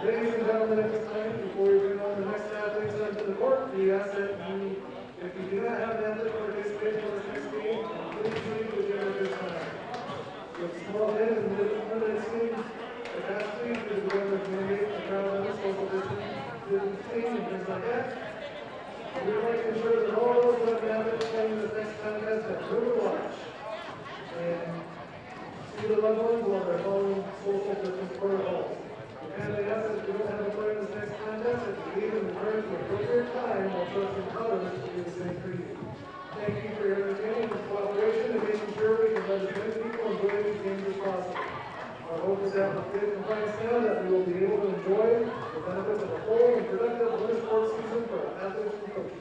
Ladies and gentlemen, at this time, before we bring on the next athletes onto the court, we ask that you, if you do not have an athlete participate in this next game, please leave the gym at this time. With small head and mid-limited schemes, the athletes is going to mandate a crowd limit, social distancing, and things like that. We would like to ensure that all those who have an athlete playing in this next contest have room to watch. And see the loved ones while they're following social distance protocols. And they ask that if you don't have a player in this next contest, that you leave and return to appropriate time while trusting others to do the same for you. Thank you for your understanding and cooperation and making sure we can let as many people enjoy these games as possible. Our hope is that with good compliance now that we will be able to enjoy the benefits of a full and productive winter sports season for our athletes and coaches.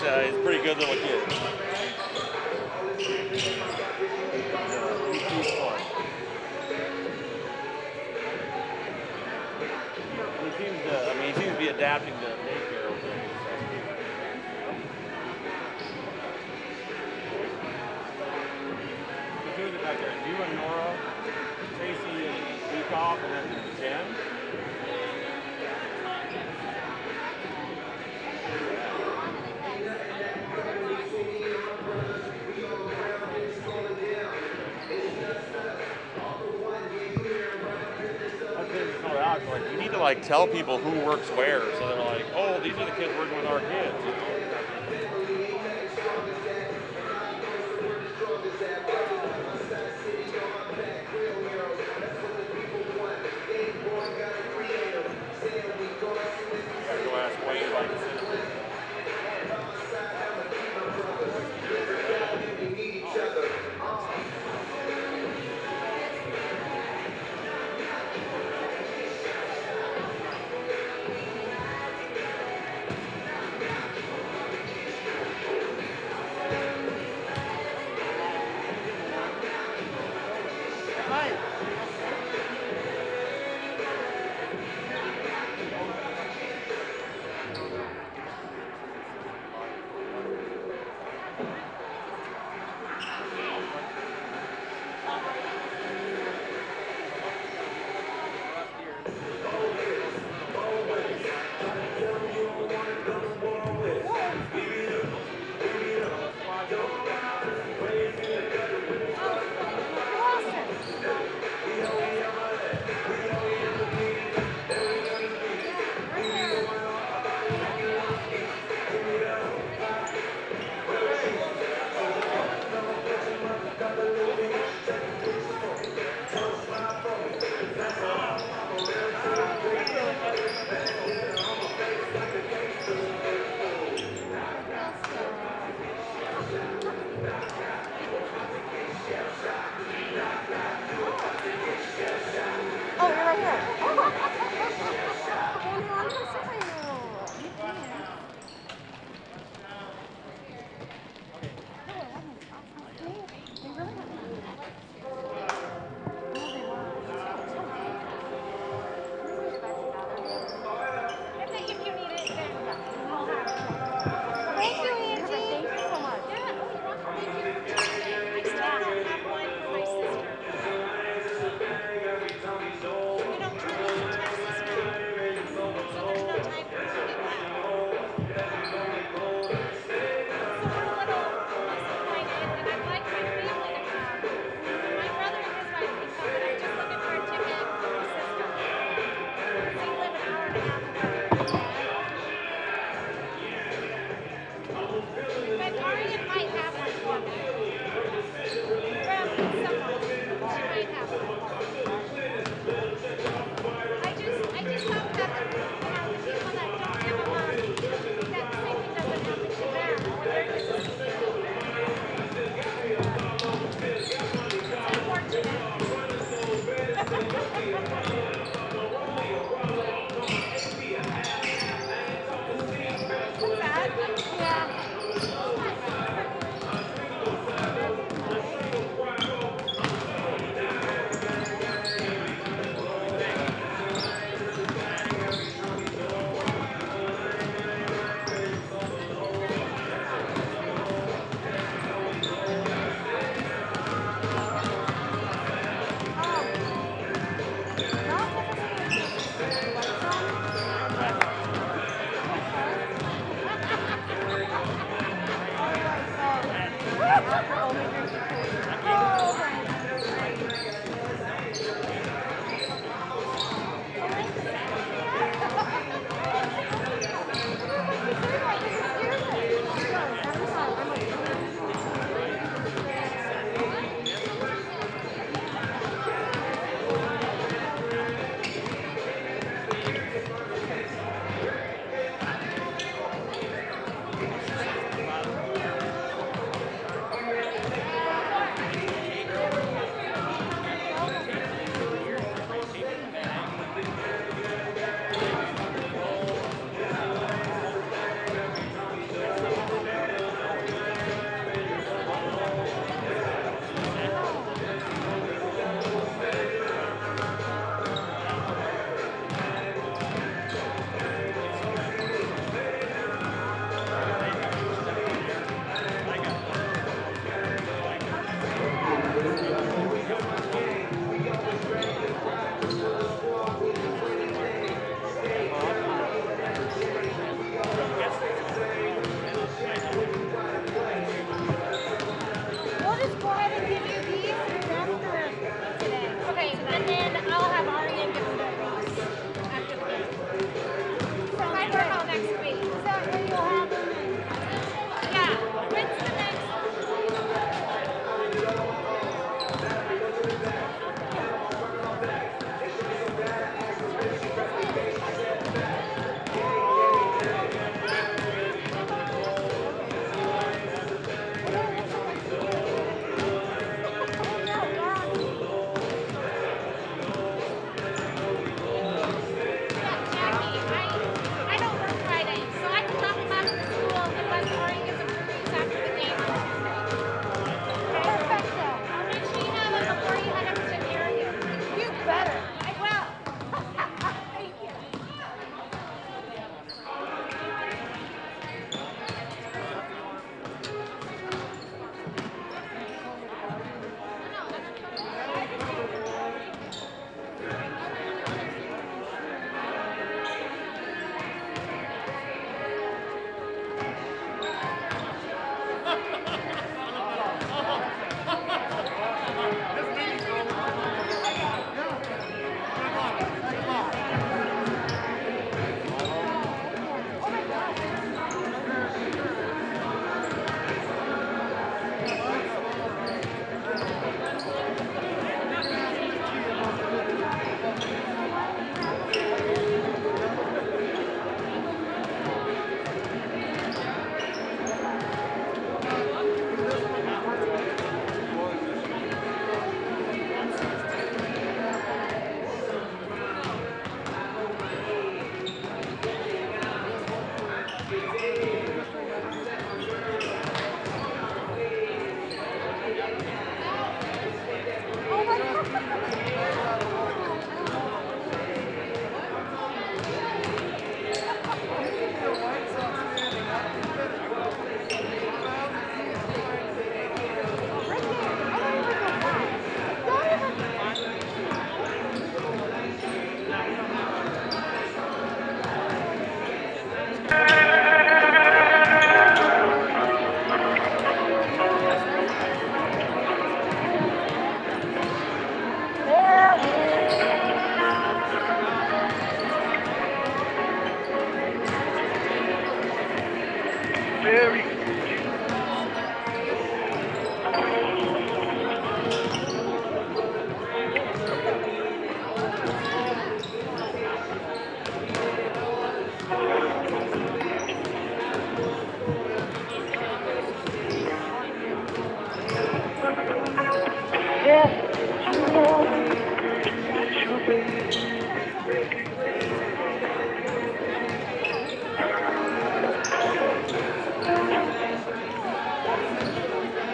he's a pretty good little kid. He's fun. He seems to be adapting to daycare over there. Who's doing it back there? You and Nora, Tracy and Beakoff, and then Jen. Like, you need to like tell people who works where, so they're like, oh, these are the kids working with our kids. You know? Gotta go ask Wayne like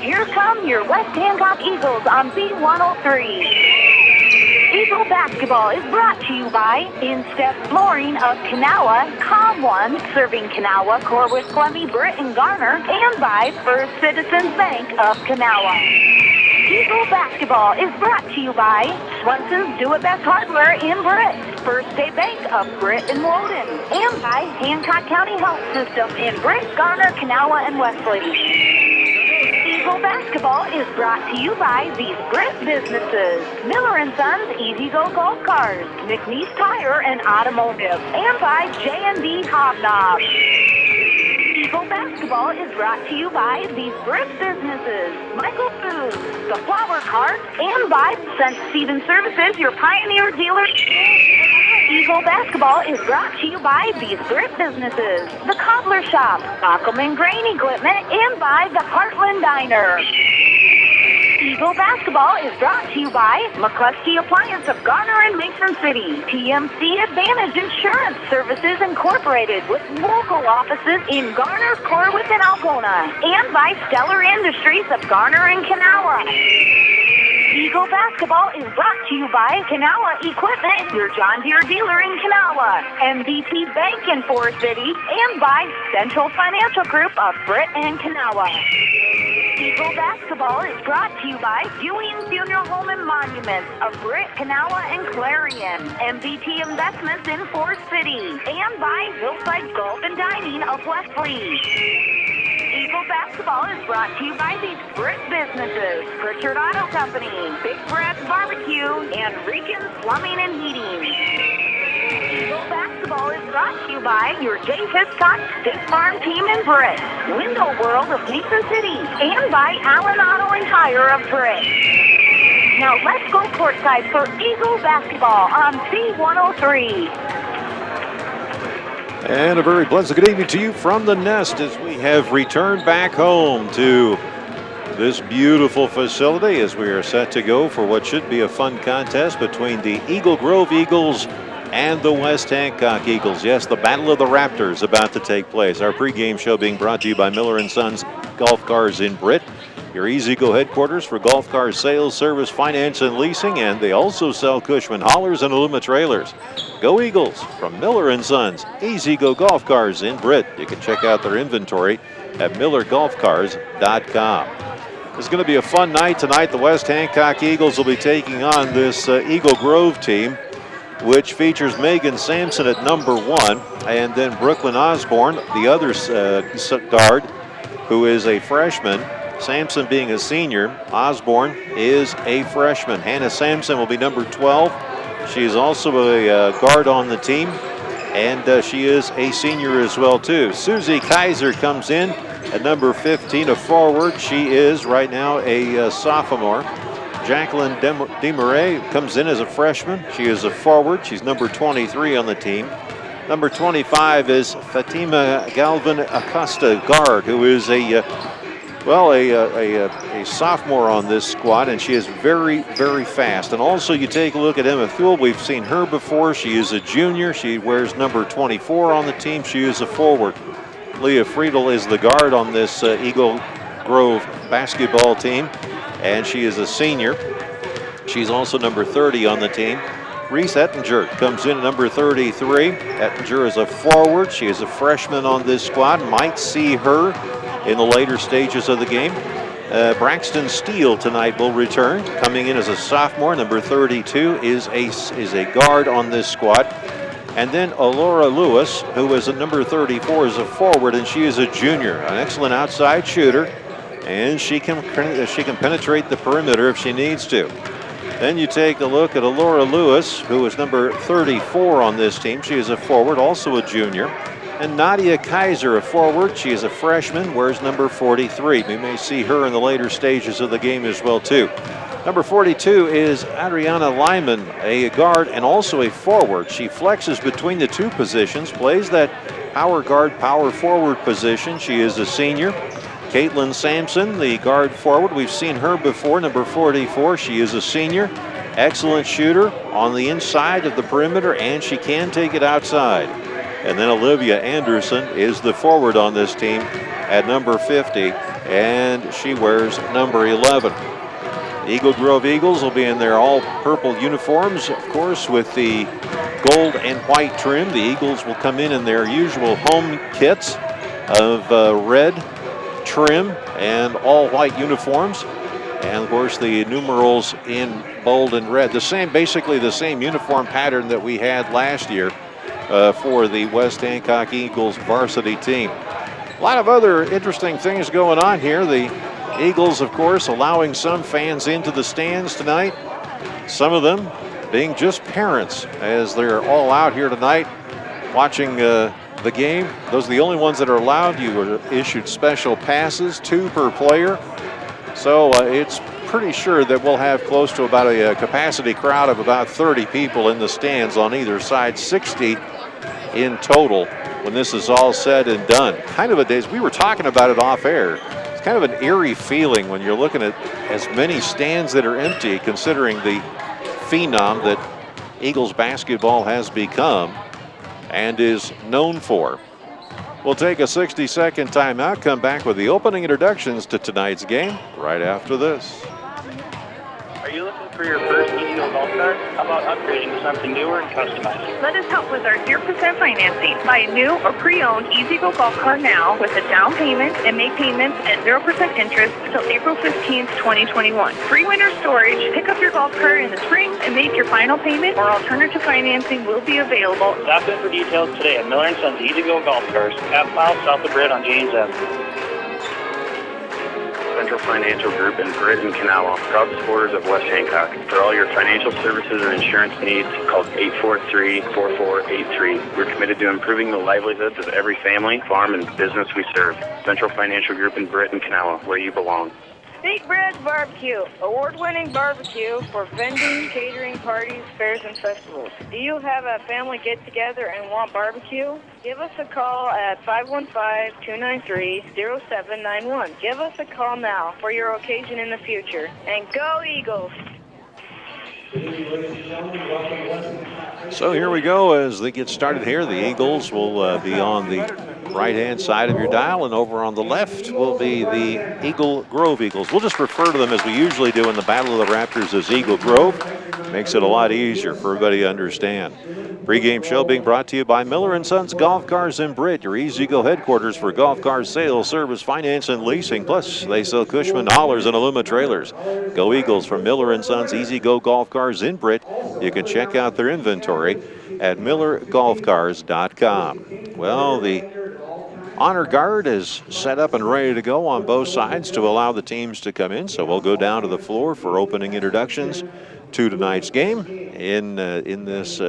Here come your West Hancock Eagles on B103. Eagle basketball is brought to you by Instep Flooring of Kanawha, Com1, serving Kanawha, Corwith, Clemmy, Britt, and Garner, and by First Citizens Bank of Kanawha. Eagle basketball is brought to you by Swenson's Do-It-Best Hardware in Britt, First State Bank of Britt and Woden, and by Hancock County Health System in Britt, Garner, Kanawha, and Wesley. Eagle basketball is brought to you by these Britt businesses: Miller & Sons Easy Go Golf Cars, McNeese Tire and Automotive, and by J&D Hobnob. Eagle basketball is brought to you by these Britt businesses: Michael Foods, The Flower Cart, and by St. Stephen Services, your Pioneer dealer. Eagle basketball is brought to you by these Britt businesses: The Cobbler Shop, Ackerman Grain Equipment, and by the Heartland Diner. Eagle basketball is brought to you by McCluskey Appliance of Garner and Mason City, TMC Advantage Insurance Services Incorporated with local offices in Garner, Corwith, and Algona, and by Stellar Industries of Garner and Kanawha. Eagle basketball is brought to you by Kanawha Equipment, your John Deere dealer in Kanawha, MVP Bank in Forest City, and by Central Financial Group of Britt and Kanawha. Eagle basketball is brought to you by Ewing Funeral Home and Monuments of Britt, Kanawha, and Clarion, MBT Investments in Forest City, and by Hillside Golf and Dining of Wesley. Eagle basketball is brought to you by these Britt businesses: Pritchard Auto Company, Big Brad's Barbecue, and Regan's Plumbing and Heating. Eagle basketball is brought to you by your Dave Hiscock State Farm team in Britt, Window World of Mason City, and by Allen Auto and Tire of Britt. Now let's go courtside for Eagle basketball on C103. And a very pleasant good evening to you from the Nest as we have returned back home to this beautiful facility as we are set to go for what should be a fun contest between the Eagle Grove Eagles and the West Hancock Eagles. Yes, the Battle of the Raptors about to take place. Our pregame show being brought to you by Miller & Sons Golf Cars in Britt, your Easy Go headquarters for golf car sales, service, finance, and leasing, and they also sell Cushman haulers and Aluma trailers. Go Eagles from Miller & Sons Easy Go Golf Cars in Britt. You can check out their inventory at millergolfcars.com. It's going to be a fun night tonight. The West Hancock Eagles will be taking on this Eagle Grove team, which features Megan Sampson at number 1, and then Brooklyn Osborne, the other guard, who is a freshman. Sampson being a senior, Osborne is a freshman. Hannah Sampson will be number 12. She is also a guard on the team, and she is a senior as well too. Susie Kaiser comes in at number 15, a forward. She is right now a sophomore. Jacqueline Desmarais comes in as a freshman. She is a forward. She's number 23 on the team. Number 25 is Fatima Galvin Acosta, guard, who is a sophomore on this squad, and she is very, very fast. And also you take a look at Emma Thule. We've seen her before. She is a junior. She wears number 24 on the team. She is a forward. Leah Friedel is the guard on this Eagle Grove basketball team, and she is a senior. She's also number 30 on the team. Reese Ettinger comes in at number 33. Ettinger is a forward. She is a freshman on this squad. Might see her in the later stages of the game. Braxton Steele tonight will return. Coming in as a sophomore, number 32, is a guard on this squad. And then Alora Lewis, who is at number 34, is a forward, and she is a junior, an excellent outside shooter, and she can penetrate the perimeter if she needs to. Then you take a look at Alora Lewis, who is number 34 on this team. She is a forward, also a junior. And Nadia Kaiser, a forward. She is a freshman, wears number 43. We may see her in the later stages of the game as well, too. Number 42 is Adriana Lyman, a guard and also a forward. She flexes between the two positions, plays that power guard, power forward position. She is a senior. Caitlin Sampson, the guard forward. We've seen her before, number 44. She is a senior. Excellent shooter on the inside of the perimeter, and she can take it outside. And then Olivia Anderson is the forward on this team at number 50, and she wears number 11. Eagle Grove Eagles will be in their all-purple uniforms, of course, with the gold and white trim. The Eagles will come in their usual home kits of red trim and all-white uniforms. And, of course, the numerals in bold and red. Basically the same uniform pattern that we had last year for the West Hancock Eagles varsity team. A lot of other interesting things going on here. The Eagles, of course, allowing some fans into the stands tonight. Some of them being just parents, as they're all out here tonight watching the game. Those are the only ones that are allowed. You were issued special passes, 2 per player. So it's pretty sure that we'll have close to about a capacity crowd of about 30 people in the stands on either side, 60 in total when this is all said and done. Kind of a day, we were talking about it off air. It's kind of an eerie feeling when you're looking at as many stands that are empty, considering the phenom that Eagles basketball has become and is known for. We'll take a 60-second timeout, come back with the opening introductions to tonight's game right after this. Are you looking for your first EasyGo golf cart? How about upgrading to something newer and customized? Let us help with our 0% financing. Buy a new or pre-owned EasyGo golf cart now with a down payment and make payments at 0% interest until April 15th, 2021. Free winter storage. Pick up your golf cart in the spring and make your final payment, or alternative financing will be available. Stop in for details today at Miller & Sons EasyGo Golf Cars, half mile south of Britt on James Avenue. Central Financial Group in Britt and Kanawha, proud supporters of West Hancock. For all your financial services or insurance needs, call 843-4483. We're committed to improving the livelihoods of every family, farm, and business we serve. Central Financial Group in Britt and Kanawha, where you belong. Big Bread Barbecue, award-winning barbecue for vending, catering, parties, fairs, and festivals. Do you have a family get-together and want barbecue? Give us a call at 515-293-0791. Give us a call now for your occasion in the future. And go Eagles! So here we go as they get started here. The Eagles will be on the right-hand side of your dial, and over on the left will be the Eagle Grove Eagles. We'll just refer to them as we usually do in the Battle of the Raptors as Eagle Grove. Makes it a lot easier for everybody to understand. Pre-game show being brought to you by Miller & Sons Golf Cars in Britt, your EasyGo headquarters for golf car sales, service, finance, and leasing. Plus, they sell Cushman haulers and Aluma trailers. Go Eagles from Miller & Sons EasyGo Golf Cars in Britt. You can check out their inventory at millergolfcars.com. Well, the honor guard is set up and ready to go on both sides to allow the teams to come in. So we'll go down to the floor for opening introductions to tonight's game in this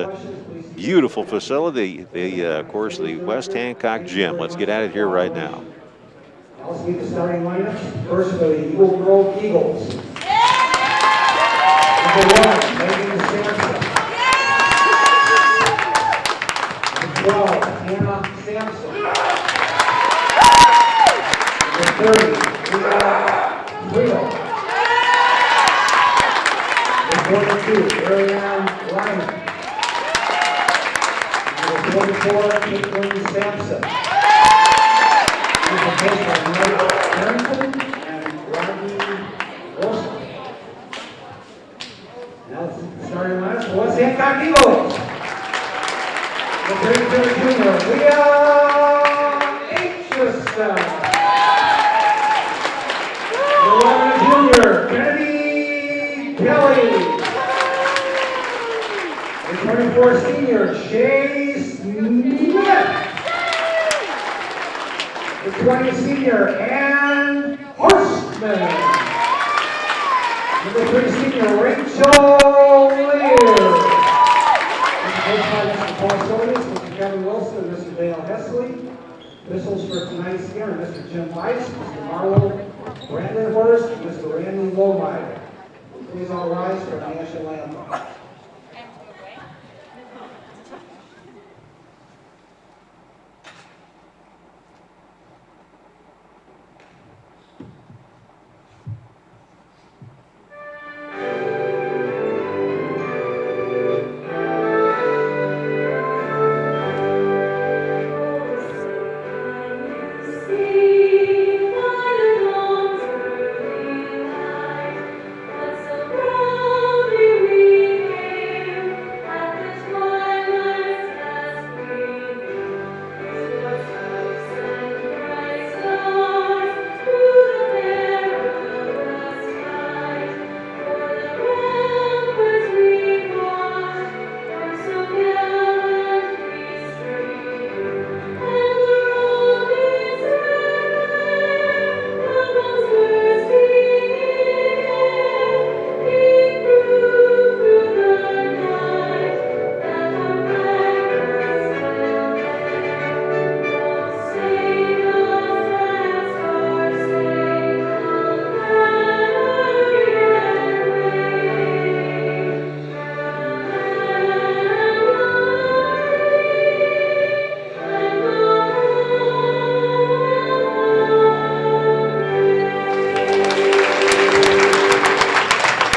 beautiful facility, of course, the West Hancock Gym. Let's get at it here right now. I'll see the starting lineups. First, the Eagle Grove Eagles. Number 1, Megan Sampson. Number 12, Hannah Sampson. Number 30, Leah Friel. Number 42, Ariane Lyman. Number 24, Caitlin Sampson. Number 25, Mike Harrington and Rodney Wilson. Now starting last, West Hancock Eagles. Number 32, junior, Leah Aitchison. Number 11, junior, Kennedy Kelly. Number 24, senior, Shay Smith. The 20 senior, Ann Horstman. Number 3 senior, Rachel Lear. Mr. Paul Solis, Mr. Kevin Wilson, and Mr. Dale Hesley. Officials for tonight's game are Mr. Jim Weiss, Mr. Marlo Brandenhorst, and Mr. Randy Lohmeyer. Please all rise for the national anthem.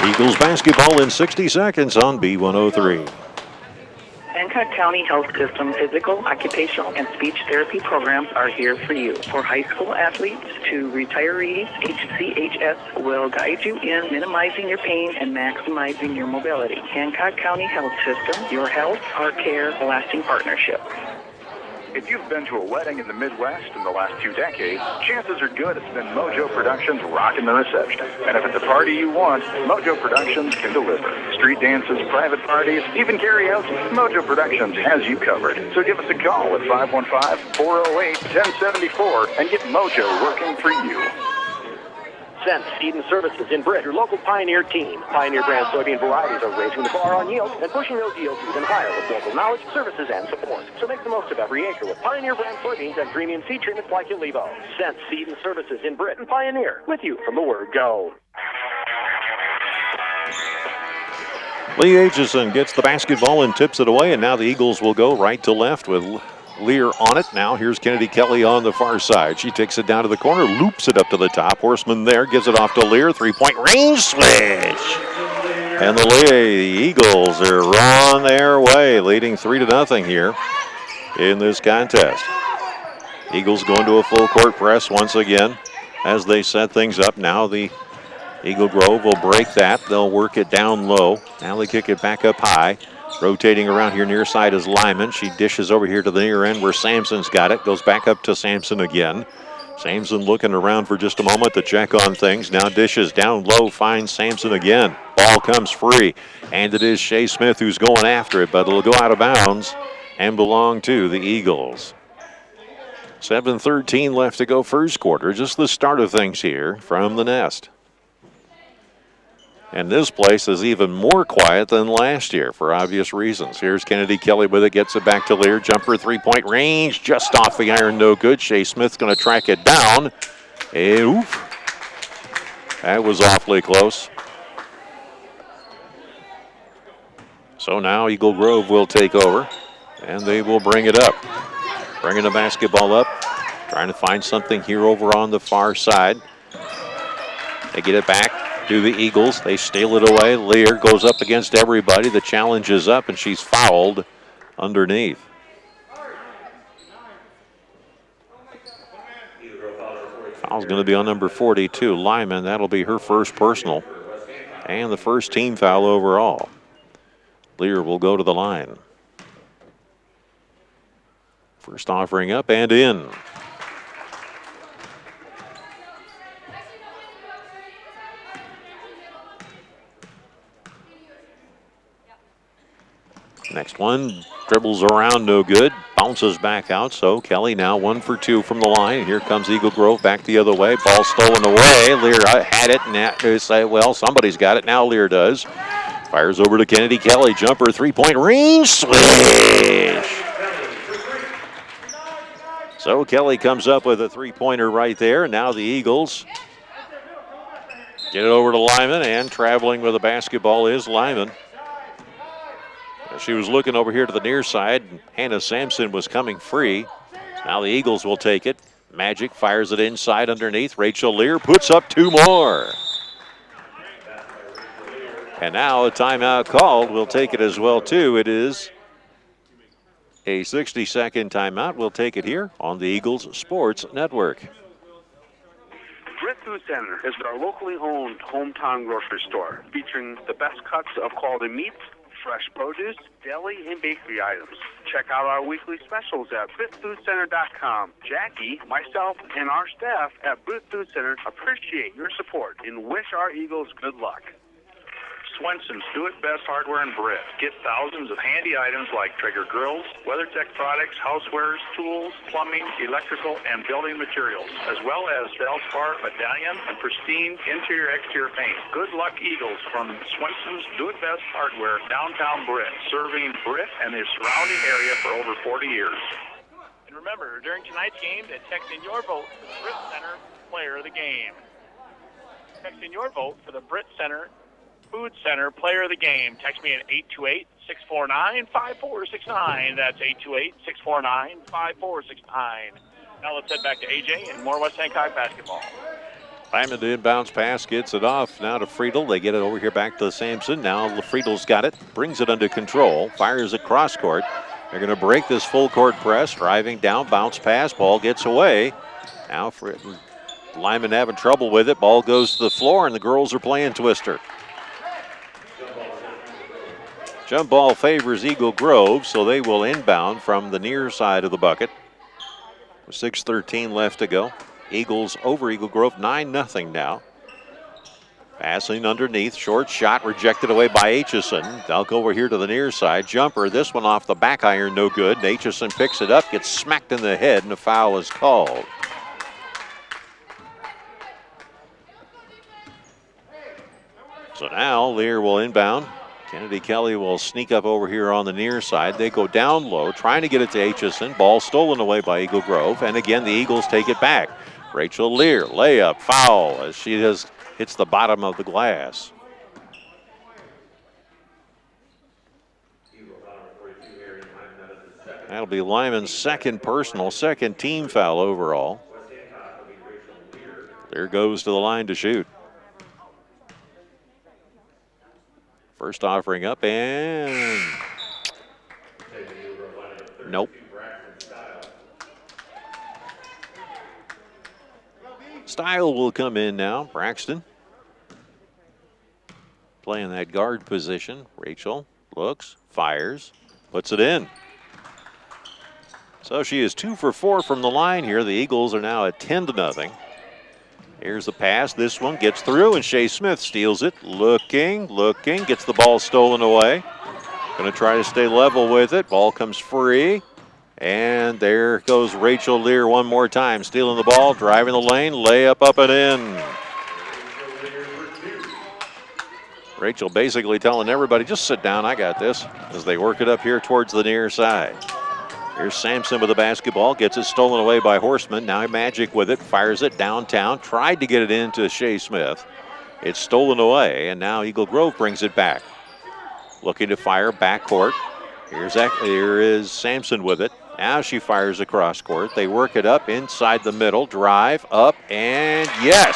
Eagles basketball in 60 seconds on B103. Hancock County Health System physical, occupational, and speech therapy programs are here for you. For high school athletes to retirees, HCHS will guide you in minimizing your pain and maximizing your mobility. Hancock County Health System, your health, our care, a lasting partnership. If you've been to a wedding in the Midwest in the last 2 decades, chances are good it's been Mojo Productions rocking the reception. And if it's a party you want, Mojo Productions can deliver. Street dances, private parties, even karaoke, Mojo Productions has you covered. So give us a call at 515-408-1074 and get Mojo working for you. Sense Seed and Services in Britt, your local Pioneer team. Pioneer brand soybean varieties are raising the bar on yield and pushing those yields even higher with local knowledge, services, and support. So make the most of every acre with Pioneer brand soybeans and premium seed treatments like Levo. Sense Seed and Services in Britt and Pioneer, with you from the word go. Lee Aitchison gets the basketball and tips it away, and now the Eagles will go right to left with Lear on it. Now here's Kennedy Kelly on the far side. She takes it down to the corner, loops it up to the top. Horseman there, gives it off to Lear. Three-point range switch. And the Eagles are on their way, leading 3-0 here in this contest. Eagles going to a full court press once again as they set things up. Now the Eagle Grove will break that. They'll work it down low. Now they kick it back up high. Rotating around here near side is Lyman. She dishes over here to the near end where Sampson's got it. Goes back up to Sampson again. Sampson looking around for just a moment to check on things. Now dishes down low, finds Sampson again. Ball comes free. And it is Shea Smith who's going after it, but it'll go out of bounds and belong to the Eagles. 7:13 left to go first quarter. Just the start of things here from the Nest. And this place is even more quiet than last year for obvious reasons. Here's Kennedy Kelly with it, gets it back to Lear. Jumper three-point range, just off the iron, no good. Shea Smith's going to track it down. And oof, that was awfully close. So now Eagle Grove will take over, and they will bring it up. Bringing the basketball up, trying to find something here over on the far side. They get it back to the Eagles. They steal it away. Lear goes up against everybody. The challenge is up, and she's fouled underneath. Foul's going to be on number 42, Lyman. That'll be her first personal and the first team foul overall. Lear will go to the line. First offering up and in. Next one, dribbles around, no good. Bounces back out, so Kelly now 1 for 2 from the line. Here comes Eagle Grove back the other way. Ball stolen away. Lear had it, and that is, well, somebody's got it. Now Lear does. Fires over to Kennedy Kelly. Jumper, three-point range, swish. So Kelly comes up with a three-pointer right there. Now the Eagles get it over to Lyman, and traveling with the basketball is Lyman. She was looking over here to the near side. Hannah Sampson was coming free. Now the Eagles will take it. Magic fires it inside underneath. Rachel Lear puts up two more. And now a timeout called. We'll take it as well, too. It is a 60-second timeout. We'll take it here on the Eagles Sports Network. Britt Food Center is our locally owned hometown grocery store featuring the best cuts of quality meats, fresh produce, deli, and bakery items. Check out our weekly specials at BrittFoodCenter.com. Jackie, myself, and our staff at Britt Food Center appreciate your support and wish our Eagles good luck. Swenson's Do It Best Hardware in Britt. Get thousands of handy items like Traeger grills, WeatherTech products, housewares, tools, plumbing, electrical, and building materials, as well as Valspar, medallion, and pristine interior-exterior paint. Good luck, Eagles, from Swenson's Do It Best Hardware, downtown Britt, serving Britt and the surrounding area for over 40 years. And remember, during tonight's game, to text in your vote for the Britt Center Player of the Game. Text in your vote for the Britt Center Food Center Player of the Game. Text me at 828-649-5469. That's 828-649-5469. Now let's head back to AJ and more West Hancock basketball. Lyman, the inbounds pass, gets it off now to Friedel. They get it over here back to Sampson. Now Friedel's got it, brings it under control, fires it cross court. They're going to break this full court press, driving down, bounce pass, ball gets away. Now Lyman having trouble with it. Ball goes to the floor, and the girls are playing twister. Jump ball favors Eagle Grove, so they will inbound from the near side of the bucket. With 6:13 left to go. Eagles over Eagle Grove, 9-0 now. Passing underneath, short shot rejected away by Aitchison. They'll go over here to the near side. Jumper, this one off the back iron, no good. And Aitchison picks it up, gets smacked in the head, and a foul is called. So now Lear will inbound. Kennedy Kelly will sneak up over here on the near side. They go down low, trying to get it to Aitchison. Ball stolen away by Eagle Grove. And again, the Eagles take it back. Rachel Lear, layup, foul, as she hits the bottom of the glass. That'll be Lyman's second personal, second team foul overall. There goes to the line to shoot. First offering up, and nope. Style will come in now. Braxton playing that guard position. Rachel looks, fires, puts it in. So she is 2 for 4 from the line here. The Eagles are now at 10-0. Here's the pass. This one gets through, and Shea Smith steals it. Looking, gets the ball stolen away. Going to try to stay level with it. Ball comes free. And there goes Rachel Lear one more time, stealing the ball, driving the lane, layup up and in. Rachel basically telling everybody, just sit down, I got this, as they work it up here towards the near side. Here's Sampson with the basketball, gets it stolen away by Horseman. Now Magic with it, fires it downtown, tried to get it into Shea Smith. It's stolen away, and now Eagle Grove brings it back. Looking to fire backcourt. Here is Sampson with it. Now she fires across court. They work it up inside the middle, drive up, and yes!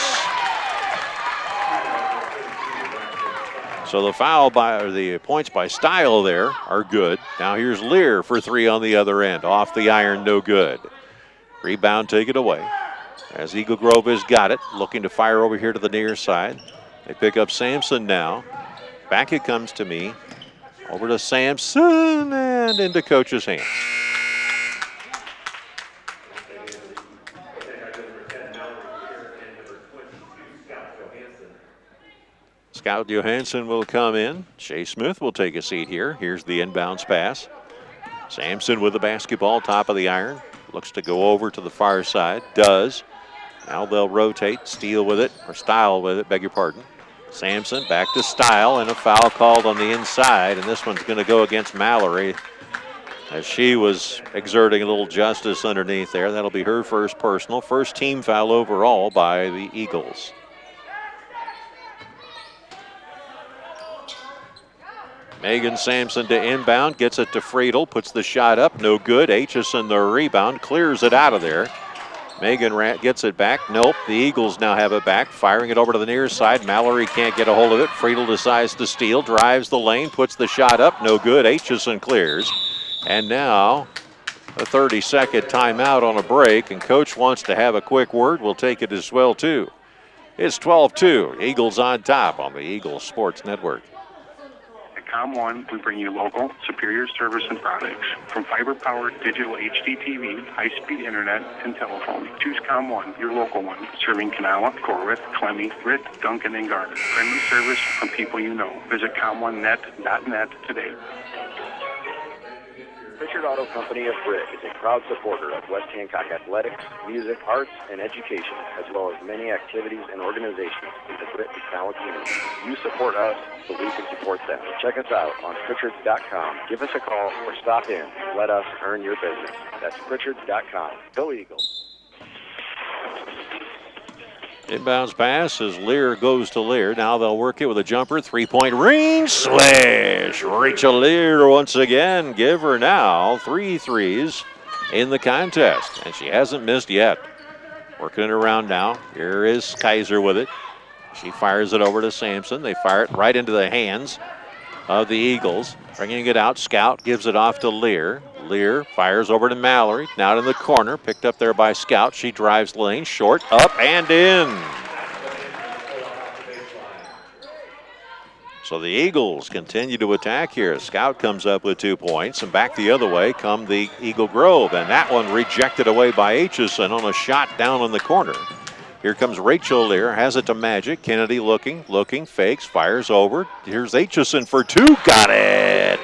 So the foul or the points by Style there are good. Now here's Lear for 3 on the other end. Off the iron, no good. Rebound taken away. As Eagle Grove has got it, looking to fire over here to the near side. They pick up Sampson now. Back it comes to me. Over to Sampson and into coach's hands. Scout Johansson will come in. Shea Smith will take a seat here. Here's the inbounds pass. Sampson with the basketball, top of the iron. Looks to go over to the far side. Does. Now they'll rotate. Style with it, beg your pardon. Sampson back to Style, and a foul called on the inside, and this one's going to go against Mallory as she was exerting a little justice underneath there. That'll be her first personal, first team foul overall by the Eagles. Megan Sampson to inbound, gets it to Friedel, puts the shot up, no good. Aitchison the rebound, clears it out of there. Megan gets it back. Nope, the Eagles now have it back. Firing it over to the near side. Mallory can't get a hold of it. Friedel decides to steal, drives the lane, puts the shot up. No good. Aitchison clears. And now a 30-second timeout on a break, and Coach wants to have a quick word. We'll take it as well, too. It's 12-2. Eagles on top on the Eagles Sports Network. COM1, we bring you local, superior service and products. From fiber-powered digital HD TV, high-speed internet, and telephone. Choose COM1, your local one, serving Kanawha, Corwith, Clemmy, Britt, Duncan, and Garden. Friendly service from people you know. Visit com1net.net today. Pritchard Auto Company of Britt is a proud supporter of West Hancock athletics, music, arts, and education, as well as many activities and organizations in the Britt and Kanawha community. You support us, so we can support them. Check us out on Pritchards.com. Give us a call or stop in. Let us earn your business. That's Pritchards.com. Go Eagles. Inbounds pass as Lear goes to Lear. Now they'll work it with a jumper. Three-point range. Swish. Rachel Lear once again. Give her now 3 threes in the contest. And she hasn't missed yet. Working it around now. Here is Kaiser with it. She fires it over to Sampson. They fire it right into the hands of the Eagles. Bringing it out. Scout gives it off to Lear. Lear fires over to Mallory. Now in the corner. Picked up there by Scout. She drives lane. Short. Up and in. So the Eagles continue to attack here. Scout comes up with 2 points. And back the other way come the Eagle Grove. And that one rejected away by Aitchison on a shot down in the corner. Here comes Rachel Lear. Has it to Magic. Kennedy looking, fakes, fires over. Here's Aitchison for 2. Got it.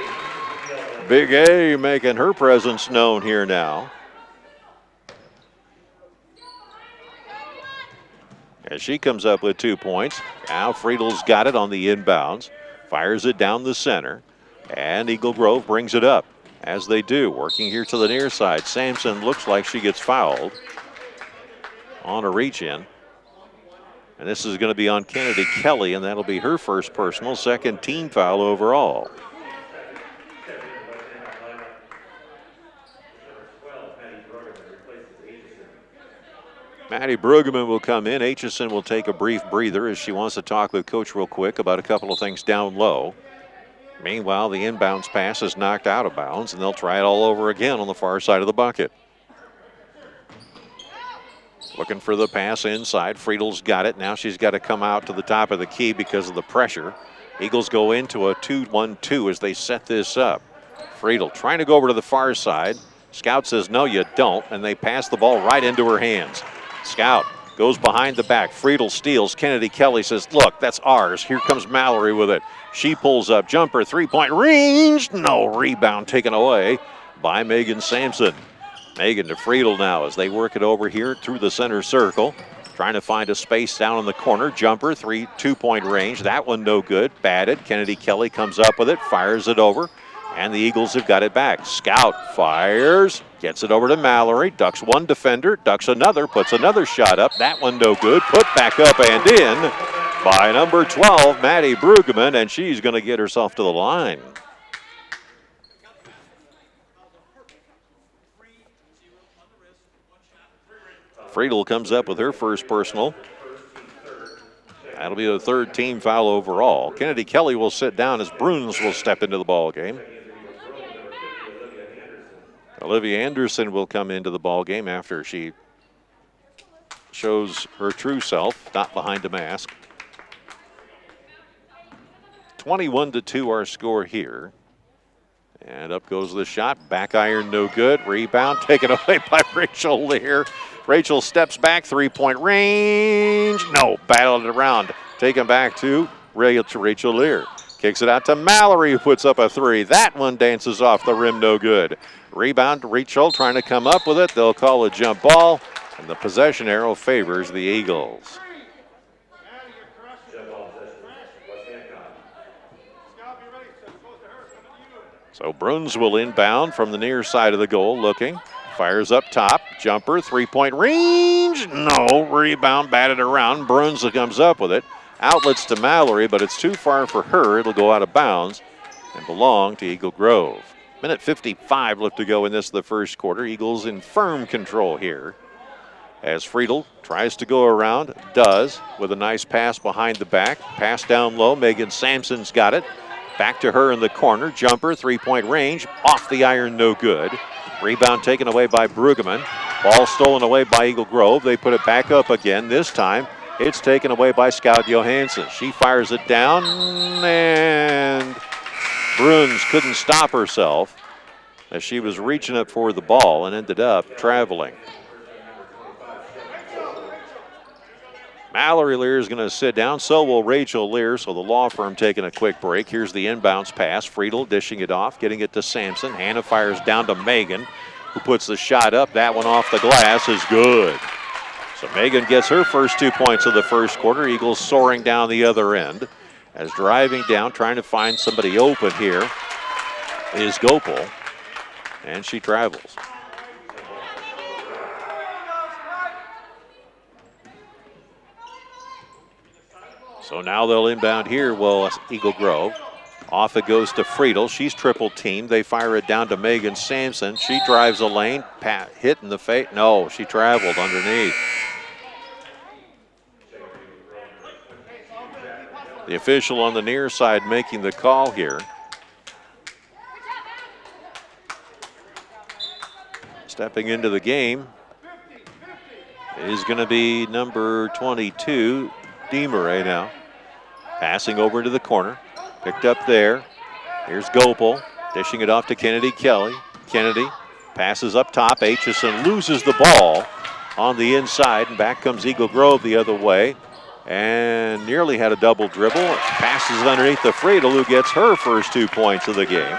Big A making her presence known here now. As she comes up with 2 points. Now Friedel's got it on the inbounds. Fires it down the center. And Eagle Grove brings it up. As they do, working here to the near side. Sampson looks like she gets fouled on a reach-in. And this is going to be on Kennedy Kelly, and that'll be her first personal, second team foul overall. Maddie Brueggemann will come in. Aitchison will take a brief breather as she wants to talk with Coach real quick about a couple of things down low. Meanwhile, the inbounds pass is knocked out of bounds, and they'll try it all over again on the far side of the bucket. Looking for the pass inside. Friedel's got it. Now she's got to come out to the top of the key because of the pressure. Eagles go into a 2-1-2 as they set this up. Friedel trying to go over to the far side. Scout says, no, you don't, and they pass the ball right into her hands. Scout goes behind the back. Friedel steals. Kennedy Kelly says, look, that's ours. Here comes Mallory with it. She pulls up. Jumper, three-point range. No, rebound taken away by Megan Sampson. Megan to Friedel now as they work it over here through the center circle. Trying to find a space down in the corner. Jumper, 2-point range. That one no good. Batted. Kennedy Kelly comes up with it, fires it over, and the Eagles have got it back. Scout fires, gets it over to Mallory, ducks one defender, ducks another, puts another shot up. That one no good. Put back up and in by number 12, Maddie Brueggemann, and she's going to get herself to the line. Friedel comes up with her first personal. That'll be the third team foul overall. Kennedy Kelly will sit down as Bruns will step into the ball game. Olivia Anderson will come into the ball game after she shows her true self, not behind a mask. 21-2 our score here. And up goes the shot. Back iron no good. Rebound taken away by Rachel Lear. Rachel steps back. 3-point range. No. Battled it around. Taken back to Rachel Lear. Kicks it out to Mallory, who puts up a 3. That one dances off the rim. No good. Rebound. Rachel trying to come up with it. They'll call a jump ball. And the possession arrow favors the Eagles. So Bruns will inbound from the near side of the goal, looking. Fires up top. Jumper, three-point range. No. Rebound, batted around. Bruns comes up with it. Outlets to Mallory, but it's too far for her. It'll go out of bounds and belong to Eagle Grove. Minute 55 left to go in the first quarter. Eagles in firm control here. As Friedel tries to go around, does, with a nice pass behind the back. Pass down low. Megan Sampson's got it. Back to her in the corner. Jumper, three-point range. Off the iron, no good. Rebound taken away by Brueggemann. Ball stolen away by Eagle Grove. They put it back up again. This time, it's taken away by Scout Johansson. She fires it down, and Bruns couldn't stop herself as she was reaching up for the ball and ended up traveling. Mallory Lear is going to sit down. So will Rachel Lear. So the law firm taking a quick break. Here's the inbounds pass. Friedel dishing it off, getting it to Sampson. Hannah fires down to Megan, who puts the shot up. That one off the glass is good. So Megan gets her first 2 points of the first quarter. Eagles soaring down the other end. As driving down, trying to find somebody open here is Gopal. And she travels. So now they'll inbound here, Eagle Grove. Off it goes to Friedel. She's triple teamed. They fire it down to Megan Sampson. She drives a lane. Hit in the face. No, she traveled underneath. The official on the near side making the call here. Stepping into the game is going to be number 22, DeMarais now. Passing over to the corner. Picked up there. Here's Gopal. Dishing it off to Kennedy Kelly. Kennedy passes up top. Aitchison loses the ball on the inside. And back comes Eagle Grove the other way. And nearly had a double dribble. Passes it underneath the Friedel, who gets her first 2 points of the game.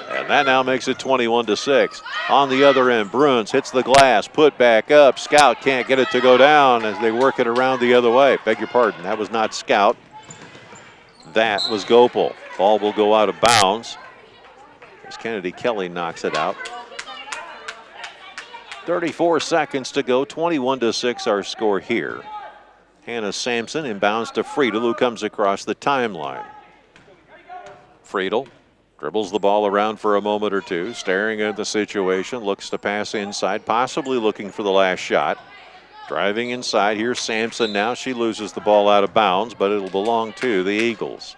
And that now makes it 21-6. On the other end, Bruns hits the glass, put back up. Scout can't get it to go down as they work it around the other way. Beg your pardon, that was not Scout. That was Gopal. Ball will go out of bounds as Kennedy Kelly knocks it out. 34 seconds to go, 21-6 our score here. Hannah Sampson inbounds to Friedel, who comes across the timeline. Friedel dribbles the ball around for a moment or two, staring at the situation, looks to pass inside, possibly looking for the last shot. Driving inside, here's Sampson now. She loses the ball out of bounds, but it'll belong to the Eagles.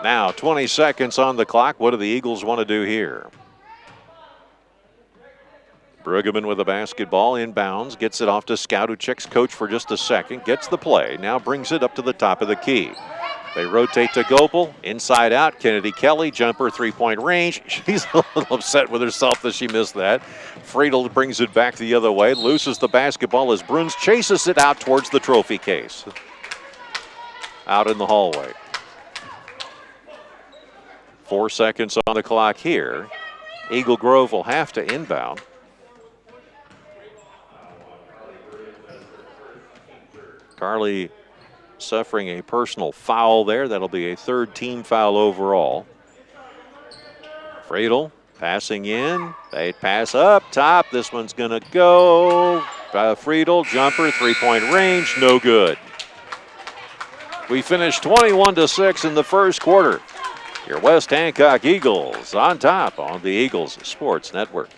Now, 20 seconds on the clock. What do the Eagles want to do here? Brueggemann with a basketball inbounds, gets it off to Scout, who checks coach for just a second, gets the play, now brings it up to the top of the key. They rotate to Gopal, inside out, Kennedy Kelly, jumper, three-point range. She's a little upset with herself that she missed that. Friedel brings it back the other way, loses the basketball as Bruns chases it out towards the trophy case. Out in the hallway. 4 seconds on the clock here. Eagle Grove will have to inbound. Carly suffering a personal foul there. That'll be a third team foul overall. Friedel passing in. They pass up top. This one's going to go. Friedel, jumper, three-point range, no good. We finished 21-6 in the first quarter. Your West Hancock Eagles on top on the Eagles Sports Network.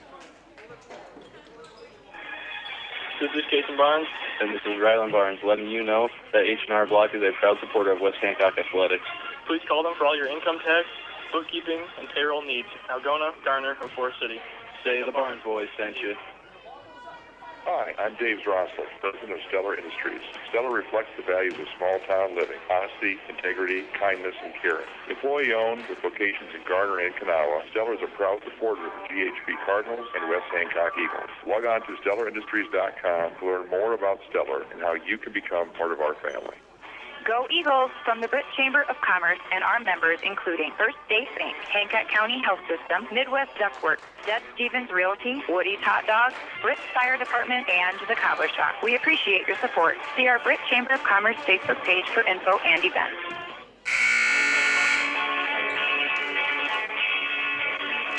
This is Jason Barnes, and this is Rylan Barnes, letting you know that H&R Block is a proud supporter of West Hancock Athletics. Please call them for all your income tax, bookkeeping, and payroll needs. Algona, Garner, or Forest City. Say the Barnes boys sent you. Hi, I'm Dave Drossel, president of Stellar Industries. Stellar reflects the values of small-town living, honesty, integrity, kindness, and caring. Employee-owned with locations in Garner and Kanawha, Stellar is a proud supporter of the GHB Cardinals and West Hancock Eagles. Log on to StellarIndustries.com to learn more about Stellar and how you can become part of our family. Go Eagles from the Britt Chamber of Commerce and our members, including First State Bank, Hancock County Health System, Midwest Ductwork, Deb Stevens Realty, Woody's Hot Dogs, Britt Fire Department, and the Cobbler Shop. We appreciate your support. See our Britt Chamber of Commerce Facebook page for info and events.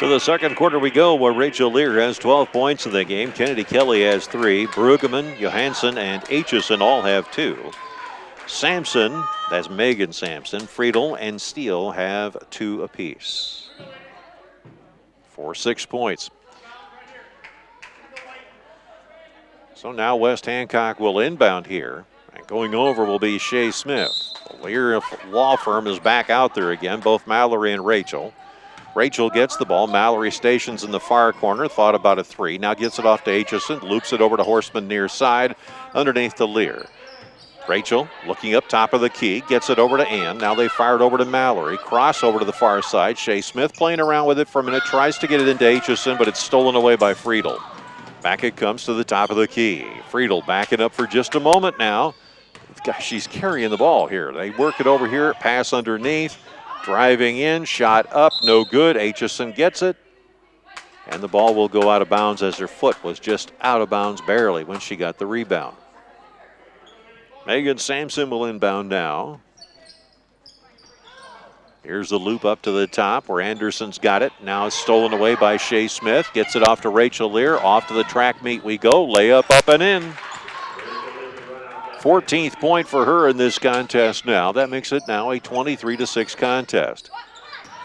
To the second quarter we go, where Rachel Lear has 12 points in the game. Kennedy Kelly has 3. Brueggemann, Johansson, and Aitchison all have 2. Sampson, that's Megan Sampson, Friedel, and Steele have 2 apiece for 6 points. So now West Hancock will inbound here. And going over will be Shea Smith. The Lear Law Firm is back out there again, both Mallory and Rachel. Rachel gets the ball. Mallory stations in the far corner. Thought about a 3. Now gets it off to Aitchison. Loops it over to Horseman near side. Underneath to Lear. Rachel looking up top of the key. Gets it over to Ann. Now they fire it over to Mallory. Cross over to the far side. Shea Smith playing around with it for a minute. Tries to get it into Aitchison, but it's stolen away by Friedel. Back it comes to the top of the key. Friedel backing up for just a moment now. Gosh, she's carrying the ball here. They work it over here. Pass underneath. Driving in, shot up, no good. Aitchison gets it. And the ball will go out of bounds as her foot was just out of bounds barely when she got the rebound. Megan Sampson will inbound now. Here's the loop up to the top where Anderson's got it. Now it's stolen away by Shea Smith. Gets it off to Rachel Lear. Off to the track meet we go. Layup up and in. 14th point for her in this contest now. That makes it now a 23-6 contest.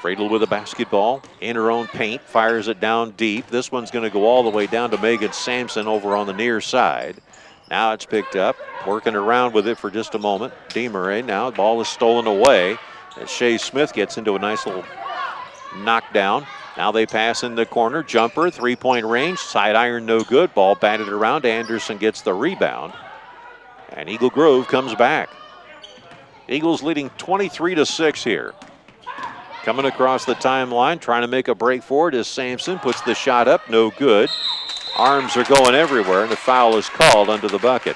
Friedel with a basketball in her own paint. Fires it down deep. This one's going to go all the way down to Megan Sampson over on the near side. Now it's picked up. Working around with it for just a moment. DeMurray now. The ball is stolen away. As Shea Smith gets into a nice little knockdown. Now they pass in the corner. Jumper, 3-point range. Side iron, no good. Ball batted around. Anderson gets the rebound. And Eagle Grove comes back. Eagles leading 23-6 here. Coming across the timeline, trying to make a break for it is Sampson. Puts the shot up, no good. Arms are going everywhere, and the foul is called under the bucket.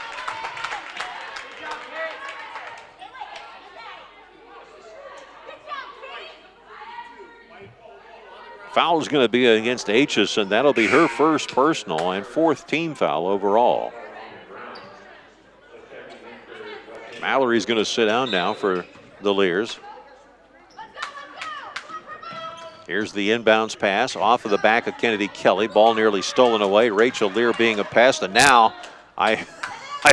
Foul is going to be against Aitchison. That'll be her first personal and 4th team foul overall. Mallory's going to sit down now for the Lears. Here's the inbounds pass off of the back of Kennedy Kelly. Ball nearly stolen away. Rachel Lear being a pest. And now I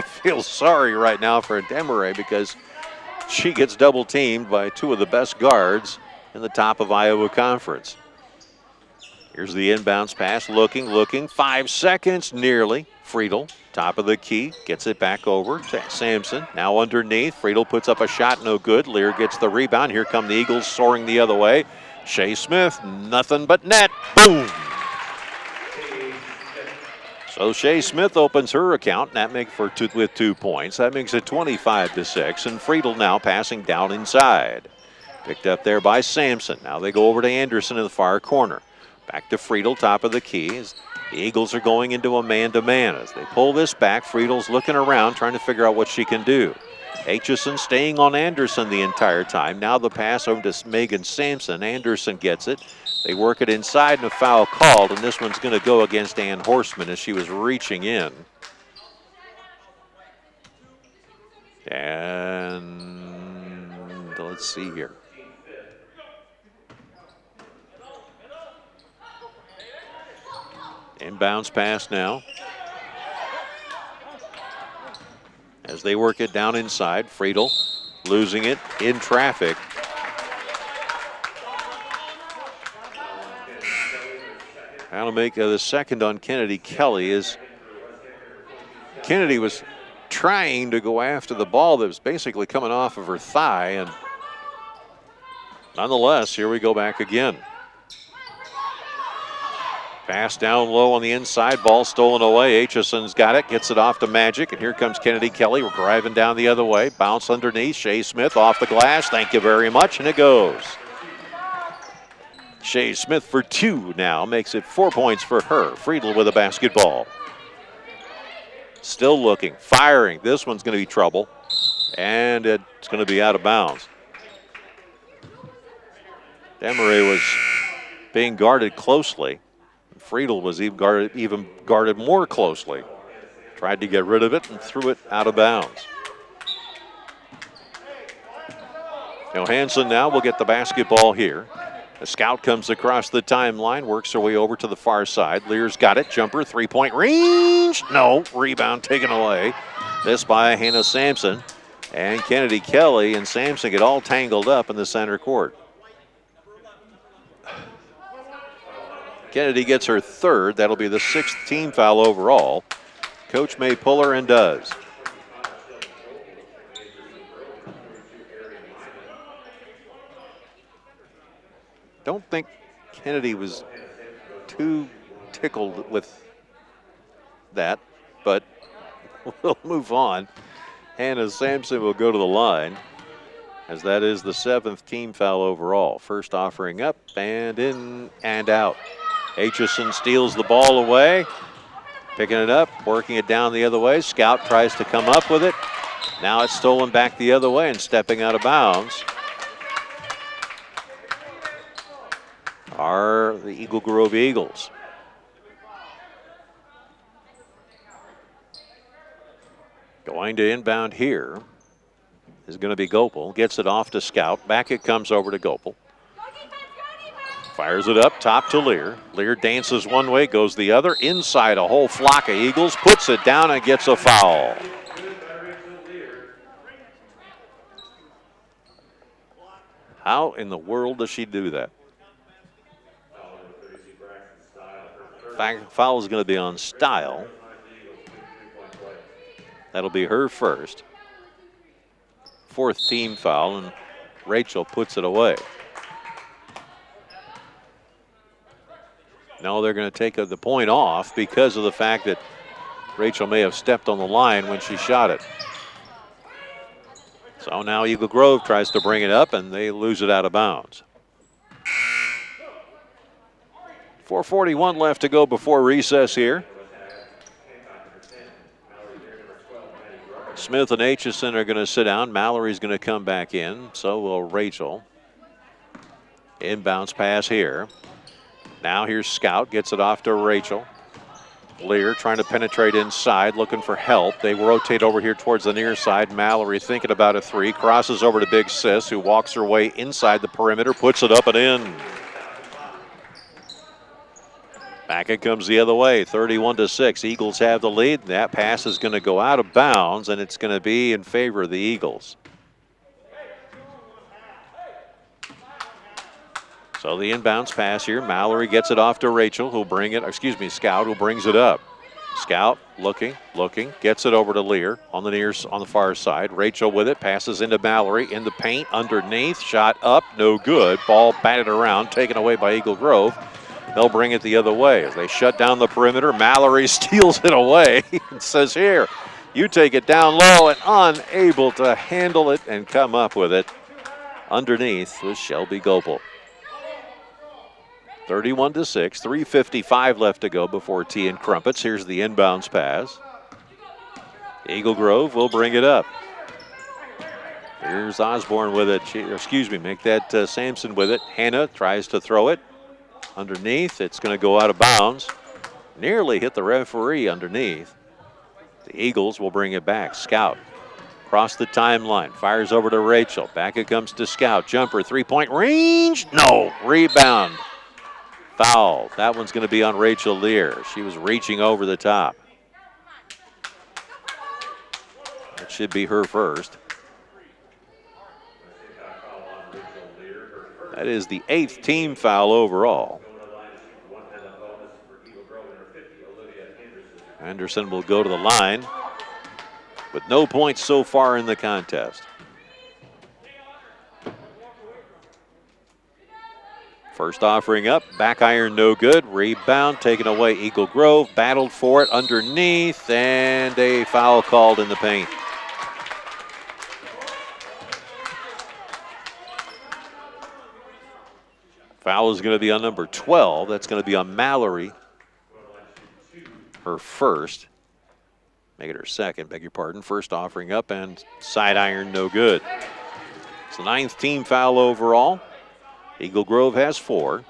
feel sorry right now for DeMurray because she gets double teamed by 2 of the best guards in the top of Iowa Conference. Here's the inbounds pass. Looking. 5 seconds nearly. Friedel, top of the key, gets it back over to Sampson. Now underneath, Friedel puts up a shot, no good. Lear gets the rebound. Here come the Eagles soaring the other way. Shea Smith, nothing but net. Boom! So Shea Smith opens her account, and that makes with 2 points. That makes it 25-6, and Friedel now passing down inside. Picked up there by Sampson. Now they go over to Anderson in the far corner. Back to Friedel, top of the key. The Eagles are going into a man-to-man. As they pull this back, Friedel's looking around, trying to figure out what she can do. Aitchison staying on Anderson the entire time. Now the pass over to Megan Sampson. Anderson gets it. They work it inside, and a foul called, and this one's going to go against Ann Horseman as she was reaching in. And let's see here. Inbounds pass now. As they work it down inside, Friedel losing it in traffic. That'll make the second on Kennedy Kelly. Is Kennedy was trying to go after the ball that was basically coming off of her thigh, and nonetheless, here we go back again. Pass down low on the inside, ball stolen away. Aitchison's got it, gets it off to Magic, and here comes Kennedy Kelly. We're driving down the other way. Bounce underneath, Shea Smith off the glass. Thank you very much, and it goes. Shea Smith for 2 now, makes it 4 points for her. Friedel with a basketball. Still looking, firing. This one's going to be trouble, and it's going to be out of bounds. DeMurray was being guarded closely. Friedel was even guarded more closely. Tried to get rid of it and threw it out of bounds. Johansson now will get the basketball here. A Scout comes across the timeline, works her way over to the far side. Lear's got it. Jumper, three-point range. No. Rebound taken away. This by Hannah Sampson. And Kennedy Kelly and Sampson get all tangled up in the center court. Kennedy gets her third. That'll be the 6th team foul overall. Coach may pull her and does. Don't think Kennedy was too tickled with that, but we'll move on. Hannah Sampson will go to the line, as that is the 7th team foul overall. First offering up and in and out. Aitchison steals the ball away, picking it up, working it down the other way. Scout tries to come up with it. Now it's stolen back the other way and stepping out of bounds are the Eagle Grove Eagles. Going to inbound here is going to be Gopel. Gets it off to Scout. Back it comes over to Gopel. Fires it up top to Lear. Lear dances one way, goes the other. Inside a whole flock of Eagles. Puts it down and gets a foul. How in the world does she do that? Foul is going to be on Style. That'll be her first. 4th team foul, and Rachel puts it away. No, they're going to take the point off because of the fact that Rachel may have stepped on the line when she shot it. So now Eagle Grove tries to bring it up, and they lose it out of bounds. 4:41 left to go before recess here. Smith and Aitchison are going to sit down. Mallory's going to come back in. So will Rachel. Inbounds pass here. Now here's Scout. Gets it off to Rachel. Lear trying to penetrate inside, looking for help. They rotate over here towards the near side. Mallory thinking about a three. Crosses over to Big Sis, who walks her way inside the perimeter. Puts it up and in. Back it comes the other way, 31-6. Eagles have the lead. That pass is going to go out of bounds, and it's going to be in favor of the Eagles. So the inbounds pass here. Mallory gets it off to Rachel, who'll bring it, Scout, who brings it up. Scout looking, gets it over to Lear on the far side. Rachel with it, passes into Mallory, in the paint, underneath, shot up, no good. Ball batted around, taken away by Eagle Grove. They'll bring it the other way. As they shut down the perimeter, Mallory steals it away and says, here, you take it down low, and unable to handle it and come up with it. Underneath was Shelby Gopel. 31-6, 3:55 left to go before tea and crumpets. Here's the inbounds pass. Eagle Grove will bring it up. Here's Osborne with it. Make that Sampson with it. Hannah tries to throw it. Underneath, it's going to go out of bounds. Nearly hit the referee underneath. The Eagles will bring it back. Scout across the timeline, fires over to Rachel. Back it comes to Scout. Jumper, three-point range. No. Rebound. Foul. That one's going to be on Rachel Lear. She was reaching over the top. It should be her first. That is the 8th team foul overall. Anderson will go to the line with no points so far in the contest. First offering up, back iron no good. Rebound taken away Eagle Grove. Battled for it underneath, and a foul called in the paint. Foul is going to be on number 12. That's going to be on Mallory. Her first. Make it her second, beg your pardon. First offering up and side iron no good. It's the 9th team foul overall. Eagle Grove has 4.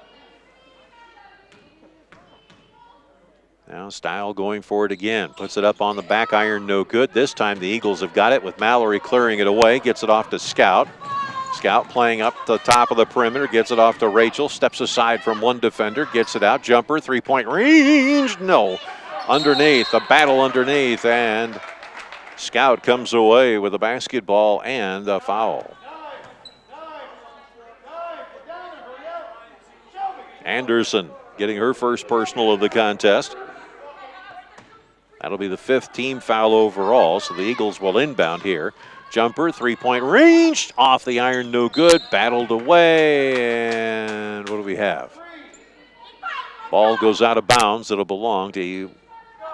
Now Style going for it again. Puts it up on the back iron, no good. This time the Eagles have got it with Mallory clearing it away. Gets it off to Scout. Scout playing up the top of the perimeter, gets it off to Rachel, steps aside from one defender, gets it out, jumper, three-point range, no. Underneath, a battle underneath, and Scout comes away with a basketball and a foul. Anderson getting her first personal of the contest. That'll be the 5th team foul overall, so the Eagles will inbound here. Jumper, three-point range, off the iron, no good, battled away, and what do we have? Ball goes out of bounds. It'll belong to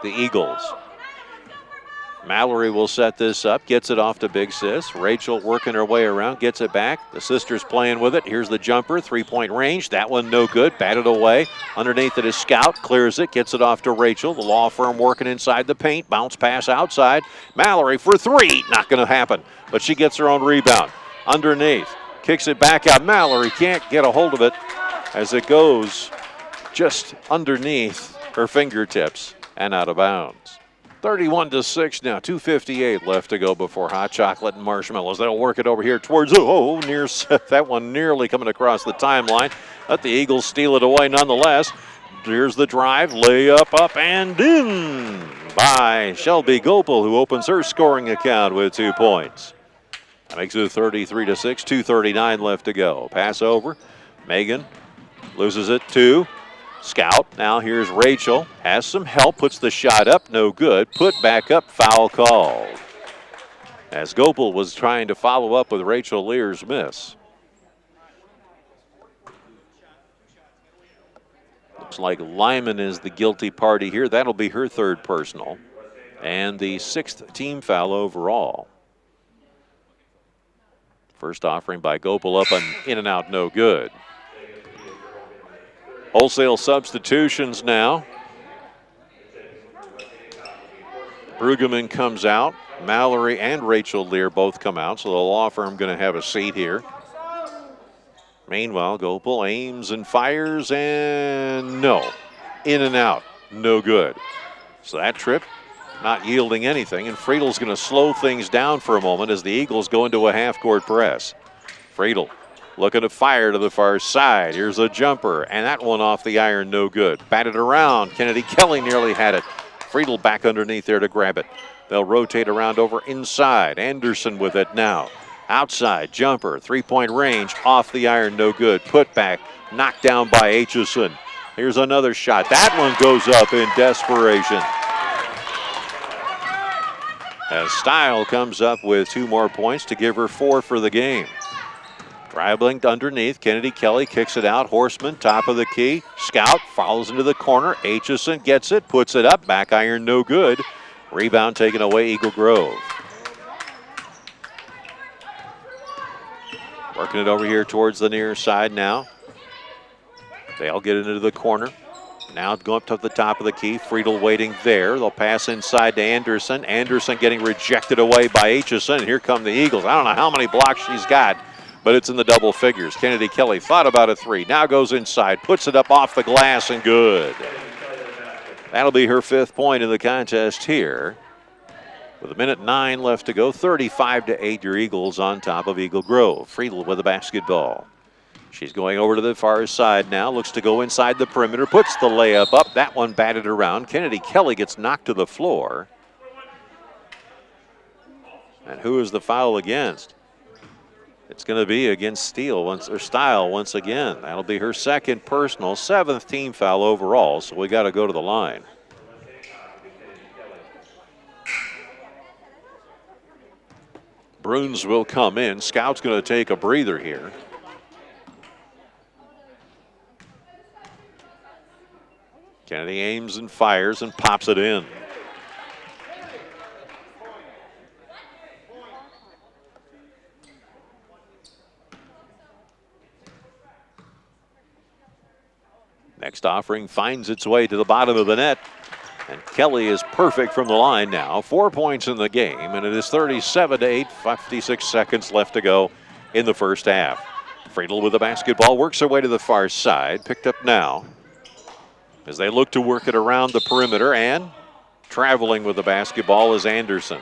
the Eagles. Mallory will set this up, gets it off to Big Sis. Rachel working her way around, gets it back. The sisters playing with it. Here's the jumper, three-point range. That one no good, batted away. Underneath it is Scout, clears it, gets it off to Rachel. The law firm working inside the paint, bounce pass outside. Mallory for three, not going to happen, but she gets her own rebound. Underneath, kicks it back out. Mallory can't get a hold of it as it goes just underneath her fingertips and out of bounds. 31-6 now, 2:58 left to go before Hot Chocolate and Marshmallows. They'll work it over here towards, near that one nearly coming across the timeline. Let the Eagles steal it away nonetheless. Here's the drive, layup up and in by Shelby Gopel, who opens her scoring account with 2 points. That makes it 33-6, 2:39 left to go. Pass over, Megan loses it to Scout. Now here's Rachel, has some help, puts the shot up, no good. Put back up, foul called. As Gopel was trying to follow up with Rachel Lear's miss. Looks like Lyman is the guilty party here. That'll be her 3rd personal and the 6th team foul overall. First offering by Gopel up and in and out, no good. Wholesale substitutions now. Brueggemann comes out. Mallory and Rachel Lear both come out, so the law firm going to have a seat here. Meanwhile, Gopel aims and fires, and no. In and out, no good. So that trip not yielding anything, and Friedel's going to slow things down for a moment as the Eagles go into a half-court press. Friedel looking to fire to the far side. Here's a jumper, and that one off the iron, no good. Batted around. Kennedy Kelly nearly had it. Friedel back underneath there to grab it. They'll rotate around over inside. Anderson with it now. Outside, jumper, three-point range, off the iron, no good. Put back, knocked down by Aitchison. Here's another shot. That one goes up in desperation. As Stile comes up with 2 more points to give her 4 for the game. Dribbling underneath, Kennedy Kelly kicks it out. Horseman, top of the key. Scout follows into the corner. Aitchison gets it, puts it up. Back iron, no good. Rebound taken away, Eagle Grove. Working it over here towards the near side now. They'll get into the corner. Now going up to the top of the key. Friedel waiting there. They'll pass inside to Anderson. Anderson getting rejected away by Aitchison. And here come the Eagles. I don't know how many blocks she's got, but it's in the double figures. Kennedy Kelly thought about a 3. Now goes inside. Puts it up off the glass and good. That'll be her 5th point in the contest here. With 1:09 left to go, 35-8, your Eagles on top of Eagle Grove. Friedel with the basketball. She's going over to the far side now, looks to go inside the perimeter, puts the layup up. That one batted around. Kennedy Kelly gets knocked to the floor. And who is the foul against? It's going to be against Stile once again. That'll be her 2nd personal, 7th team foul overall, so we got to go to the line. Bruns will come in. Scout's going to take a breather here. Kennedy aims and fires and pops it in. Next offering finds its way to the bottom of the net. And Kelly is perfect from the line now. 4 points in the game, and it is 37-8, 56 seconds left to go in the first half. Friedel with the basketball works her way to the far side. Picked up now as they look to work it around the perimeter, and traveling with the basketball is Anderson.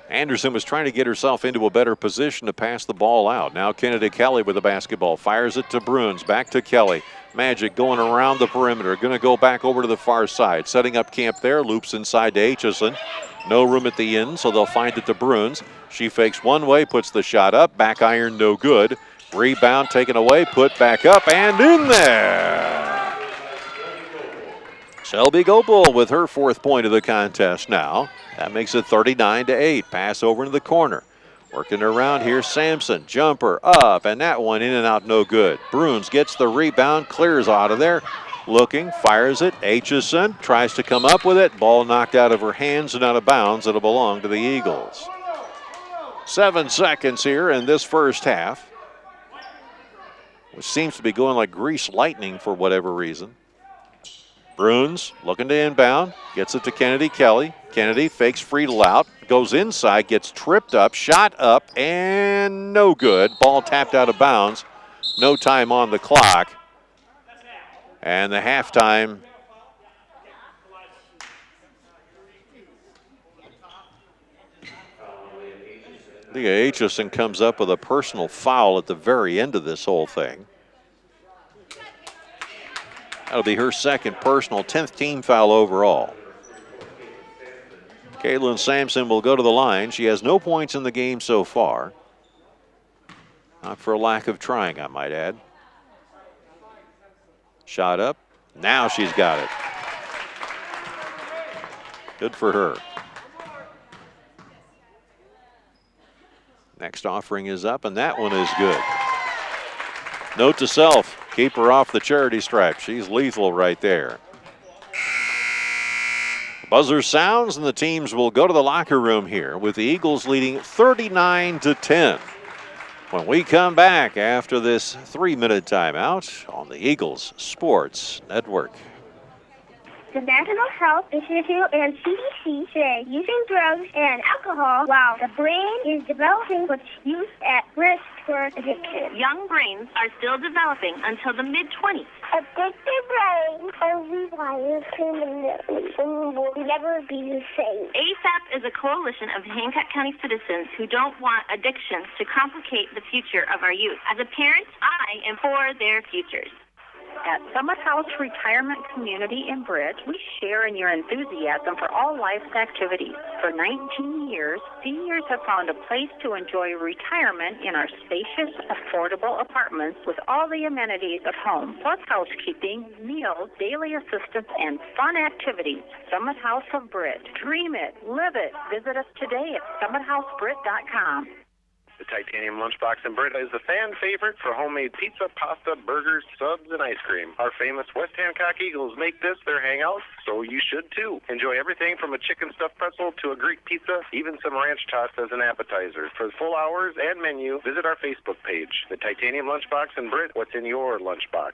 Anderson was trying to get herself into a better position to pass the ball out. Now Kennedy Kelly with the basketball. Fires it to Bruins. Back to Kelly. Magic going around the perimeter. Going to go back over to the far side. Setting up camp there. Loops inside to Aitchison. No room at the end, so they'll find it to Bruins. She fakes one way, puts the shot up. Back iron, no good. Rebound taken away, put back up, and in there. Shelby Gopal with her 4th point of the contest now. That makes it 39-8. Pass over into the corner. Working around here, Sampson. Jumper up, and that one in and out, no good. Bruins gets the rebound, clears out of there. Looking, fires it. Aitchison tries to come up with it. Ball knocked out of her hands and out of bounds. It'll belong to the Eagles. 7 seconds here in this first half, which seems to be going like grease lightning for whatever reason. Bruins looking to inbound. Gets it to Kennedy Kelly. Kennedy fakes Friedel out. Goes inside, gets tripped up, shot up, and no good. Ball tapped out of bounds. No time on the clock. And the halftime Leah Aitchison comes up with a personal foul at the very end of this whole thing. That'll be her 2nd personal, 10th team foul overall. Caitlin Sampson will go to the line. She has no points in the game so far. Not for a lack of trying, I might add. Shot up. Now she's got it. Good for her. Next offering is up, and that one is good. Note to self, keep her off the charity stripe. She's lethal right there. Buzzer sounds, and the teams will go to the locker room here with the Eagles leading 39-10. When we come back after this 3-minute timeout on the Eagles Sports Network. The National Health Institute and CDC say using drugs and alcohol while the brain is developing puts youth at risk for addiction. Young brains are still developing until the mid-20s. Addicted brains are rewired permanently and will never be the same. ASAP is a coalition of Hancock County citizens who don't want addictions to complicate the future of our youth. As a parent, I am for their futures. At Summit House Retirement Community in Britt, we share in your enthusiasm for all life's activities. For 19 years, seniors have found a place to enjoy retirement in our spacious, affordable apartments with all the amenities of home, plus housekeeping, meals, daily assistance, and fun activities. Summit House of Britt. Dream it, live it. Visit us today at summithousebrit.com. The Titanium Lunchbox in Britta is a fan favorite for homemade pizza, pasta, burgers, subs, and ice cream. Our famous West Hancock Eagles make this their hangout, so you should too. Enjoy everything from a chicken stuffed pretzel to a Greek pizza, even some ranch tots as an appetizer. For full hours and menu, visit our Facebook page. The Titanium Lunchbox in Britt, what's in your lunchbox?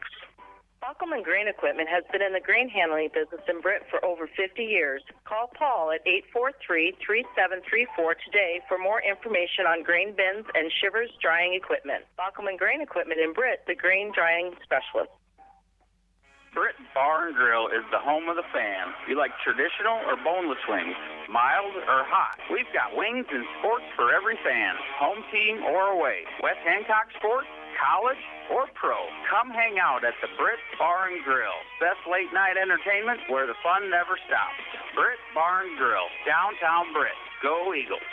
Baukelman Grain Equipment has been in the grain handling business in Britt for over 50 years. Call Paul at 843-3734 today for more information on grain bins and shivers drying equipment. Baukelman Grain Equipment in Britt, the grain drying specialist. Britt Bar and Grill is the home of the fan. You like traditional or boneless wings? Mild or hot? We've got wings and sports for every fan. Home team or away. West Hancock Sports, college, or pro. Come hang out at the Britt Bar and Grill. Best late night entertainment where the fun never stops. Britt Bar and Grill, downtown Britt. Go Eagles.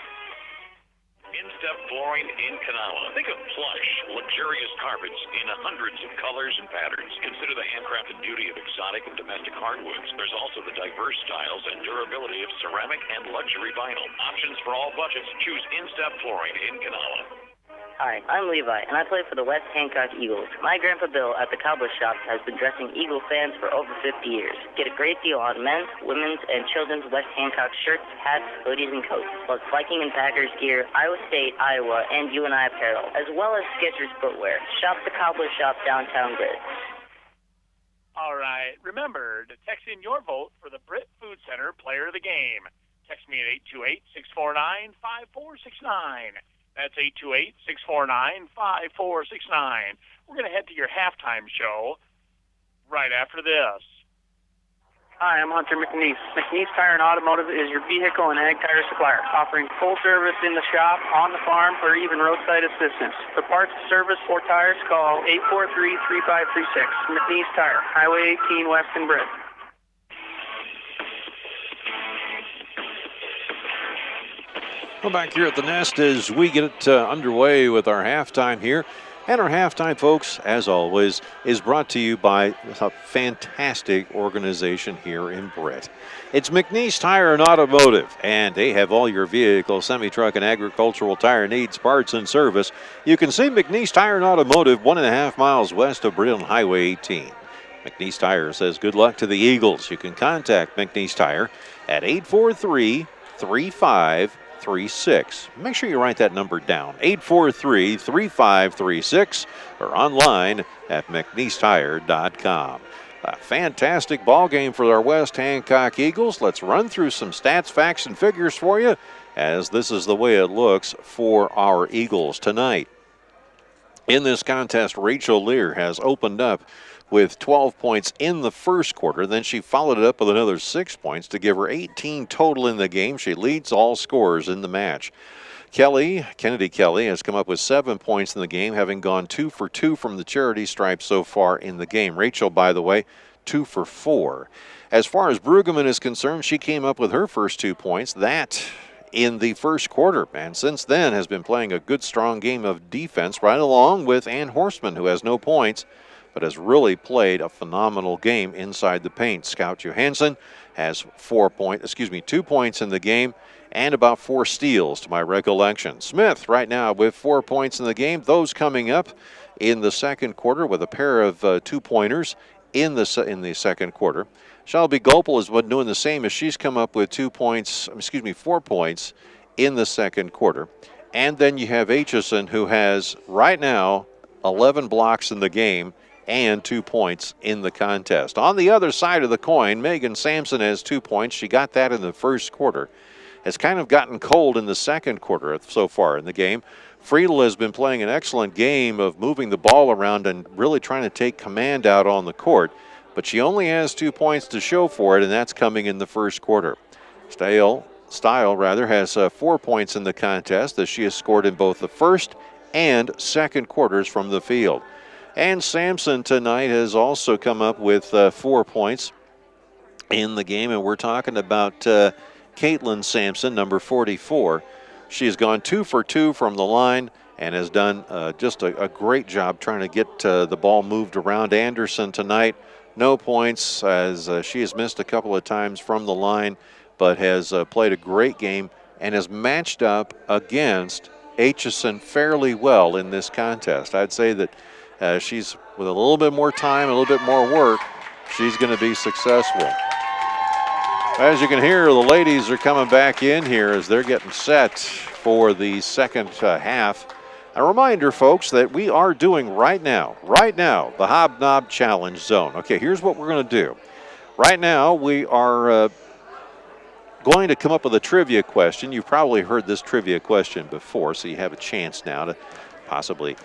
In-step flooring in Kanawha. Think of plush, luxurious carpets in hundreds of colors and patterns. Consider the handcrafted beauty of exotic and domestic hardwoods. There's also the diverse styles and durability of ceramic and luxury vinyl. Options for all budgets. Choose in-step flooring in Kanawha. Hi, I'm Levi, and I play for the West Hancock Eagles. My Grandpa Bill at the Cowboy Shop has been dressing Eagle fans for over 50 years. Get a great deal on men's, women's, and children's West Hancock shirts, hats, hoodies, and coats, plus Viking and Packers gear, Iowa State, Iowa, and UNI apparel, as well as Skechers footwear. Shop the Cowboy Shop downtown Britt. All right. Remember to text in your vote for the Britt Food Center Player of the Game. Text me at 828-649-5469. That's 828-649-5469. We're going to head to your halftime show right after this. Hi, I'm Hunter McNeese. McNeese Tire and Automotive is your vehicle and ag tire supplier, offering full service in the shop, on the farm, or even roadside assistance. For parts, service, or tires, call 843-3536. McNeese Tire, Highway 18 West in Britt. Well, back here at the Nest as we get it underway with our halftime here. And our halftime, folks, as always, is brought to you by a fantastic organization here in Britt. It's McNeese Tire and Automotive, and they have all your vehicle, semi-truck, and agricultural tire needs, parts, and service. You can see McNeese Tire and Automotive 1.5 miles west of Britt on Highway 18. McNeese Tire says good luck to the Eagles. You can contact McNeese Tire at 843-3536. Make sure you write that number down, 843-3536, or online at McNeeseTire.com. A fantastic ball game for our West Hancock Eagles. Let's run through some stats, facts, and figures for you, as this is the way it looks for our Eagles tonight. In this contest, Rachel Lear has opened up with 12 points in the first quarter. Then she followed it up with another 6 points to give her 18 total in the game. She leads all scorers in the match. Kennedy Kelly, has come up with 7 points in the game, having gone 2 for 2 from the charity stripe so far in the game. Rachel, by the way, 2 for 4. As far as Brueggemann is concerned, she came up with her first 2 points. That in the first quarter, and since then has been playing a good, strong game of defense right along with Ann Horstman, who has no points, but has really played a phenomenal game inside the paint. Scout Johansson has 2 points in the game and about 4 steals to my recollection. Smith right now with 4 points in the game. Those coming up in the second quarter with a pair of 2-pointers in the second quarter. Shelby Gopel has been doing the same as she's come up with 4 points in the second quarter. And then you have Aitchison, who has right now 11 blocks in the game and 2 points in the contest. On the other side of the coin, Megan Sampson has 2 points. She got that in the first quarter. Has kind of gotten cold in the second quarter so far in the game. Friedel has been playing an excellent game of moving the ball around and really trying to take command out on the court, but she only has 2 points to show for it, and that's coming in the first quarter. Style has 4 points in the contest, as she has scored in both the first and second quarters from the field. And Sampson tonight has also come up with 4 points in the game, and we're talking about Caitlin Sampson, number 44. She has gone 2 for 2 from the line and has done just a great job trying to get the ball moved around. Anderson tonight, no points, as she has missed a couple of times from the line, but has played a great game and has matched up against Aitchison fairly well in this contest. I'd say that she's, with a little bit more time, a little bit more work, she's going to be successful. As you can hear, the ladies are coming back in here as they're getting set for the second half. A reminder, folks, that we are doing right now, the Hobnob Challenge Zone. Okay, here's what we're going to do. Right now, we are going to come up with a trivia question. You've probably heard this trivia question before, so you have a chance now to possibly,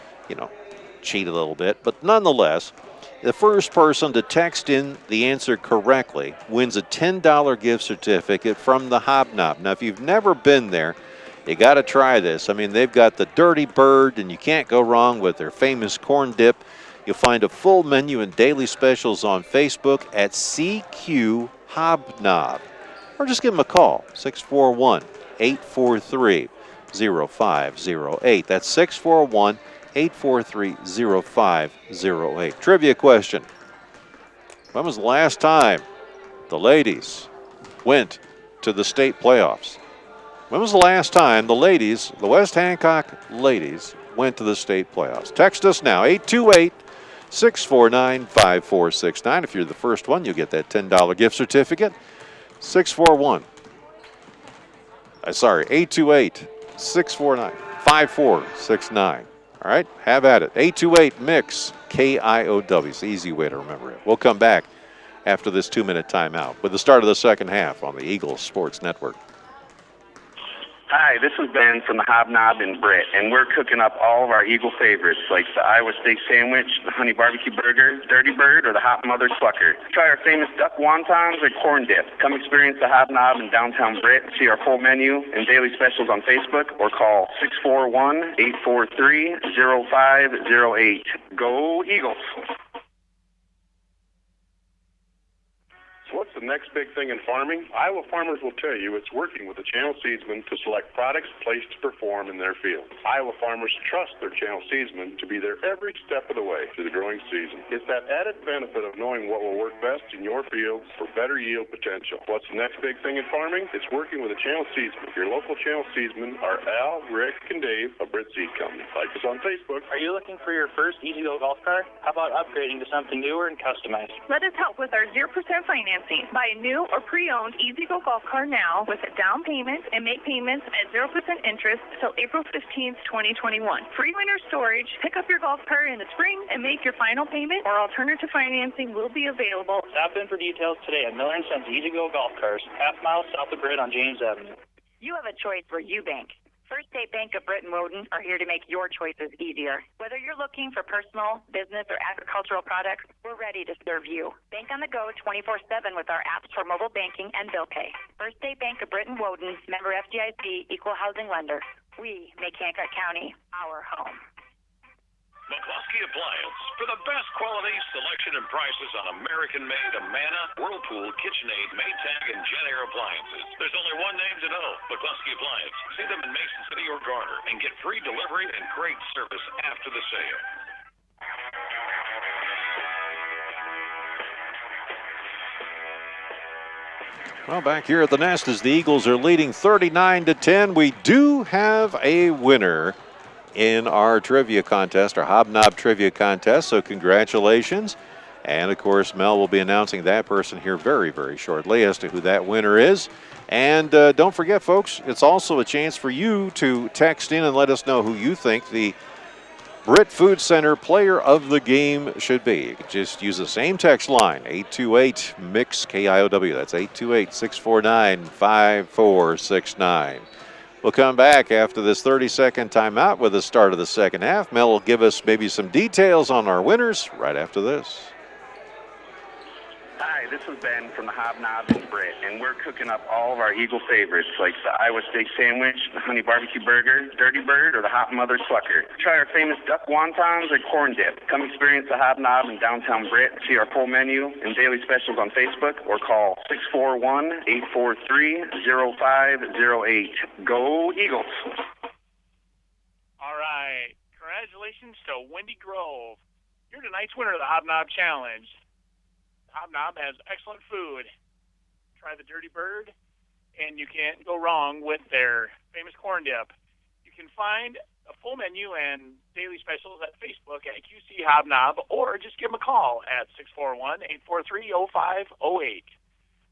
cheat a little bit. But nonetheless, the first person to text in the answer correctly wins a $10 gift certificate from the Hobnob. Now, if you've never been there, you got to try this. I mean, they've got the Dirty Bird, and you can't go wrong with their famous corn dip. You'll find a full menu and daily specials on Facebook at CQ Hobnob. Or just give them a call, 641-843-0508. That's 641-843-0508. Trivia question. When was the last time the ladies went to the state playoffs? When was the last time the West Hancock ladies, went to the state playoffs? Text us now, 828-649-5469. If you're the first one, you'll get that $10 gift certificate. 828-649-5469. All right, have at it. 828-MIX, KIOW. It's the easy way to remember it. We'll come back after this 2-minute timeout with the start of the second half on the Eagles Sports Network. Hi, this is Ben from the Hobnob in Britt, and we're cooking up all of our Eagle favorites like the Iowa steak sandwich, the honey barbecue burger, Dirty Bird, or the Hot Mother Clucker. Try our famous duck wontons or corn dip. Come experience the Hobnob in downtown Britt. See our full menu and daily specials on Facebook or call 641-843-0508. Go Eagles! What's the next big thing in farming? Iowa farmers will tell you it's working with the channel seedsmen to select products placed to perform in their fields. Iowa farmers trust their channel seedsmen to be there every step of the way through the growing season. It's that added benefit of knowing what will work best in your fields for better yield potential. What's the next big thing in farming? It's working with a channel seedsman. Your local channel seedsmen are Al, Rick, and Dave of Britt Seed Company. Like us on Facebook. Are you looking for your first E-Go golf cart? How about upgrading to something newer and customized? Let us help with our 0% financing. Buy a new or pre-owned E-Go golf cart now with a down payment and make payments at 0% interest until April 15th, 2021. Free winter storage. Pick up your golf cart in the spring and make your final payment, or alternative financing will be available. Stop in for details today at Miller & Sons E-Go golf carts, half-mile south of Britt on James Avenue. You have a choice where you bank. First State Bank of Britt and Woden are here to make your choices easier. Whether you're looking for personal, business, or agricultural products, we're ready to serve you. Bank on the go 24/7 with our apps for mobile banking and bill pay. First State Bank of Britt and Woden, member FDIC, equal housing lender. We make Hancock County our home. McCluskey Appliance for the best quality, selection, and prices on American-made Amana, Whirlpool, KitchenAid, Maytag, and Genair appliances. There's only one name to know, McCluskey Appliance. See them in Mason City or Garner and get free delivery and great service after the sale. Well, back here at the Nest as the Eagles are leading 39-10, we do have a winner in our trivia contest, our Hobnob trivia contest, so congratulations. And of course, Mel will be announcing that person here very, very shortly as to who that winner is. And don't forget, folks, it's also a chance for you to text in and let us know who you think the Britt Food Center player of the game should be. You can just use the same text line, 828-MIX-KIOW. That's 828-649-5469. We'll come back after this 30-second timeout with the start of the second half. Mel will give us maybe some details on our winners right after this. Hi, this is Ben from the Hobnob in Britt, and we're cooking up all of our Eagle favorites like the Iowa steak sandwich, the honey barbecue burger, Dirty Bird, or the Hot Mother Clucker. Try our famous duck wontons or corn dip. Come experience the Hobnob in downtown Britt. See our full menu and daily specials on Facebook or call 641-843-0508. Go Eagles! All right. Congratulations to Wendy Grove. You're tonight's winner of the Hobnob Challenge. Hobnob has excellent food. Try the Dirty Bird, and you can't go wrong with their famous corn dip. You can find a full menu and daily specials at Facebook at QC Hobnob, or just give them a call at 641-843-0508.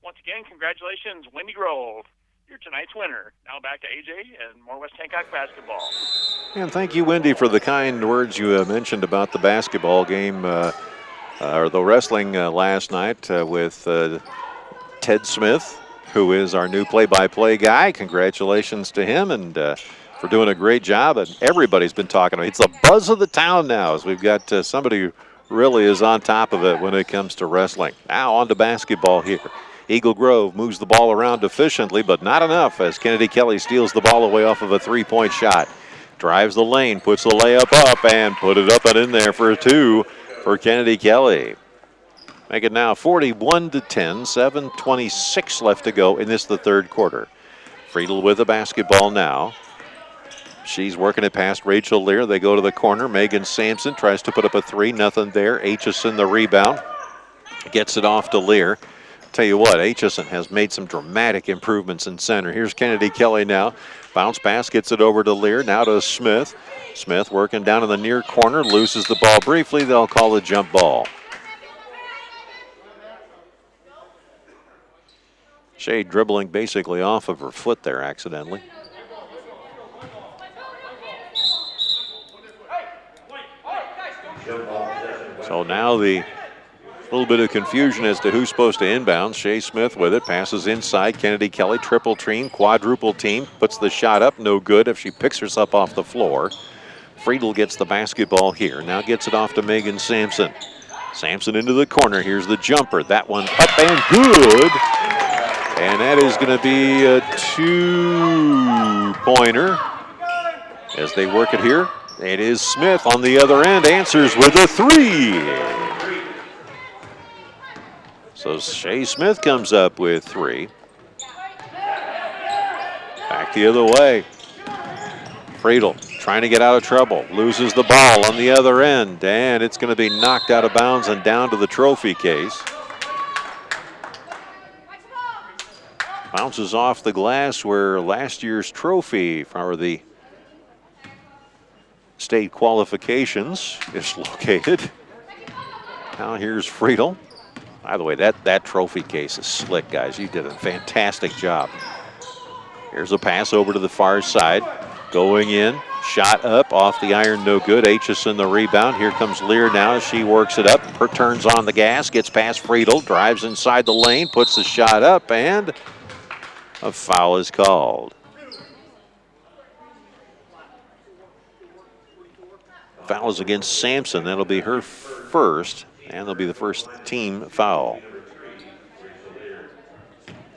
Once again, congratulations, Wendy Grove. You're tonight's winner. Now back to AJ and more West Hancock basketball. And thank you, Wendy, for the kind words you mentioned about the basketball game. Or the wrestling last night with Ted Smith, who is our new play-by-play guy. Congratulations to him and for doing a great job. And everybody's been talking about it. It's the buzz of the town now as we've got somebody who really is on top of it when it comes to wrestling. Now on to basketball here. Eagle Grove moves the ball around efficiently, but not enough as Kennedy Kelly steals the ball away off of a three-point shot. Drives the lane, puts the layup up, and put it up and in there for a two for Kennedy Kelly. Make it now 41-10, 7:26 left to go in this, the third quarter. Friedel with the basketball now. She's working it past Rachel Lear. They go to the corner. Megan Sampson tries to put up a three. Nothing there. Aitchison the rebound. Gets it off to Lear. Tell you what, Aitchison has made some dramatic improvements in center. Here's Kennedy Kelly now. Bounce pass, gets it over to Lear. Now to Smith. Smith working down in the near corner, loses the ball briefly. They'll call a jump ball. Shea dribbling basically off of her foot there accidentally. So now the A little bit of confusion as to who's supposed to inbound. Shea Smith with it, passes inside. Kennedy Kelly, triple team, quadruple team, puts the shot up, no good if she picks herself off the floor. Friedel gets the basketball here, now gets it off to Megan Sampson. Sampson into the corner, here's the jumper. That one up and good. And that is going to be a 2-pointer as they work it here. It is Smith on the other end, answers with a 3. So Shea Smith comes up with 3. Back the other way. Friedel trying to get out of trouble, loses the ball on the other end, and it's going to be knocked out of bounds and down to the trophy case. Bounces off the glass where last year's trophy for the state qualifications is located. Now here's Friedel. By the way, that trophy case is slick, guys. You did a fantastic job. Here's a pass over to the far side. Going in, shot up, off the iron, no good. Aitchison the rebound. Here comes Lear now as she works it up. Her turns on the gas, gets past Friedel, drives inside the lane, puts the shot up, and a foul is called. Foul is against Sampson. That'll be her first, and it'll be the first team foul.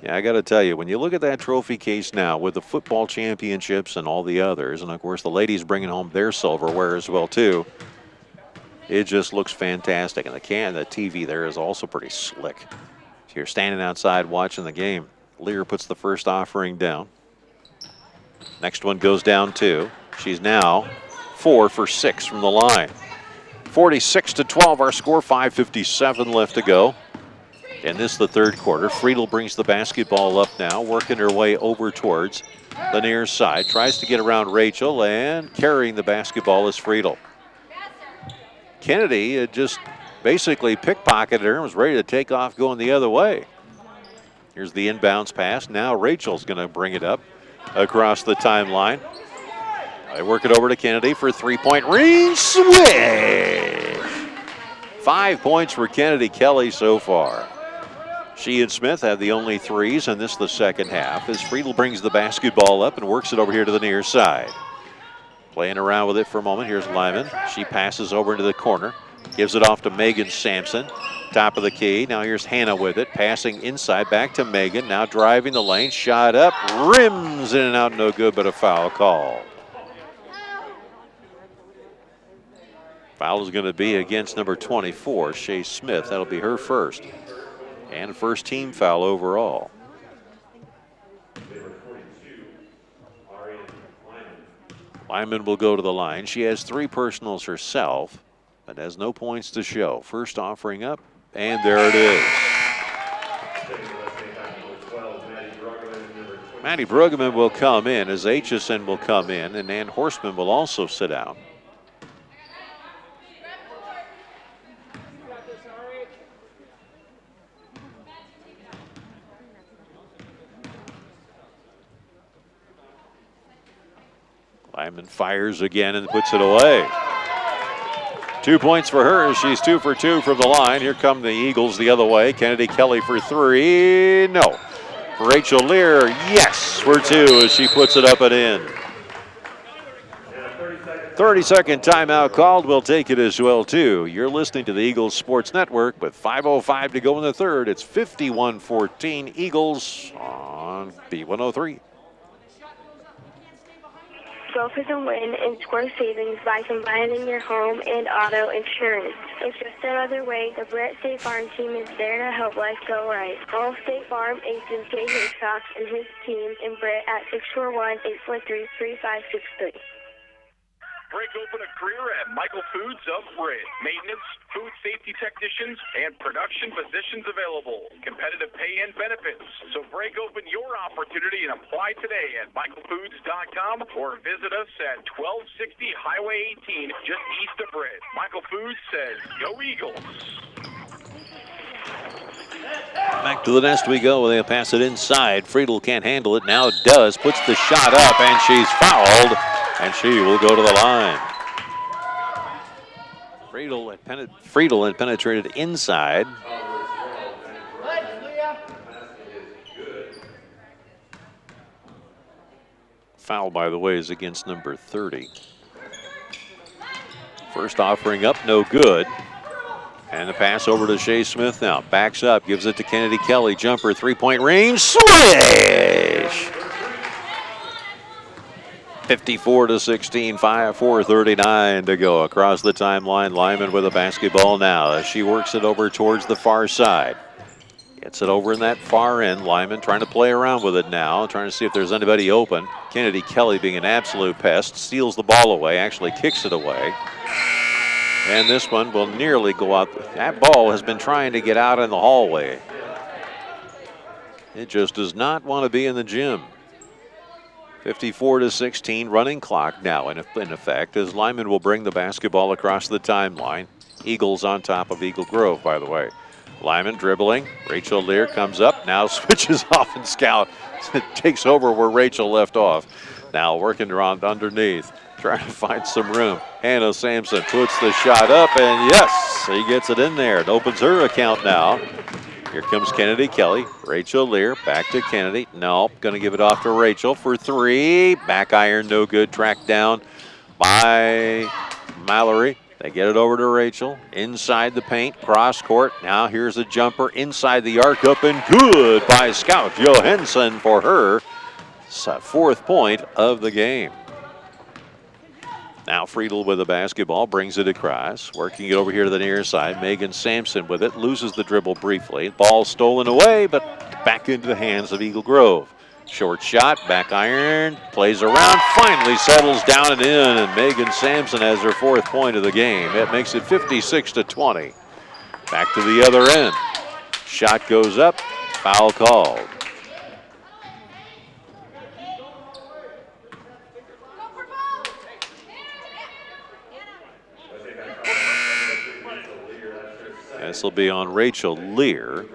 Yeah, I got to tell you, when you look at that trophy case now with the football championships and all the others, and of course the ladies bringing home their silverware as well too, it just looks fantastic. And the TV there is also pretty slick. So you're standing outside watching the game. Lear puts the first offering down. Next one goes down 2. She's now 4 for 6 from the line. 46-12 our score, 5:57 left to go. And this is the third quarter. Friedel brings the basketball up now, working her way over towards the near side. Tries to get around Rachel, and carrying the basketball is Friedel. Kennedy had just basically pickpocketed her and was ready to take off going the other way. Here's the inbounds pass. Now Rachel's going to bring it up across the timeline. They work it over to Kennedy for a 3-point range. Swish! 5 points for Kennedy Kelly so far. She and Smith have the only 3s, and this is the second half as Friedel brings the basketball up and works it over here to the near side. Playing around with it for a moment. Here's Lyman. She passes over into the corner. Gives it off to Megan Sampson. Top of the key. Now here's Hannah with it. Passing inside back to Megan. Now driving the lane. Shot up. Rims in and out. No good, but a foul call. Foul is going to be against number 24, Shea Smith. That'll be her first. And first team foul overall. Lyman will go to the line. She has 3 personals herself, but has no points to show. First offering up, and there it is. Maddie Bruggeman will come in as Aitchison will come in, and Ann Horstman will also sit out. Lyman fires again and puts it away. 2 points for her. She's 2 for 2 from the line. Here come the Eagles the other way. Kennedy Kelly for 3. No. For Rachel Lear, yes, for 2 as she puts it up and in. 30-second timeout called. We'll take it as well, too. You're listening to the Eagles Sports Network with 5:05 to go in the third. It's 51-14 Eagles on B103. Go for the win and score savings by combining your home and auto insurance. It's just another way the Brett State Farm team is there to help life go right. Call State Farm agent Jay Hancock and his team in Brett at 641-843-3563. Break open a career at Michael Foods of Britt. Maintenance, food safety technicians, and production positions available. Competitive pay and benefits. So break open your opportunity and apply today at michaelfoods.com or visit us at 1260 Highway 18 just east of Britt. Michael Foods says, go Eagles. Back to the nest we go. They'll pass it inside. Friedel can't handle it. Now does. Puts the shot up, and she's fouled. And she will go to the line. Friedel had penetrated inside. Foul, by the way, is against number 30. First offering up, no good. And the pass over to Shea Smith now. Backs up, gives it to Kennedy Kelly. Jumper, three-point range, swish! 54-16, 4:39 to go across the timeline. Lyman with a basketball now as she works it over towards the far side. Gets it over in that far end. Lyman trying to play around with it now, trying to see if there's anybody open. Kennedy Kelly, being an absolute pest, steals the ball away, actually kicks it away. And this one will nearly go out. That ball has been trying to get out in the hallway. It just does not want to be in the gym. 54-16, running clock now in effect, as Lyman will bring the basketball across the timeline. Eagles on top of Eagle Grove, by the way. Lyman dribbling. Rachel Lear comes up, now switches off and scout. Takes over where Rachel left off. Now working around underneath, trying to find some room. Hannah Sampson puts the shot up, and yes, he gets it in there. It opens her account now. Here comes Kennedy Kelly. Rachel Lear back to Kennedy. No, going to give it off to Rachel for three. Back iron, no good. Tracked down by Mallory. They get it over to Rachel. Inside the paint, cross court. Now here's a jumper inside the arc, up and good by Scout Johansson for her. It's a fourth point of the game. Now Friedel with the basketball, brings it across, working it over here to the near side. Megan Sampson with it, loses the dribble briefly. Ball stolen away, but back into the hands of Eagle Grove. Short shot, back iron, plays around, finally settles down and in, and Megan Sampson has her fourth point of the game. It makes it 56-20. Back to the other end. Shot goes up, foul called. This will be on Rachel Lear.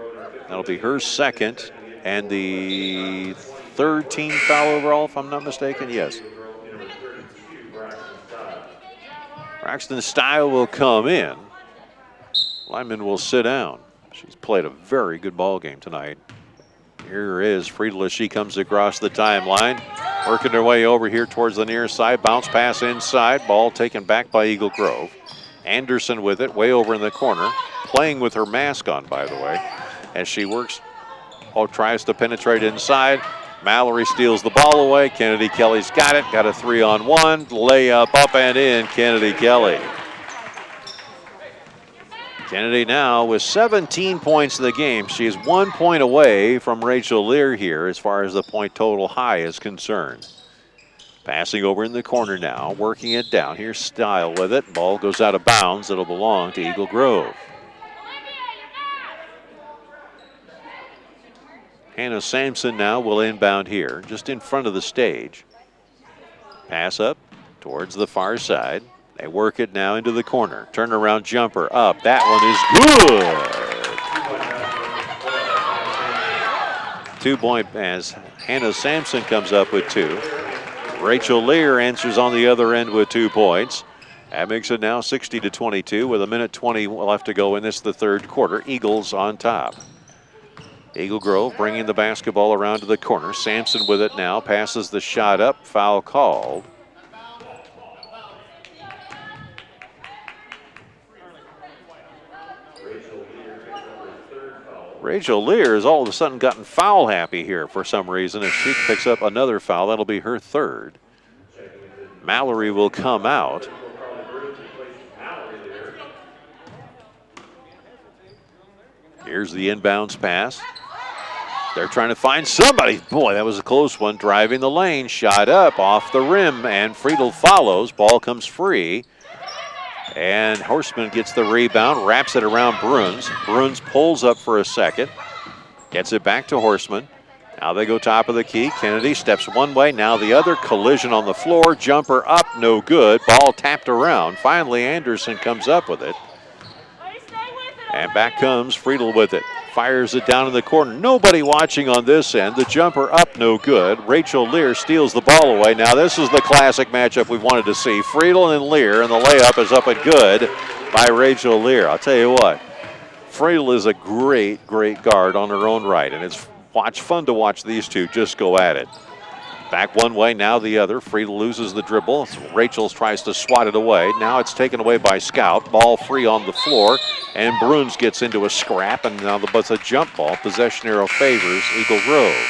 That'll be her second and the third team foul overall, if I'm not mistaken. Yes. Braxton Style will come in. Lyman will sit down. She's played a very good ball game tonight. Here is Friedel as she comes across the timeline. Working her way over here towards the near side. Bounce pass inside. Ball taken back by Eagle Grove. Anderson with it, way over in the corner. Playing with her mask on, by the way, as she works, tries to penetrate inside. Mallory steals the ball away. Kennedy Kelly's got it. Got a 3-on-1. Layup up and in. Kennedy Kelly. Kennedy now with 17 points in the game. She is 1 point away from Rachel Lear here as far as the point total high is concerned. Passing over in the corner now, working it down. Here's Style with it. Ball goes out of bounds. It'll belong to Eagle Grove. Hannah Sampson now will inbound here, just in front of the stage. Pass up towards the far side. They work it now into the corner. Turnaround jumper up. That one is good. 2 point as Hannah Sampson comes up with two. Rachel Lear answers on the other end with 2 points. That makes it now 60-22 with a minute 20 left to go in this, the third quarter. Eagles on top. Eagle Grove bringing the basketball around to the corner. Sampson with it now, passes the shot up, foul called. Rachel Lear has all of a sudden gotten foul happy here for some reason as she picks up another foul. That'll be her third. Mallory will come out. Here's the inbounds pass. They're trying to find somebody. Boy, that was a close one. Driving the lane, shot up off the rim, and Friedel follows. Ball comes free. And Horseman gets the rebound, wraps it around Bruns. Bruns pulls up for a second, gets it back to Horseman. Now they go top of the key. Kennedy steps one way, now the other. Collision on the floor, jumper up, no good. Ball tapped around. Finally, Anderson comes up with it. And back comes Friedel with it. Fires it down in the corner. Nobody watching on this end. The jumper up, no good. Rachel Lear steals the ball away. Now this is the classic matchup we wanted to see. Friedel and Lear, and the layup is up and good. by Rachel Lear. I'll tell you what, Friedel is a great, great guard on her own right, and it's fun to watch these two just go at it. Back one way, now the other. Friedel loses the dribble. Rachel tries to swat it away. Now it's taken away by Scout. Ball free on the floor, and Bruns gets into a scrap, and now it's a jump ball. Possession arrow favors Eagle Grove.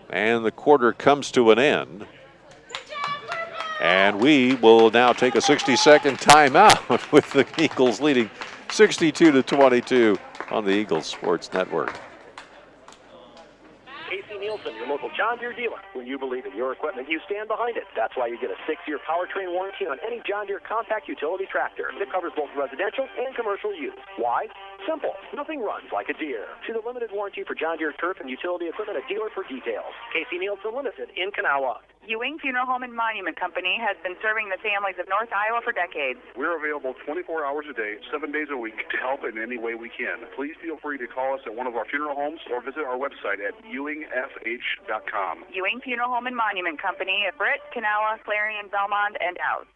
And the quarter comes to an end. And we will now take a 60-second timeout with the Eagles leading 62-22 on the Eagles Sports Network. Casey Nielsen, your local John Deere dealer. When you believe in your equipment, you stand behind it. That's why you get a 6-year powertrain warranty on any John Deere compact utility tractor. It covers both residential and commercial use. Why? Simple. Nothing runs like a Deere. See the limited warranty for John Deere turf and utility equipment at dealer for details. Casey Nielsen Limited in Kanawha. Ewing Funeral Home and Monument Company has been serving the families of North Iowa for decades. We're available 24 hours a day, 7 days a week to help in any way we can. Please feel free to call us at one of our funeral homes or visit our website at ewingfh.com. Ewing Funeral Home and Monument Company at Britt, Kanawha, Clarion, Belmont, and out.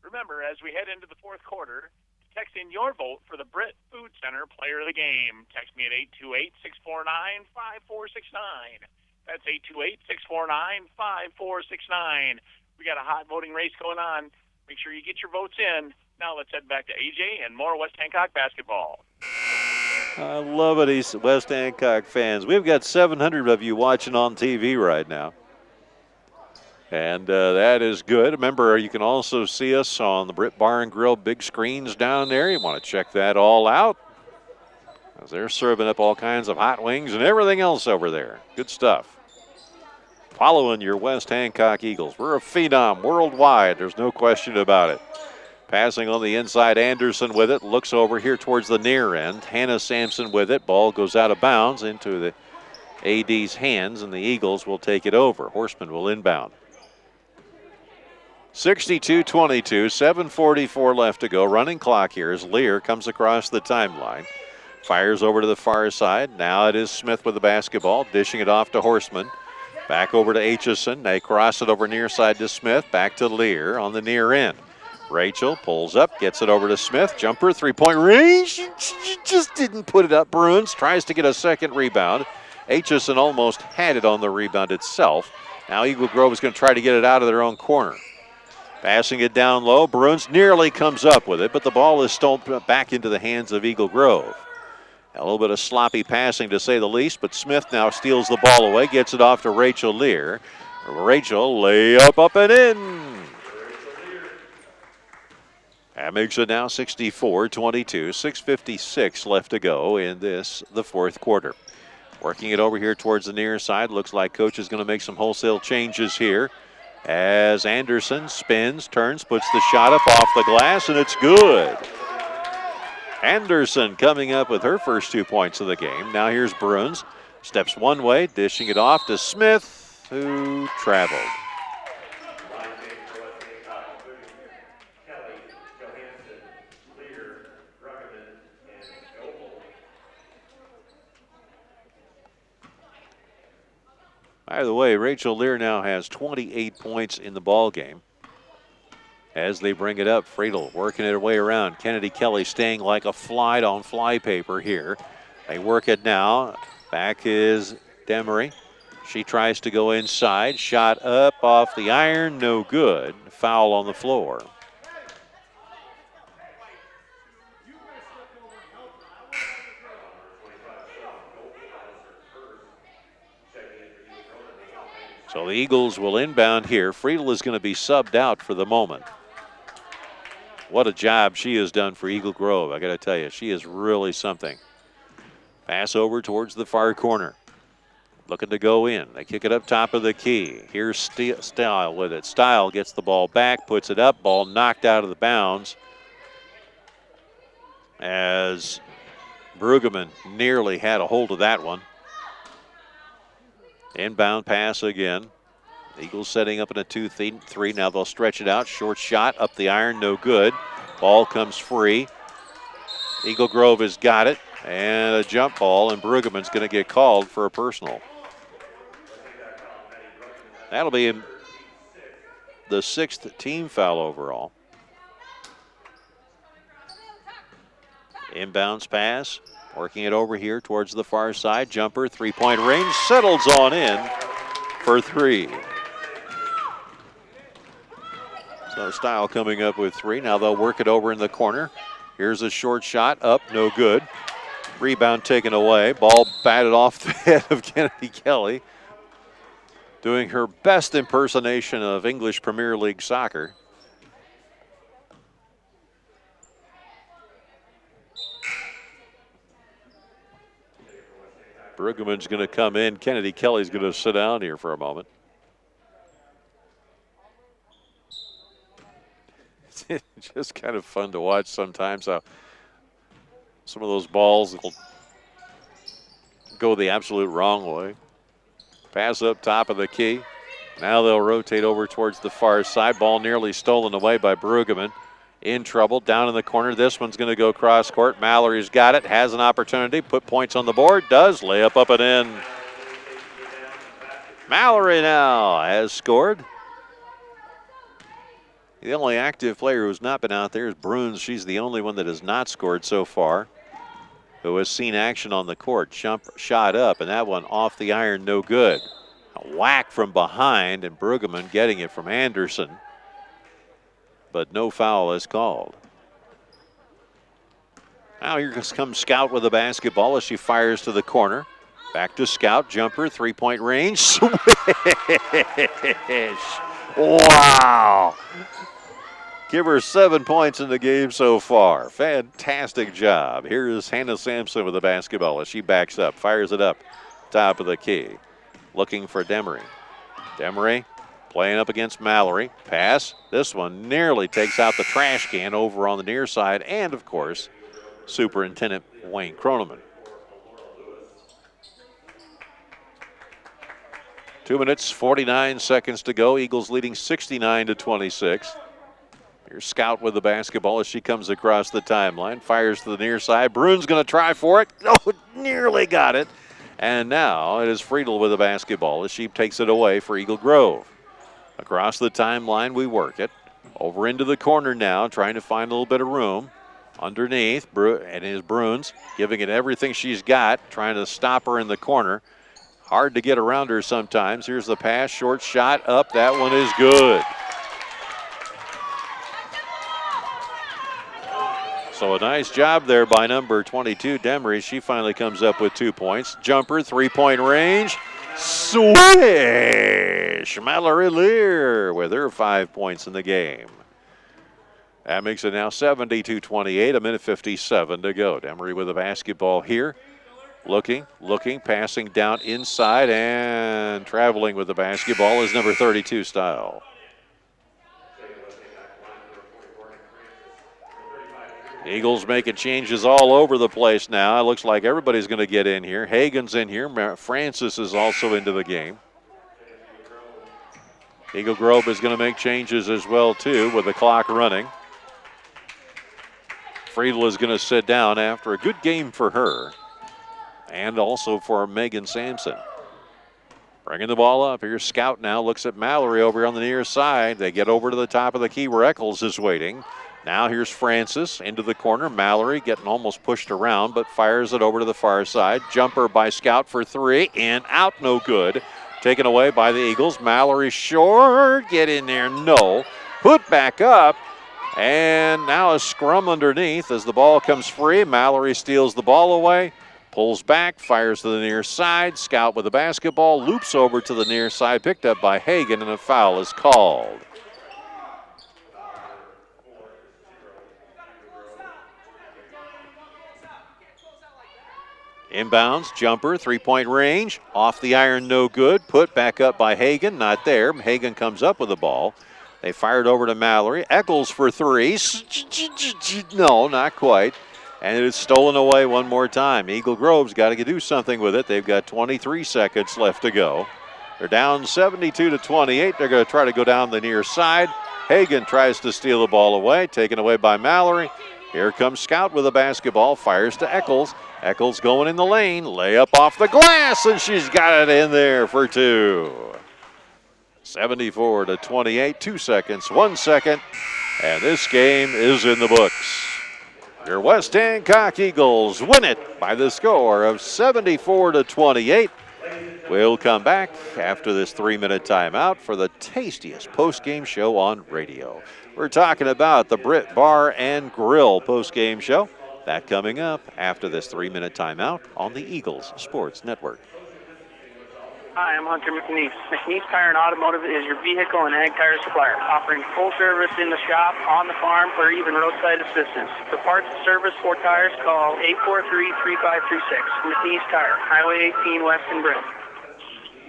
Remember, as we head into the fourth quarter, text in your vote for the Britt Food Center Player of the Game. Text me at 828-649-5469. That's 828-649-5469. We got a hot voting race going on. Make sure you get your votes in. Now let's head back to AJ and more West Hancock basketball. I love it, West Hancock fans. We've got 700 of you watching on TV right now. And that is good. Remember, you can also see us on the Britt Bar and Grill big screens down there. You want to check that all out, as they're serving up all kinds of hot wings and everything else over there. Good stuff. Following your West Hancock Eagles. We're a phenom worldwide. There's no question about it. Passing on the inside, Anderson with it. Looks over here towards the near end. Hannah Sampson with it. Ball goes out of bounds into the AD's hands, and the Eagles will take it over. Horseman will inbound. 62-22, 7:44 left to go. Running clock here as Lear comes across the timeline. Fires over to the far side. Now it is Smith with the basketball, dishing it off to Horseman. Back over to Aitchison. They cross it over near side to Smith. Back to Lear on the near end. Rachel pulls up, gets it over to Smith. Jumper, three-point range. She just didn't put it up. Bruins tries to get a second rebound. Aitchison almost had it on the rebound itself. Now Eagle Grove is going to try to get it out of their own corner. Passing it down low. Bruins nearly comes up with it, but the ball is stolen back into the hands of Eagle Grove. A little bit of sloppy passing, to say the least, but Smith now steals the ball away, gets it off to Rachel Lear. Rachel, layup up and in. That makes it now 64-22, 6:56 left to go in the fourth quarter. Working it over here towards the near side. Looks like coach is going to make some wholesale changes here, as Anderson spins, turns, puts the shot up off the glass, and it's good. Anderson coming up with her first 2 points of the game. Now here's Bruns. Steps one way, dishing it off to Smith, who traveled. By the way, Rachel Lear now has 28 points in the ball game. As they bring it up, Friedel working her way around. Kennedy Kelly staying like a fly on fly paper here. They work it now. Back is Demery. She tries to go inside. Shot up off the iron, no good. Foul on the floor. So the Eagles will inbound here. Friedel is going to be subbed out for the moment. What a job she has done for Eagle Grove. I got to tell you, she is really something. Pass over towards the far corner. Looking to go in. They kick it up top of the key. Here's Style with it. Style gets the ball back, puts it up. Ball knocked out of the bounds as Brueggemann nearly had a hold of that one. Inbound pass again. Eagles setting up in a 2-3. Now they'll stretch it out. Short shot up the iron, no good. Ball comes free. Eagle Grove has got it. And a jump ball, and Brueggemann's going to get called for a personal. That'll be the 6th team foul overall. Inbounds pass, working it over here towards the far side. Jumper, three-point range, settles on in for 3. So Style coming up with 3. Now they'll work it over in the corner. Here's a short shot, up, no good. Rebound taken away. Ball batted off the head of Kennedy Kelly, doing her best impersonation of English Premier League soccer. Brueggemann's going to come in. Kennedy Kelly's going to sit down here for a moment. It's just kind of fun to watch sometimes how some of those balls will go the absolute wrong way. Pass up top of the key. Now they'll rotate over towards the far side. Ball nearly stolen away by Brueggemann. In trouble, down in the corner. This one's going to go cross court. Mallory's got it, has an opportunity, put points on the board, does, layup up and in. Mallory now has scored. The only active player who's not been out there is Bruns. She's the only one that has not scored so far, who has seen action on the court. Jump shot up, and that one off the iron, no good. A whack from behind, and Brueggemann getting it from Anderson, but no foul is called. Now here comes Scout with the basketball as she fires to the corner. Back to Scout, jumper, three-point range, swish! Wow! Give her 7 points in the game so far. Fantastic job. Here is Hannah Sampson with the basketball as she backs up, fires it up, top of the key. Looking for Demery. Demery playing up against Mallory. Pass. This one nearly takes out the trash can over on the near side, and of course, Superintendent Wayne Kroneman. 2 minutes, 49 seconds to go. Eagles leading 69-26. Here's Scout with the basketball as she comes across the timeline. Fires to the near side. Bruin's going to try for it. Oh, nearly got it. And now it is Friedel with the basketball as she takes it away for Eagle Grove. Across the timeline, we work it. Over into the corner now, trying to find a little bit of room. Underneath, and is Bruins, giving it everything she's got, trying to stop her in the corner. Hard to get around her sometimes. Here's the pass, short shot up. That one is good. So a nice job there by number 22, Demery. She finally comes up with 2 points. Jumper, three-point range. Swish! Mallory Lear with her 5 points in the game. That makes it now 72-28, a minute 57 to go. Demery with the basketball here. Looking, passing down inside, and traveling with the basketball is number 32, Style. Eagles making changes all over the place now. It looks like everybody's going to get in here. Hagen's in here. Francis is also into the game. Eagle Grove is going to make changes as well, too, with the clock running. Friedel is going to sit down after a good game for her, and also for Megan Sampson. Bringing the ball up. Here's Scout now. Looks at Mallory over on the near side. They get over to the top of the key where Eccles is waiting. Now here's Francis into the corner. Mallory getting almost pushed around, but fires it over to the far side. Jumper by Scout for 3, and out, no good. Taken away by the Eagles. Mallory short. Get in there, no. Put back up. And now a scrum underneath as the ball comes free. Mallory steals the ball away. Pulls back, fires to the near side. Scout with the basketball, loops over to the near side, picked up by Hagen, and a foul is called. Inbounds, jumper, three-point range. Off the iron, no good. Put back up by Hagen, not there. Hagen comes up with the ball. They fired over to Mallory. Eccles for 3. No, not quite. And it is stolen away one more time. Eagle Grove's got to do something with it. They've got 23 seconds left to go. They're down 72-28. They're going to try to go down the near side. Hagen tries to steal the ball away, taken away by Mallory. Here comes Scout with the basketball, fires to Eccles. Eccles going in the lane, layup off the glass, and she's got it in there for 2. 74-28, 2 seconds, 1 second, and this game is in the books. Your West Hancock Eagles win it by the score of 74-28. We'll come back after this 3-minute timeout for the tastiest post-game show on radio. We're talking about the Britt Bar and Grill post-game show. That coming up after this 3-minute timeout on the Eagles Sports Network. Hi, I'm Hunter McNeese. McNeese Tire and Automotive is your vehicle and ag tire supplier, offering full service in the shop, on the farm, or even roadside assistance. For parts, service, or tires, call 843-3536. McNeese Tire, Highway 18 West in Britt.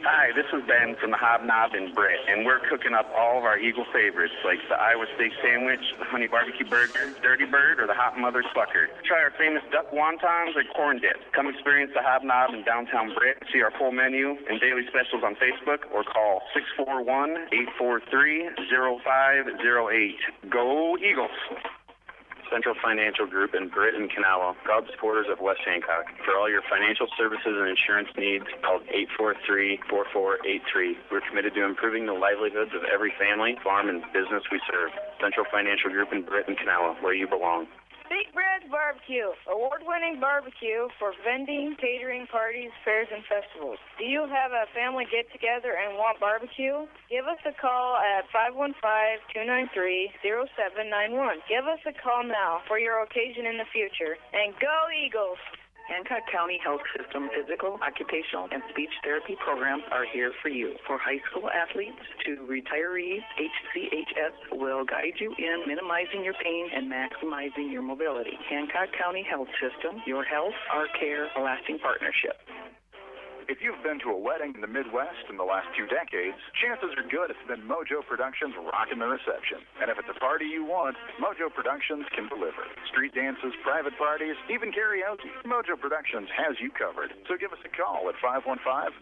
Hi, this is Ben from the Hobnob in Britt, and we're cooking up all of our Eagle favorites, like the Iowa steak sandwich, the honey barbecue burger, dirty bird, or the hot mother sucker. Try our famous duck wontons or corn dip. Come experience the Hobnob in downtown Britt. See our full menu and daily specials on Facebook, or call 641-843-0508. Go Eagles! Central Financial Group in Britt and Kanawha, proud supporters of West Hancock. For all your financial services and insurance needs, call 843-4483. We're committed to improving the livelihoods of every family, farm, and business we serve. Central Financial Group in Britt and Kanawha, where you belong. Big Brad's Barbecue, award-winning barbecue for vending, catering, parties, fairs, and festivals. Do you have a family get-together and want barbecue? Give us a call at 515-293-0791. Give us a call now for your occasion in the future. And go Eagles! Hancock County Health System physical, occupational, and speech therapy programs are here for you. For high school athletes to retirees, HCHS will guide you in minimizing your pain and maximizing your mobility. Hancock County Health System, your health, our care, a lasting partnership. If you've been to a wedding in the Midwest in the last 2 decades, chances are good it's been Mojo Productions rocking the reception. And if it's a party you want, Mojo Productions can deliver. Street dances, private parties, even karaoke. Mojo Productions has you covered. So give us a call at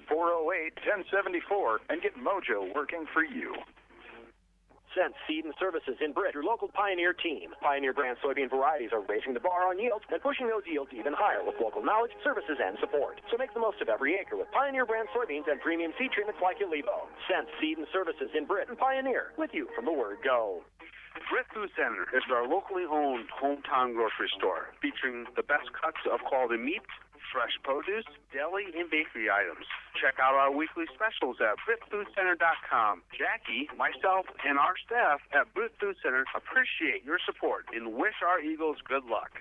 515-408-1074 and get Mojo working for you. Sense Seed and Services in Britt, your local Pioneer team. Pioneer brand soybean varieties are raising the bar on yields and pushing those yields even higher with local knowledge, services, and support. So make the most of every acre with Pioneer brand soybeans and premium seed treatments like Elivo. Sense Seed and Services in Britt and Pioneer, with you from the word go. Britt Food Center is our locally owned hometown grocery store, featuring the best cuts of quality meat, fresh produce, deli, and bakery items. Check out our weekly specials at BrittFoodCenter.com. Jackie, myself, and our staff at Britt Food Center appreciate your support and wish our Eagles good luck.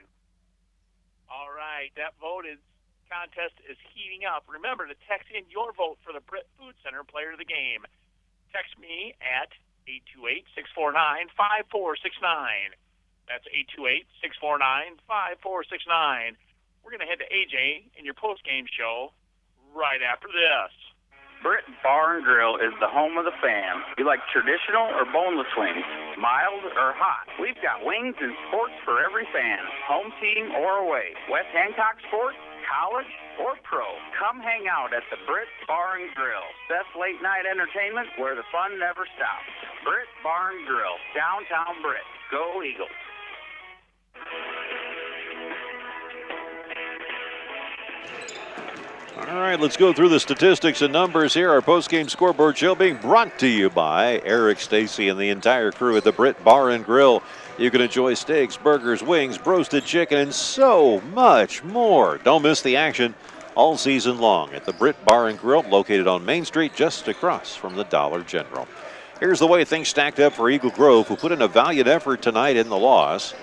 All right, that contest is heating up. Remember to text in your vote for the Britt Food Center Player of the Game. Text me at 828-649-5469. That's 828-649-5469. We're going to head to AJ in your post-game show right after this. Britt Bar and Grill is the home of the fam. You like traditional or boneless wings? Mild or hot? We've got wings and sports for every fan. Home team or away. West Hancock sports, college, or pro. Come hang out at the Britt Bar and Grill. Best late night entertainment where the fun never stops. Britt Bar and Grill, downtown Britt. Go Eagles. All right, let's go through the statistics and numbers here. Our post-game scoreboard show being brought to you by Eric Stacy and the entire crew at the Britt Bar and Grill. You can enjoy steaks, burgers, wings, roasted chicken, and so much more. Don't miss the action all season long at the Britt Bar and Grill, located on Main Street just across from the Dollar General. Here's the way things stacked up for Eagle Grove, who put in a valiant effort tonight in the loss,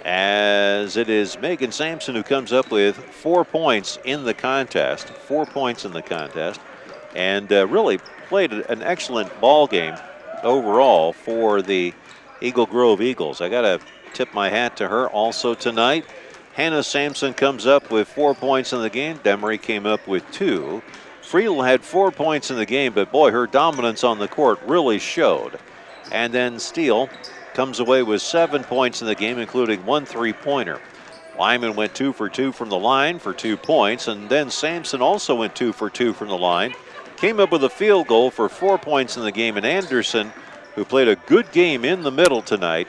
as it is Megan Sampson who comes up with 4 points in the contest. 4 points in the contest, and really played an excellent ball game overall for the Eagle Grove Eagles. I got to tip my hat to her also tonight. Hannah Sampson comes up with 4 points in the game. Demery came up with 2. Friedel had 4 points in the game, but boy, her dominance on the court really showed. And then Steele comes away with 7 points in the game, including 1 3-pointer. Lyman went 2 for 2 from the line for 2 points, and then Sampson also went 2 for 2 from the line. Came up with a field goal for 4 points in the game, and Anderson, who played a good game in the middle tonight,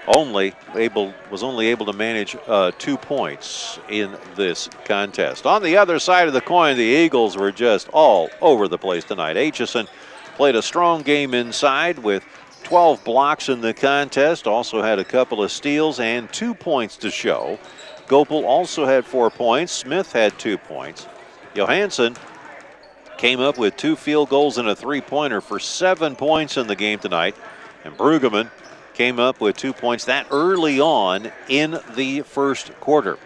was only able to manage 2 points in this contest. On the other side of the coin, the Eagles were just all over the place tonight. Aitchison played a strong game inside with 12 blocks in the contest. Also had a couple of steals and 2 points to show. Gopel also had 4 points. Smith had 2 points. Johansson came up with 2 field goals and a 3-pointer for 7 points in the game tonight. And Brueggemann came up with 2 points that early on in the first quarter.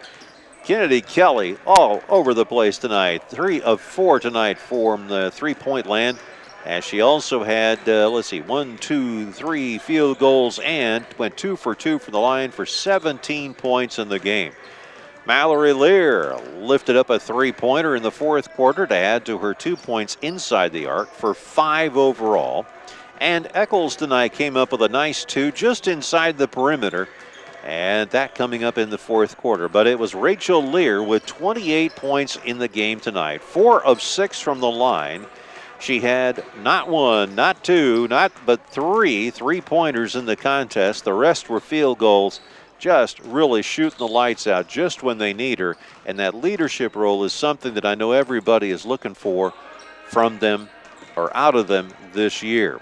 Kennedy Kelly all over the place tonight. 3 of 4 tonight from the 3-point land. As she also had, 1, 2, 3 field goals and went 2 for 2 from the line for 17 points in the game. Mallory Lear lifted up a 3-pointer in the fourth quarter to add to her 2 points inside the arc for 5 overall. And Eccles tonight came up with a nice 2 just inside the perimeter, and that coming up in the fourth quarter. But it was Rachel Lear with 28 points in the game tonight, 4 of 6 from the line. She had not 1, not 2, but 3 3-pointers in the contest. The rest were field goals. Just really shooting the lights out just when they need her. And that leadership role is something that I know everybody is looking for from them or out of them this year.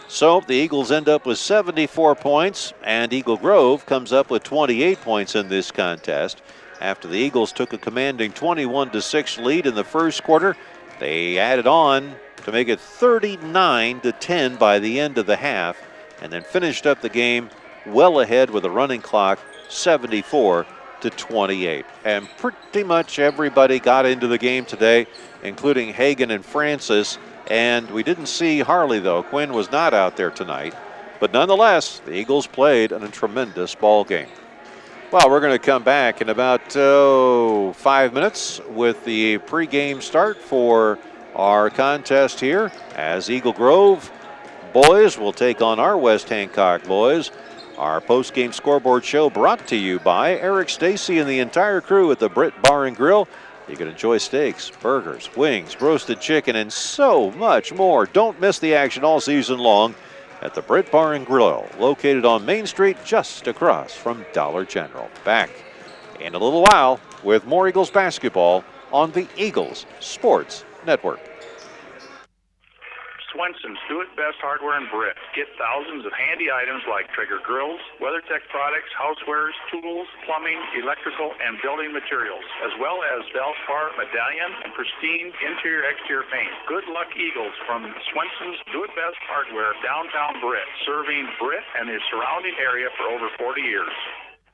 So the Eagles end up with 74 points, and Eagle Grove comes up with 28 points in this contest. After the Eagles took a commanding 21-6 lead in the first quarter, they added on to make it 39-10 by the end of the half, and then finished up the game well ahead with a running clock, 74-28. And pretty much everybody got into the game today, including Hagan and Francis. And we didn't see Harley, though. Quinn was not out there tonight. But nonetheless, the Eagles played a tremendous ball game. Well, we're going to come back in about 5 minutes with the pregame start for our contest here, as Eagle Grove boys will take on our West Hancock boys. Our post-game scoreboard show brought to you by Eric Stacy and the entire crew at the Britt Bar and Grill. You can enjoy steaks, burgers, wings, roasted chicken, and so much more. Don't miss the action all season long at the Britt Bar and Grill, located on Main Street just across from Dollar General. Back in a little while with more Eagles basketball on the Eagles Sports Network. Swenson's Do It Best Hardware in Britt. Get thousands of handy items like Traeger grills, WeatherTech products, housewares, tools, plumbing, electrical, and building materials, as well as Valspar, medallion, and pristine interior-exterior paint. Good luck, Eagles, from Swenson's Do It Best Hardware, downtown Britt, serving Britt and the surrounding area for over 40 years.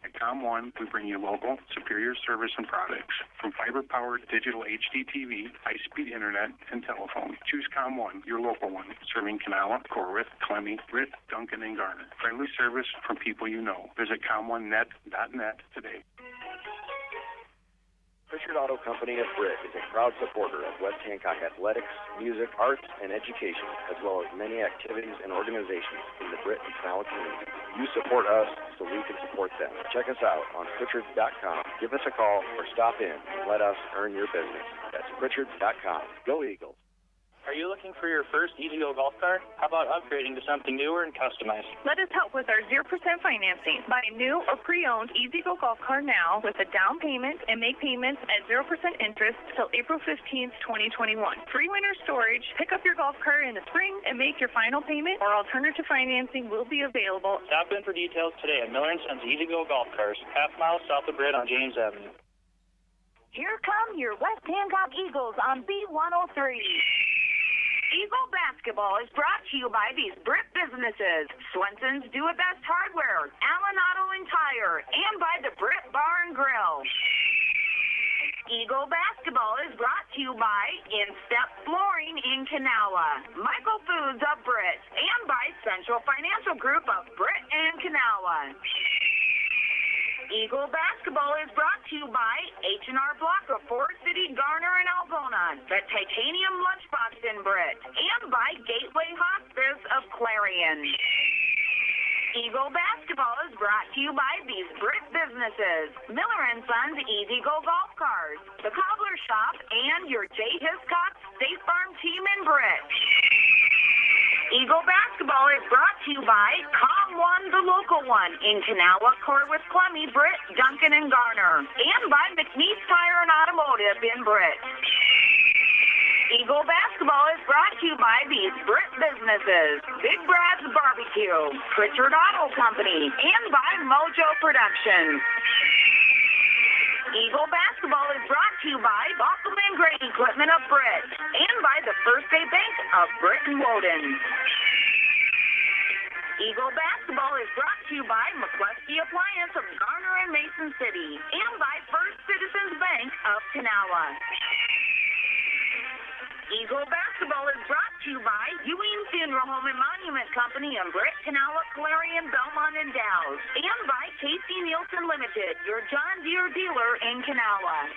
At COM1, we bring you local, superior service and products. From fiber-powered digital HD TV, high-speed internet, and telephone. Choose COM1, your local one, serving Kanawha, Corwith, Clemmy, Britt, Duncan, and Garnet. Friendly service from people you know. Visit com1net.net today. Pritchard Auto Company of Britt is a proud supporter of West Hancock athletics, music, arts, and education, as well as many activities and organizations in the Britt and Kanawha community. You support us so we can support them. Check us out on Pritchard.com. Give us a call or stop in and let us earn your business. That's Pritchard.com. Go Eagles. Are you looking for your first Easy-Go golf cart? How about upgrading to something newer and customized? Let us help with our 0% financing. Buy a new or pre-owned Easy-Go golf cart now with a down payment and make payments at 0% interest till April 15th, 2021. Free winter storage. Pick up your golf cart in the spring and make your final payment, or alternative financing will be available. Stop in for details today at Miller & Sons Easy-Go Golf Cars, half-mile south of Britt on James Avenue. Here come your West Hancock Eagles on B103. Eagle basketball is brought to you by these Britt businesses: Swenson's Do It Best Hardware, Allen Auto and Tire, and by the Britt Bar and Grill. Eagle basketball is brought to you by Instep Flooring in Kanawha, Michael Foods of Britt, and by Central Financial Group of Britt and Kanawha. Eagle basketball is brought to you by H&R Block of Forest City, Garner, and Algona, the Titanium Lunchbox in Britt, and by Gateway Hospice of Clarion. Eagle basketball is brought to you by these Britt businesses: Miller & Sons Easy-Go Golf Cars, the Cobbler Shop, and your J. Hiscox State Farm team in Britt. Eagle basketball is brought to you by COM1, the local one, in Kanawha, Corwith, Clemmy, Britt, Duncan, and Garner, and by McNeese Tire and Automotive in Britt. Eagle basketball is brought to you by these Britt businesses. businesses, Big Brad's Barbecue, Pritchard Auto Company, and by Mojo Productions. Eagle Basketball is brought to you by Bosselman Grade Equipment of Britt and by the First State Bank of Britt and Woden. Eagle Basketball is brought to you by McCluskey Appliance of Garner and Mason City and by First Citizens Bank of Kanawha. Eagle Basketball is brought to you by Ewing Funeral Home and Monument Company in Britt, Kanawha, Clarion, Belmont, and Dalles, and by Casey Nielsen Limited, your John Deere dealer in Kanawha.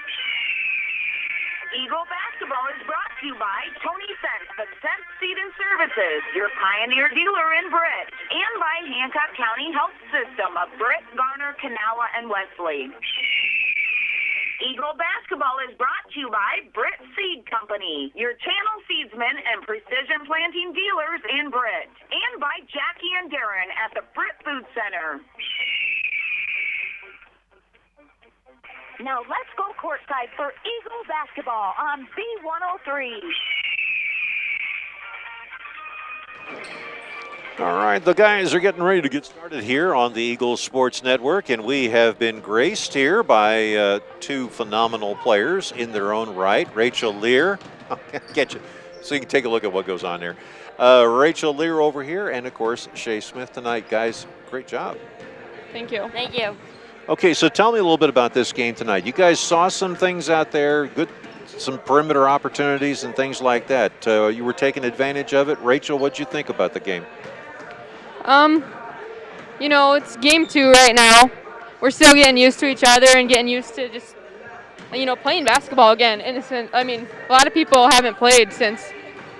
Eagle Basketball is brought to you by Tony Sense of Sense Seed and Services, your Pioneer dealer in Britt, and by Hancock County Health System of Britt, Garner, Kanawha, and Wesley. Eagle Basketball is brought to you by Britt Seed Company, your channel seedsmen and precision planting dealers in Britt, and by Jackie and Darren at the Britt Food Center. Now let's go courtside for Eagle Basketball on B103. All right, the guys are getting ready to get started here on the Eagles Sports Network, and we have been graced here by two phenomenal players in their own right. Rachel Lear, I'll get you so you can take a look at what goes on there. Rachel Lear over here, and of course, Shay Smith tonight. Guys, great job. Thank you. Thank you. Okay, so tell me a little bit about this game tonight. You guys saw some things out there, some perimeter opportunities and things like that. You were taking advantage of it. Rachel, what'd you think about the game? You know, it's game 2 right now. We're still getting used to each other and getting used to just, you know, playing basketball again. I mean, a lot of people haven't played since,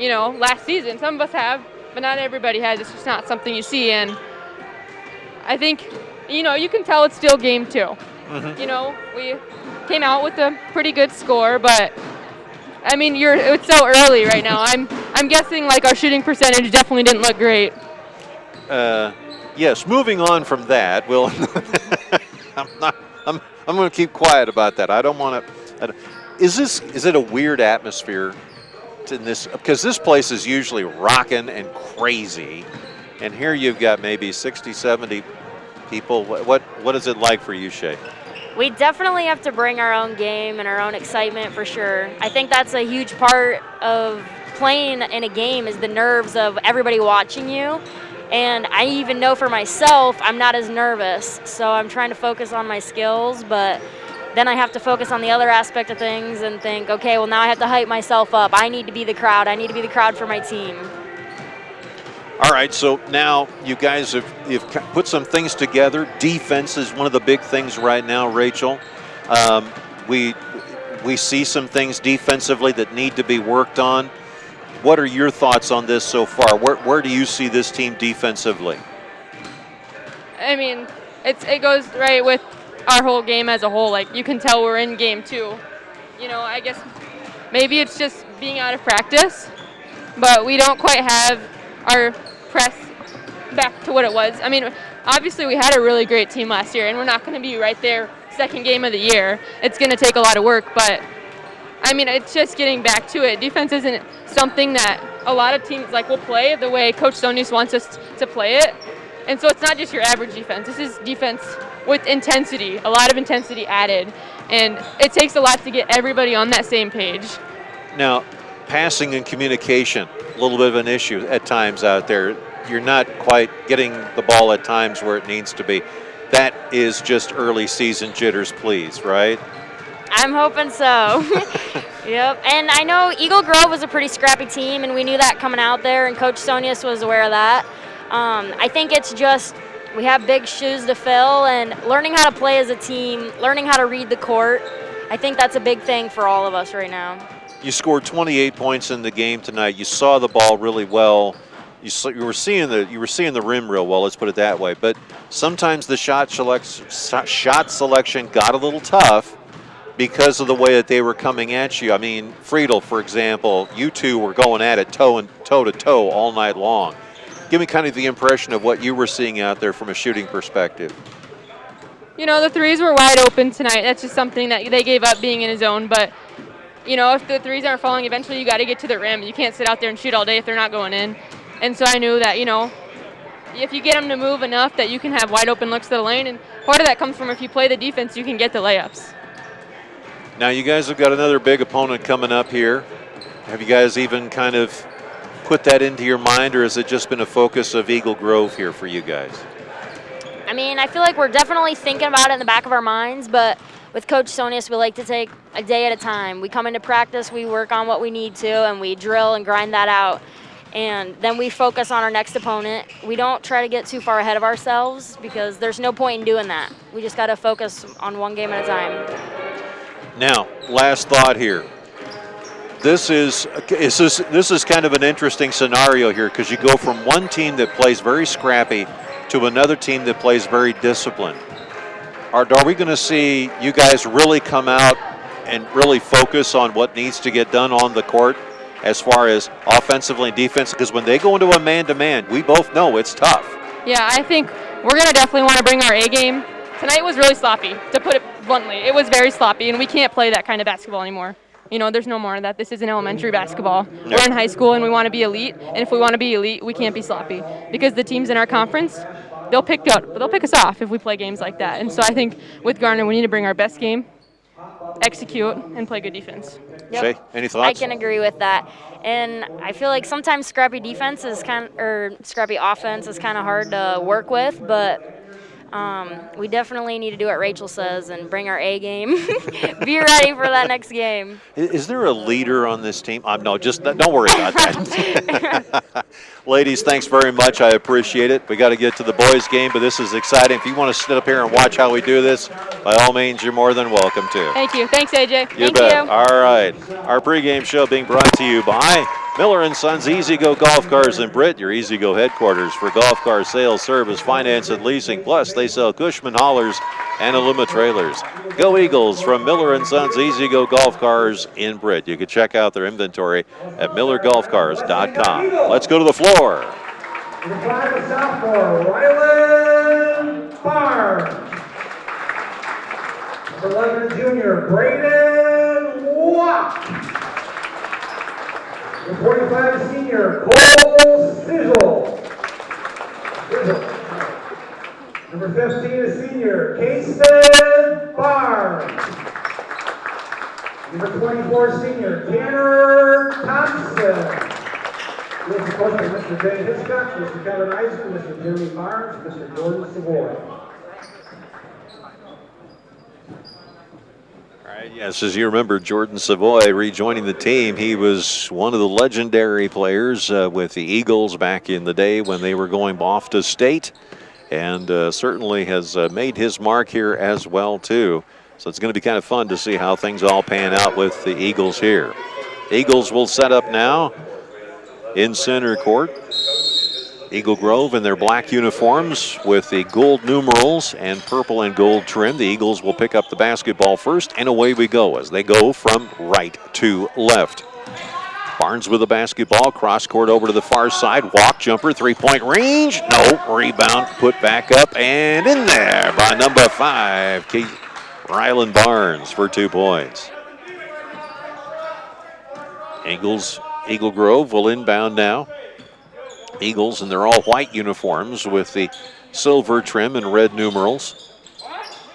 you know, last season. Some of us have, but not everybody has. It's just not something you see. And I think, you know, you can tell it's still game 2. Mm-hmm. You know, we came out with a pretty good score, but I mean, it's so early right now. I'm guessing like our shooting percentage definitely didn't look great. Yes, moving on from that, we'll I'm going to keep quiet about that. I don't want to. Is it a weird atmosphere in this? Because this place is usually rocking and crazy, and here you've got maybe 60, 70 people. What is it like for you, Shay? We definitely have to bring our own game and our own excitement for sure. I think that's a huge part of playing in a game is the nerves of everybody watching you. And I even know for myself, I'm not as nervous. So I'm trying to focus on my skills, but then I have to focus on the other aspect of things and think, okay, well, now I have to hype myself up. I need to be the crowd. I need to be the crowd for my team. All right, so now you guys you've put some things together. Defense is one of the big things right now, Rachel. We see some things defensively that need to be worked on. What are your thoughts on this so far? Where do you see this team defensively? I mean, it goes right with our whole game as a whole. Like, you can tell we're in game 2. You know, I guess maybe it's just being out of practice, but we don't quite have our press back to what it was. I mean, obviously we had a really great team last year, and we're not going to be right there second game of the year. It's going to take a lot of work, but I mean, it's just getting back to it. Defense isn't something that a lot of teams will play the way Coach Sonius wants us to play it. And so it's not just your average defense. This is defense with intensity, a lot of intensity added. And it takes a lot to get everybody on that same page. Now, passing and communication, a little bit of an issue at times out there. You're not quite getting the ball at times where it needs to be. That is just early season jitters, please, right? I'm hoping so. Yep. And I know Eagle Grove was a pretty scrappy team, and we knew that coming out there, and Coach Sonius was aware of that. I think it's just we have big shoes to fill, and learning how to play as a team, learning how to read the court. I think that's a big thing for all of us right now. You scored 28 points in the game tonight. You saw the ball really well. You were seeing the rim real well. Let's put it that way. But sometimes the shot selection got a little tough because of the way that they were coming at you. I mean, Friedel, for example, you two were going at it toe to toe all night long. Give me kind of the impression of what you were seeing out there from a shooting perspective. You know, the threes were wide open tonight. That's just something that they gave up being in a zone. But, you know, if the threes aren't falling, eventually you got to get to the rim. You can't sit out there and shoot all day if they're not going in. And so I knew that, if you get them to move enough that you can have wide open looks to the lane, and part of that comes from if you play the defense, you can get the layups. Now you guys have got another big opponent coming up here. Have you guys even kind of put that into your mind, or has it just been a focus of Eagle Grove here for you guys? I mean, I feel like we're definitely thinking about it in the back of our minds, but with Coach Sonius, we like to take a day at a time. We come into practice, we work on what we need to, and we drill and grind that out. And then we focus on our next opponent. We don't try to get too far ahead of ourselves because there's no point in doing that. We just got to focus on one game at a time. Now, last thought here. This is kind of an interesting scenario here because you go from one team that plays very scrappy to another team that plays very disciplined. Are we going to see you guys really come out and really focus on what needs to get done on the court as far as offensively and defensively? Because when they go into a man-to-man, we both know it's tough. Yeah, I think we're going to definitely want to bring our A game. Tonight was really sloppy, to put it bluntly. It was very sloppy, and we can't play that kind of basketball anymore. There's no more of that. This isn't elementary basketball. No. We're in high school, and we want to be elite. And if we want to be elite, we can't be sloppy. Because the teams in our conference, they'll pick us off if we play games like that. And so I think with Garner, we need to bring our best game, execute, and play good defense. Yep. Shay, any thoughts? I can agree with that. And I feel like sometimes scrappy defense is scrappy offense is kind of hard to work with, but we definitely need to do what Rachel says and bring our A game. Be ready for that next game. Is there a leader on this team? No, just don't worry about that. Ladies, thanks very much. I appreciate it. We got to get to the boys' game, but this is exciting. If you want to sit up here and watch how we do this, by all means, you're more than welcome to. Thank you. Thanks, AJ. You bet. All right. Our pregame show being brought to you by Miller & Sons Easy Go Golf Cars in Britt, your Easy Go headquarters for golf car sales, service, finance, and leasing. Plus, they sell Cushman haulers and Aluma trailers. Go Eagles from Miller & Sons Easy Go Golf Cars in Britt. You can check out their inventory at millergolfcars.com. Let's go to the floor. The flag of sophomore, Rylan Barnes. Number 11, junior, Braden Watt. Number 45, senior, Cole Sizzle. Number 15 is senior, Kason Barnes. Number 24, senior, Tanner Thompson. This is coached by Mr. Jay Hitchcock, Mr. Kevin Eisen, Mr. Jeremy Barnes, Mr. Jordan Savoy. Yes, as you remember, Jordan Savoy rejoining the team. He was one of the legendary players with the Eagles back in the day when they were going off to state, and certainly has made his mark here as well, too. So it's going to be kind of fun to see how things all pan out with the Eagles here. Eagles will set up now in center court. Eagle Grove in their black uniforms with the gold numerals and purple and gold trim. The Eagles will pick up the basketball first, and away we go as they go from right to left. Barnes with the basketball, cross court over to the far side. Walk, jumper, three-point range. No, rebound, put back up and in there by number 5, Rylan Barnes for 2 points. Eagle Grove will inbound now. Eagles in their all-white uniforms with the silver trim and red numerals.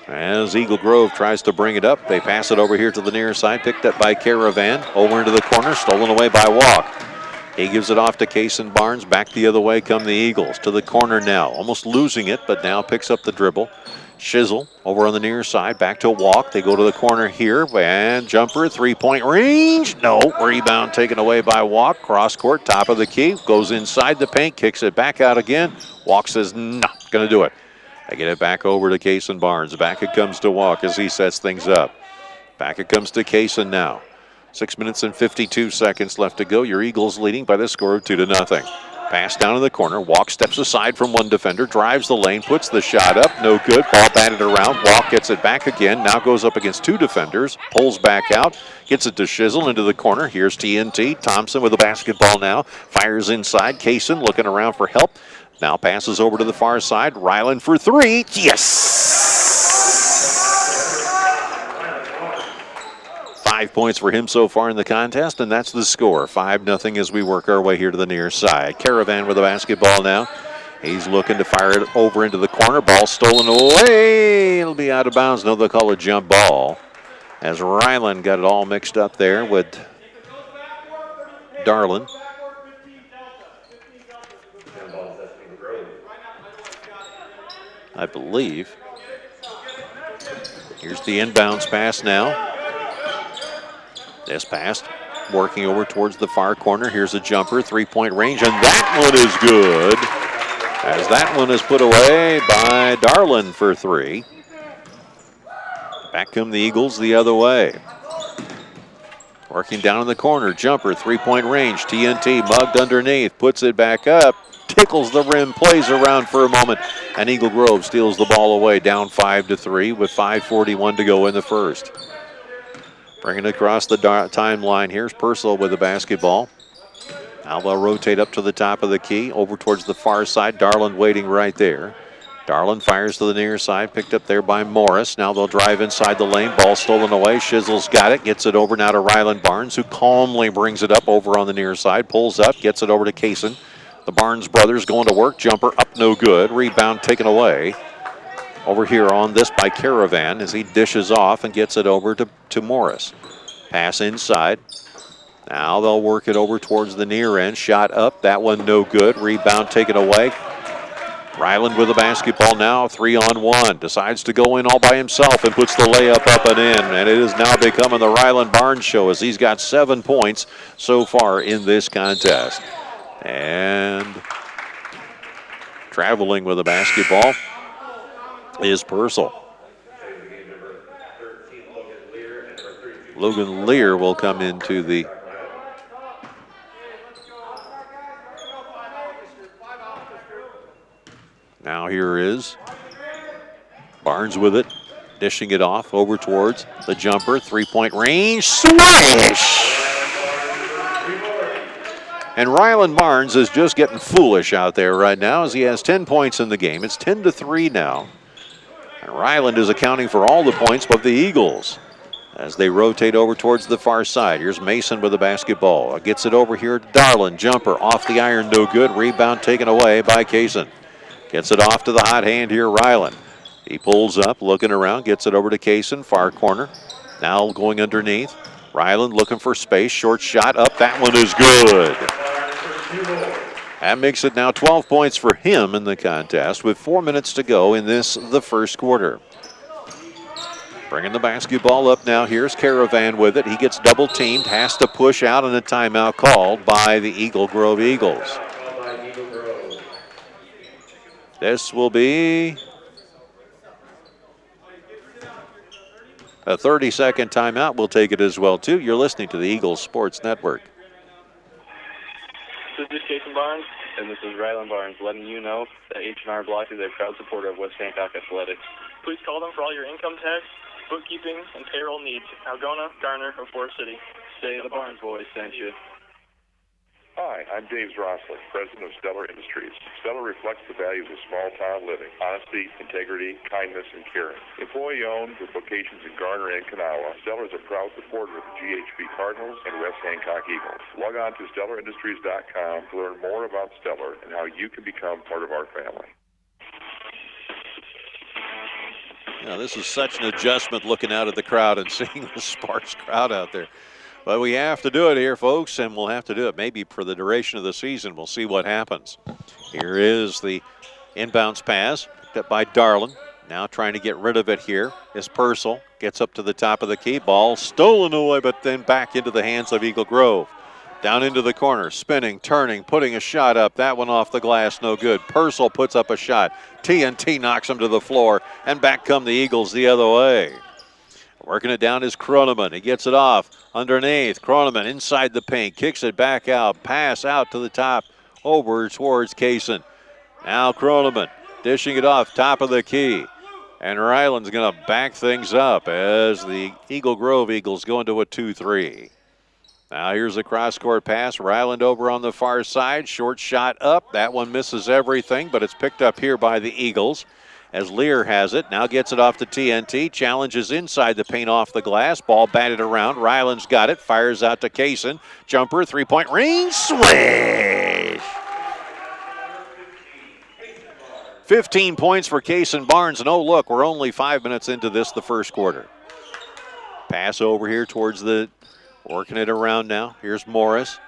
As Eagle Grove tries to bring it up, they pass it over here to the near side, picked up by Caravan, over into the corner, stolen away by Walk. He gives it off to Kason Barnes, back the other way come the Eagles. To the corner now, almost losing it, but now picks up the dribble. Shizzle over on the near side, back to Walk. They go to the corner here, and jumper, three-point range. No, rebound taken away by Walk. Cross court, top of the key, goes inside the paint, kicks it back out again. Walk says, no, gonna do it. They get it back over to Kason Barnes. Back it comes to Walk as he sets things up. Back it comes to Kason now. 6 minutes and 52 seconds left to go. Your Eagles leading by the score of 2-0. Pass down in the corner. Walk steps aside from one defender, drives the lane, puts the shot up. No good. Ball batted around. Walk gets it back again. Now goes up against 2 defenders. Pulls back out. Gets it to Shizzle into the corner. Here's TNT. Thompson with the basketball now. Fires inside. Kason looking around for help. Now passes over to the far side. Ryland for 3. Yes! 5 points for him so far in the contest, and that's the score. 5-0 as we work our way here to the near side. Caravan with the basketball now. He's looking to fire it over into the corner. Ball stolen away. It'll be out of bounds. No, they'll call a jump ball. As Ryland got it all mixed up there with Darlin. I believe. Here's the inbounds pass now. This pass working over towards the far corner. Here's a jumper, 3-point range, and that one is good. As that one is put away by Darlin for 3. Back come the Eagles the other way. Working down in the corner, jumper, 3-point range. TNT mugged underneath, puts it back up, tickles the rim, plays around for a moment, and Eagle Grove steals the ball away, down 5-3 with 5:41 to go in the first. Bringing it across the timeline. Here's Purcell with the basketball. Now they'll rotate up to the top of the key, over towards the far side. Darlin waiting right there. Darlin fires to the near side, picked up there by Morris. Now they'll drive inside the lane. Ball stolen away. Shizzle's got it, gets it over now to Ryland Barnes, who calmly brings it up over on the near side. Pulls up, gets it over to Kaysen. The Barnes brothers going to work. Jumper up, no good. Rebound taken away. Over here on this by Caravan as he dishes off and gets it over to Morris. Pass inside. Now they'll work it over towards the near end. Shot up. That one no good. Rebound taken away. Ryland with the basketball now. 3-on-1. Decides to go in all by himself and puts the layup up and in. And it is now becoming the Ryland Barnes show as he's got 7 points so far in this contest. And traveling with the basketball is Purcell. Logan Lear will come into the now. Here is Barnes with it, dishing it off over towards the jumper, 3-point range, swish! And Ryland Barnes is just getting foolish out there right now as he has 10 points in the game. It's 10-3 now. And Ryland is accounting for all the points but the Eagles as they rotate over towards the far side. Here's Mason with the basketball. Gets it over here to Darlin. Jumper off the iron, no good. Rebound taken away by Kaysen. Gets it off to the hot hand here, Ryland. He pulls up, looking around, gets it over to Kaysen, far corner. Now going underneath. Ryland looking for space. Short shot up. That one is good. That makes it now 12 points for him in the contest with 4 minutes to go in the first quarter. Bringing the basketball up now. Here's Caravan with it. He gets double teamed, has to push out, and a timeout called by the Eagle Grove Eagles. This will be a 30-second timeout. We'll take it as well, too. You're listening to the Eagles Sports Network. This is Jason Barnes, and this is Ryland Barnes, letting you know that H&R Block is a proud supporter of West Hancock Athletics. Please call them for all your income tax, bookkeeping, and payroll needs. Algona, Garner, or Forest City. Say the Barnes boys sent you. Hi, I'm Dave Drossley, president of Stellar Industries. Stellar reflects the values of small-town living: honesty, integrity, kindness, and caring. Employee-owned with locations in Garner and Kanawha, Stellar is a proud supporter of the GHB Cardinals and West Hancock Eagles. Log on to StellarIndustries.com to learn more about Stellar and how you can become part of our family. You know, this is such an adjustment looking out at the crowd and seeing the sparse crowd out there. But we have to do it here, folks, and we'll have to do it maybe for the duration of the season. We'll see what happens. Here is the inbounds pass picked up by Darlin. Now trying to get rid of it here is Purcell. Gets up to the top of the key. Ball stolen away, but then back into the hands of Eagle Grove. Down into the corner, spinning, turning, putting a shot up. That one off the glass, no good. Purcell puts up a shot. TNT knocks him to the floor, and back come the Eagles the other way. Working it down is Kroneman. He gets it off underneath. Kroneman inside the paint, kicks it back out. Pass out to the top, over towards Kaysen. Now Kroneman dishing it off, top of the key. And Ryland's going to back things up as the Eagle Grove Eagles go into a 2-3. Now here's a cross-court pass. Ryland over on the far side. Short shot up. That one misses everything, but it's picked up here by the Eagles. as Lear has it. Now gets it off to TNT. Challenges inside the paint off the glass. Ball batted around. Ryland's got it. Fires out to Kaysen. Jumper, three-point range. Swish! 15 points for Kaysen Barnes. And oh, look, we're only 5 minutes into this, the first quarter. Pass over here towards the, working it around now. Here's Morris.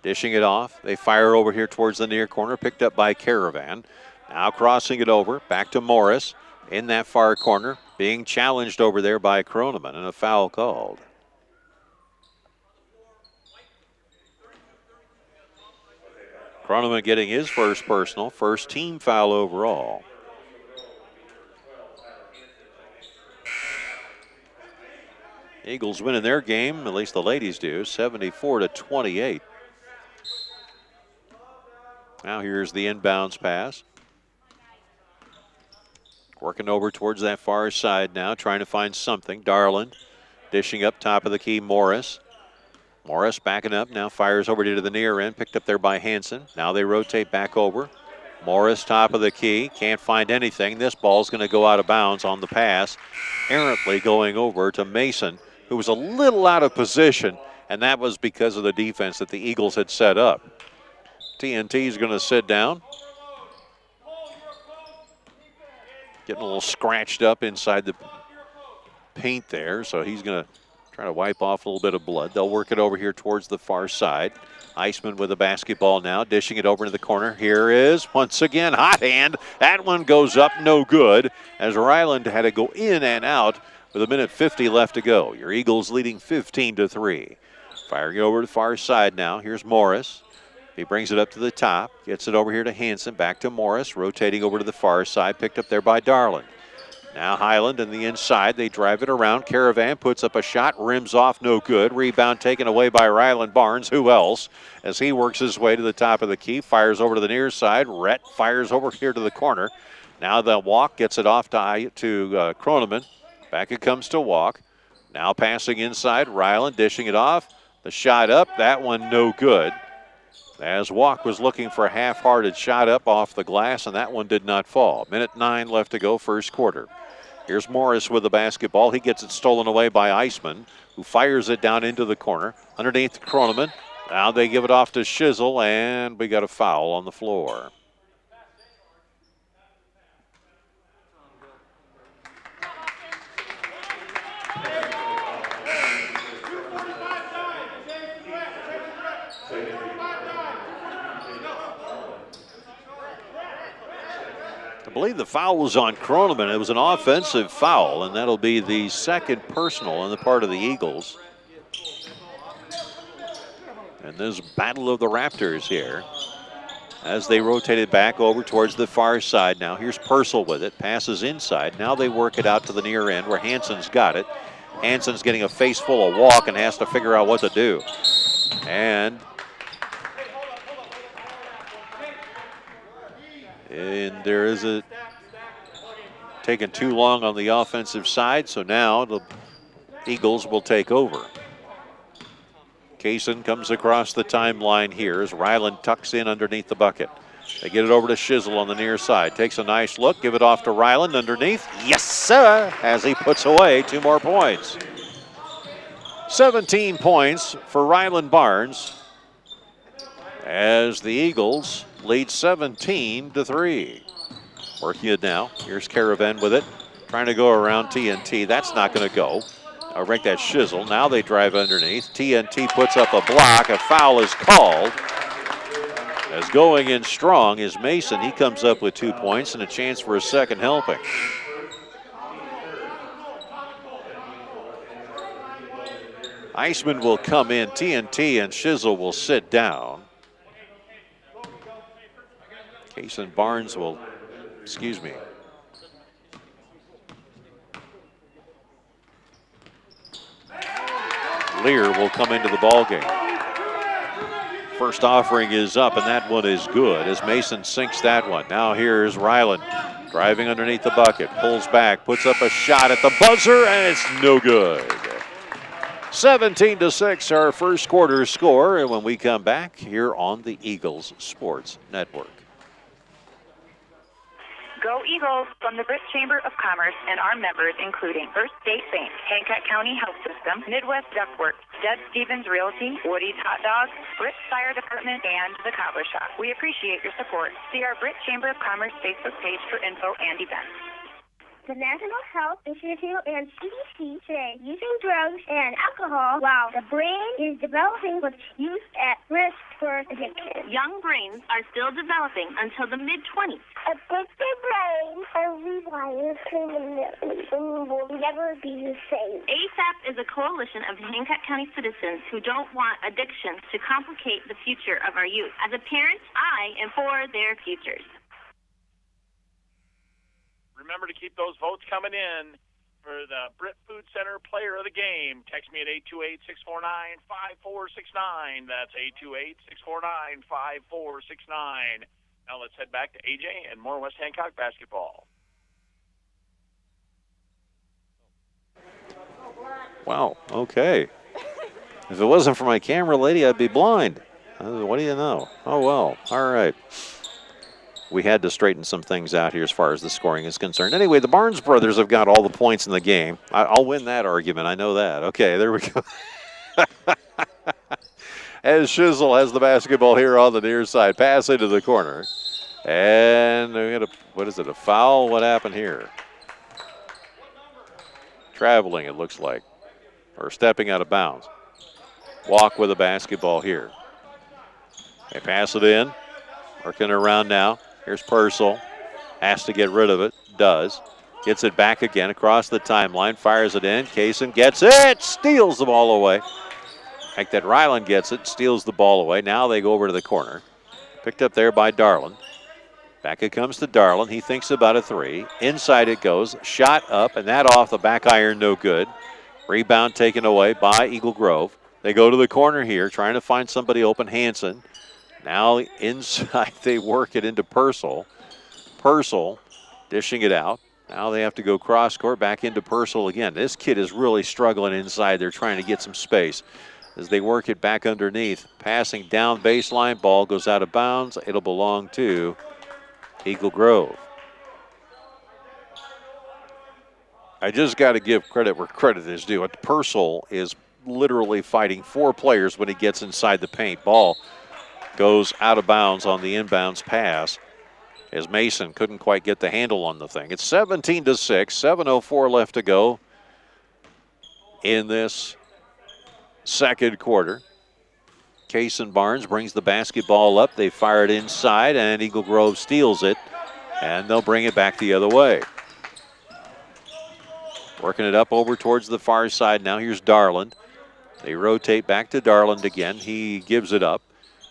Dishing it off. They fire over here towards the near corner. Picked up by Caravan. Now crossing it over. Back to Morris in that far corner. Being challenged over there by Kroneman and a foul called. Kroneman getting his first personal. First team foul overall. Eagles winning their game, at least the ladies do, 74-28. Now here's the inbounds pass. Working over towards that far side now, trying to find something. Darland dishing up top of the key, Morris. Morris backing up, now fires over to the near end, picked up there by Hanson. Now they rotate back over. Morris top of the key, can't find anything. This ball's going to go out of bounds on the pass. Errantly going over to Mason, who was a little out of position, and that was because of the defense that the Eagles had set up. TNT's going to sit down. Getting a little scratched up inside the paint there, so he's going to try to wipe off a little bit of blood. They'll work it over here towards the far side. Iceman with the basketball now, dishing it over to the corner. Here is, once again, hot hand. That one goes up, no good, as Ryland had to go in and out with 1:50 left to go. Your Eagles leading 15-3. Firing over to the far side now. Here's Morris. He brings it up to the top, gets it over here to Hanson, back to Morris, rotating over to the far side, picked up there by Darland. Now Highland in the inside, they drive it around. Caravan puts up a shot, rims off, no good. Rebound taken away by Ryland Barnes, who else? As he works his way to the top of the key, fires over to the near side. Rhett fires over here to the corner. Now the walk gets it off to Kroneman. Back it comes to walk. Now passing inside, Ryland dishing it off. The shot up, that one no good. As Walk was looking for a half-hearted shot up off the glass, and that one did not fall. 1:09 left to go, first quarter. Here's Morris with the basketball. He gets it stolen away by Iceman, who fires it down into the corner. Underneath Kroneman. Now they give it off to Shizzle, and we got a foul on the floor. I believe the foul was on Kroneman. It was an offensive foul, and that'll be the second personal on the part of the Eagles. And this battle of the Raptors here as they rotated back over towards the far side. Now here's Purcell with it, passes inside. Now they work it out to the near end where Hanson's got it. Hanson's getting a face full of Walk and has to figure out what to do. And there is a taking too long on the offensive side, so now the Eagles will take over. Kaysen comes across the timeline here as Ryland tucks in underneath the bucket. They get it over to Shizzle on the near side. Takes a nice look, give it off to Ryland underneath. Yes, sir, as he puts away 2 more points. 17 points for Ryland Barnes as the Eagles lead 17-3. Working it now. Here's Caravan with it. Trying to go around TNT. That's not going to go. I'll rank that Shizzle. Now they drive underneath. TNT puts up a block. A foul is called. As going in strong is Mason. He comes up with 2 points and a chance for a second helping. Iceman will come in. TNT and Shizzle will sit down. Kaysen Barnes will, Lear will come into the ballgame. First offering is up, and that one is good as Mason sinks that one. Now here's Ryland driving underneath the bucket, pulls back, puts up a shot at the buzzer, and it's no good. 17-6, our first quarter score, and when we come back here on the Eagles Sports Network. Go Eagles from the Britt Chamber of Commerce and our members including First State Bank, Hancock County Health System, Midwest Ductworks, Deb Stevens Realty, Woody's Hot Dogs, Britt Fire Department, and the Cobbler Shop. We appreciate your support. See our Britt Chamber of Commerce Facebook page for info and events. The National Health Institute and CDC say using drugs and alcohol while the brain is developing puts youth at risk for addiction. Young brains are still developing until the mid-20s. Addicted brains are rewired permanently and will never be the same. ASAP is a coalition of Hancock County citizens who don't want addiction to complicate the future of our youth. As a parent, I am for their futures. Remember to keep those votes coming in for the Britt Food Center Player of the Game. Text me at 828-649-5469. That's 828-649-5469. Now let's head back to AJ and more West Hancock basketball. Wow, okay. If it wasn't for my camera lady, I'd be blind. What do you know? Oh, well, all right. We had to straighten some things out here as far as the scoring is concerned. Anyway, the Barnes brothers have got all the points in the game. I'll win that argument. I know that. Okay, there we go. As Shizzle has the basketball here on the near side. Pass into the corner. And we got what is it, a foul? What happened here? Traveling, it looks like. Or stepping out of bounds. Walk with the basketball here. They pass it in. Working around now. Here's Purcell. Has to get rid of it. Does. Gets it back again across the timeline. Fires it in. Kaysen gets it. Steals the ball away. Like that, Ryland gets it. Steals the ball away. Now they go over to the corner. Picked up there by Darland. Back it comes to Darland. He thinks about a three. Inside it goes. Shot up, and that off the back iron, no good. Rebound taken away by Eagle Grove. They go to the corner here, trying to find somebody open. Hanson. Now inside they work it into Purcell. Purcell dishing it out. Now they have to go cross court back into Purcell again. This kid is really struggling inside. They're trying to get some space as they work it back underneath. Passing down baseline. Ball goes out of bounds. It'll belong to Eagle Grove. I just got to give credit where credit is due. Purcell is literally fighting four players when he gets inside the paint. Ball goes out of bounds on the inbounds pass as Mason couldn't quite get the handle on the thing. It's 17-6, 7:04 left to go in this second quarter. Kaysen Barnes brings the basketball up. They fire it inside, and Eagle Grove steals it, and they'll bring it back the other way. Working it up over towards the far side now. Here's Darland. They rotate back to Darland again. He gives it up.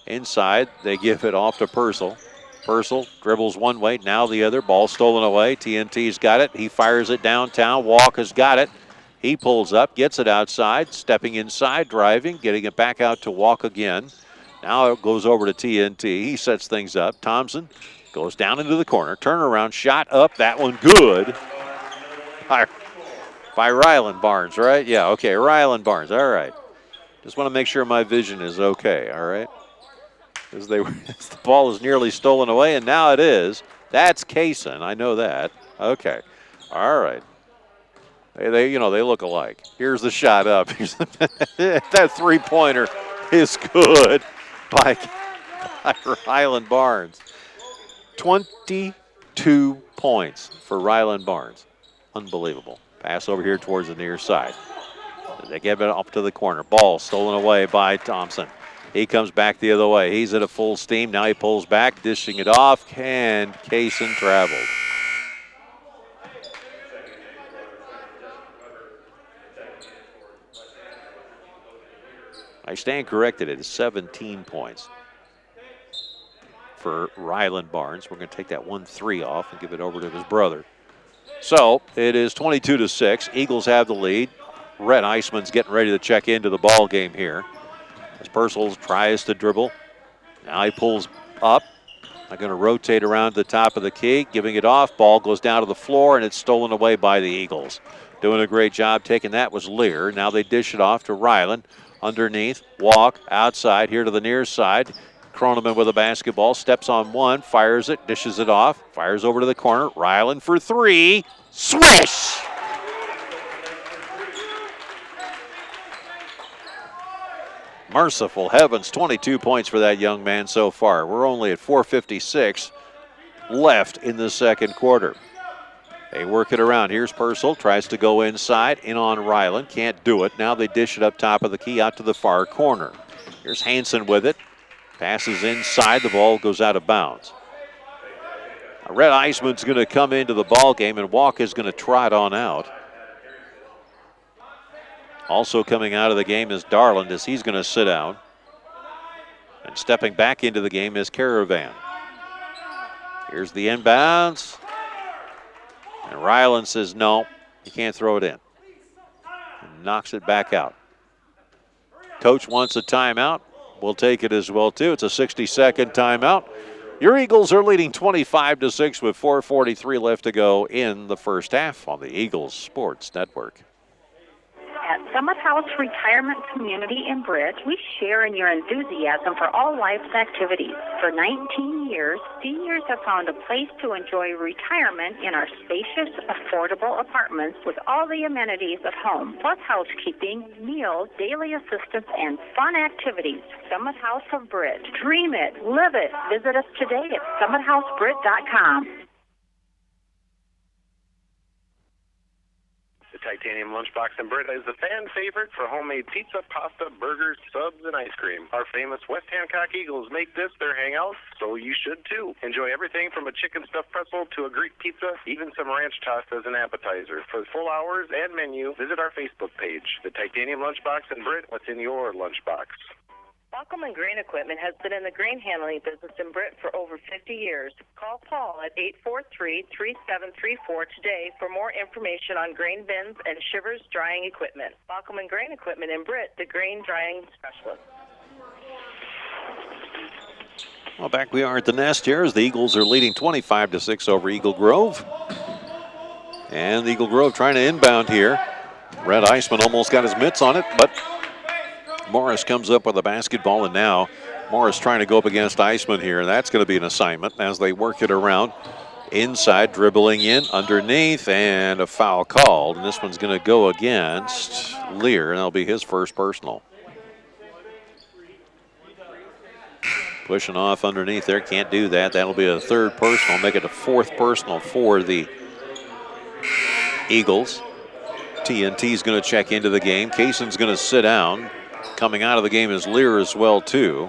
Inside, they give it off to Purcell. Purcell dribbles one way, now the other. Ball stolen away. TNT's got it. He fires it downtown. Walker's got it. He pulls up, gets it outside, stepping inside, driving, getting it back out to Walk again. Now it goes over to TNT. He sets things up. Thompson goes down into the corner. Turnaround shot up. That one good. By Ryland Barnes, right? Yeah, okay, Ryland Barnes. All right. Just want to make sure my vision is okay, all right? As the ball is nearly stolen away, and now it is. That's Kaysen. I know that. Okay. All right. They look alike. Here's the shot up. That three-pointer is good by Ryland Barnes. 22 points for Ryland Barnes. Unbelievable. Pass over here towards the near side. They give it up to the corner. Ball stolen away by Thompson. He comes back the other way. He's at a full steam. Now he pulls back, dishing it off, and Kaysen traveled. I stand corrected. It is 17 points for Ryland Barnes. We're going to take that 1-3 off and give it over to his brother. So it is 22-6. Eagles have the lead. Rhett Eisman's getting ready to check into the ball game here. As Purcell tries to dribble. Now he pulls up. I'm going to rotate around the top of the key, giving it off. Ball goes down to the floor, and it's stolen away by the Eagles. Doing a great job taking that was Lear. Now they dish it off to Ryland. Underneath, Walk, outside, here to the near side. Croneman with a basketball, steps on one, fires it, dishes it off, fires over to the corner. Ryland for three. Swish! Merciful heavens, 22 points for that young man so far. We're only at 4:56 left in the second quarter. They work it around. Here's Purcell, tries to go inside, in on Ryland, can't do it. Now they dish it up top of the key out to the far corner. Here's Hanson with it, passes inside, the ball goes out of bounds. Red Eisman's going to come into the ball game, and Walk is going to trot on out. Also coming out of the game is Darland, as he's going to sit down. And stepping back into the game is Caravan. Here's the inbounds. And Ryland says, no, you can't throw it in. And knocks it back out. Coach wants a timeout. We'll take it as well, too. It's a 60-second timeout. Your Eagles are leading 25-6 with 4:43 left to go in the first half on the Eagles Sports Network. At Summit House Retirement Community in Britt, we share in your enthusiasm for all life's activities. For 19 years, seniors have found a place to enjoy retirement in our spacious, affordable apartments with all the amenities of home, plus housekeeping, meals, daily assistance, and fun activities. Summit House of Britt. Dream it, live it. Visit us today at summithousebrit.com. The Titanium Lunchbox in Britt is the fan favorite for homemade pizza, pasta, burgers, subs, and ice cream. Our famous West Hancock Eagles make this their hangout, so you should too. Enjoy everything from a chicken stuffed pretzel to a Greek pizza, even some ranch tossed as an appetizer. For full hours and menu, visit our Facebook page. The Titanium Lunchbox in Britt, what's in your lunchbox? Bauckham & Grain Equipment has been in the grain handling business in Britt for over 50 years. Call Paul at 843-3734 today for more information on grain bins and Shivers drying equipment. Bauckham & Grain Equipment in Britt, the grain drying specialist. Well, back we are at the Nest here as the Eagles are leading 25-6 over Eagle Grove. And Eagle Grove trying to inbound here. Red Eisman almost got his mitts on it, but Morris comes up with a basketball, and now Morris trying to go up against Eisman here. That's going to be an assignment as they work it around. Inside, dribbling in, underneath, and a foul called. And this one's going to go against Lear, and that'll be his first personal. Pushing off underneath there, can't do that. That'll be a third personal, make it a fourth personal for the Eagles. TNT's going to check into the game. Kayson's going to sit down. Coming out of the game is Lear as well, too.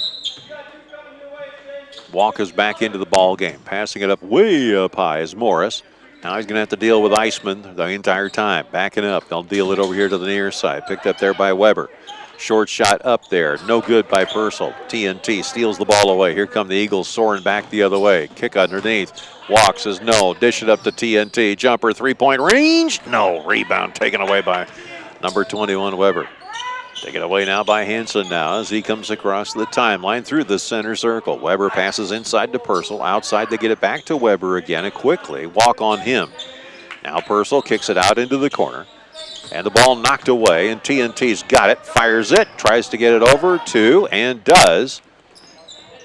Walker's back into the ball game. Passing it up way up high is Morris. Now he's going to have to deal with Eisman the entire time. Backing up. They'll deal it over here to the near side. Picked up there by Weber. Short shot up there. No good by Purcell. TNT steals the ball away. Here come the Eagles soaring back the other way. Kick underneath. Walk says no. Dish it up to TNT. Jumper, three-point range. No. Rebound taken away by number 21, Weber. Taken away now by Hanson now as he comes across the timeline through the center circle. Weber passes inside to Purcell. Outside they get it back to Weber again and quickly walk on him. Now Purcell kicks it out into the corner. And the ball knocked away, and TNT's got it, fires it, tries to get it over to, and does.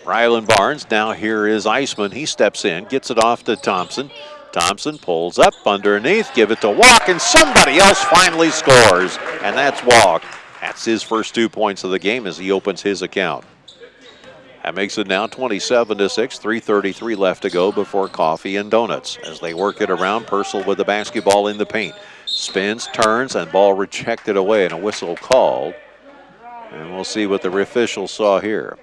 Ryland Barnes, now here is Eisman. He steps in, gets it off to Thompson. Thompson pulls up underneath, give it to Walk, and somebody else finally scores, and that's Walk. That's his first 2 points of the game as he opens his account. That makes it now 27-6, 3:33 left to go before coffee and donuts. As they work it around, Purcell with the basketball in the paint. Spins, turns, and ball rejected away and a whistle called. And we'll see what the official saw here.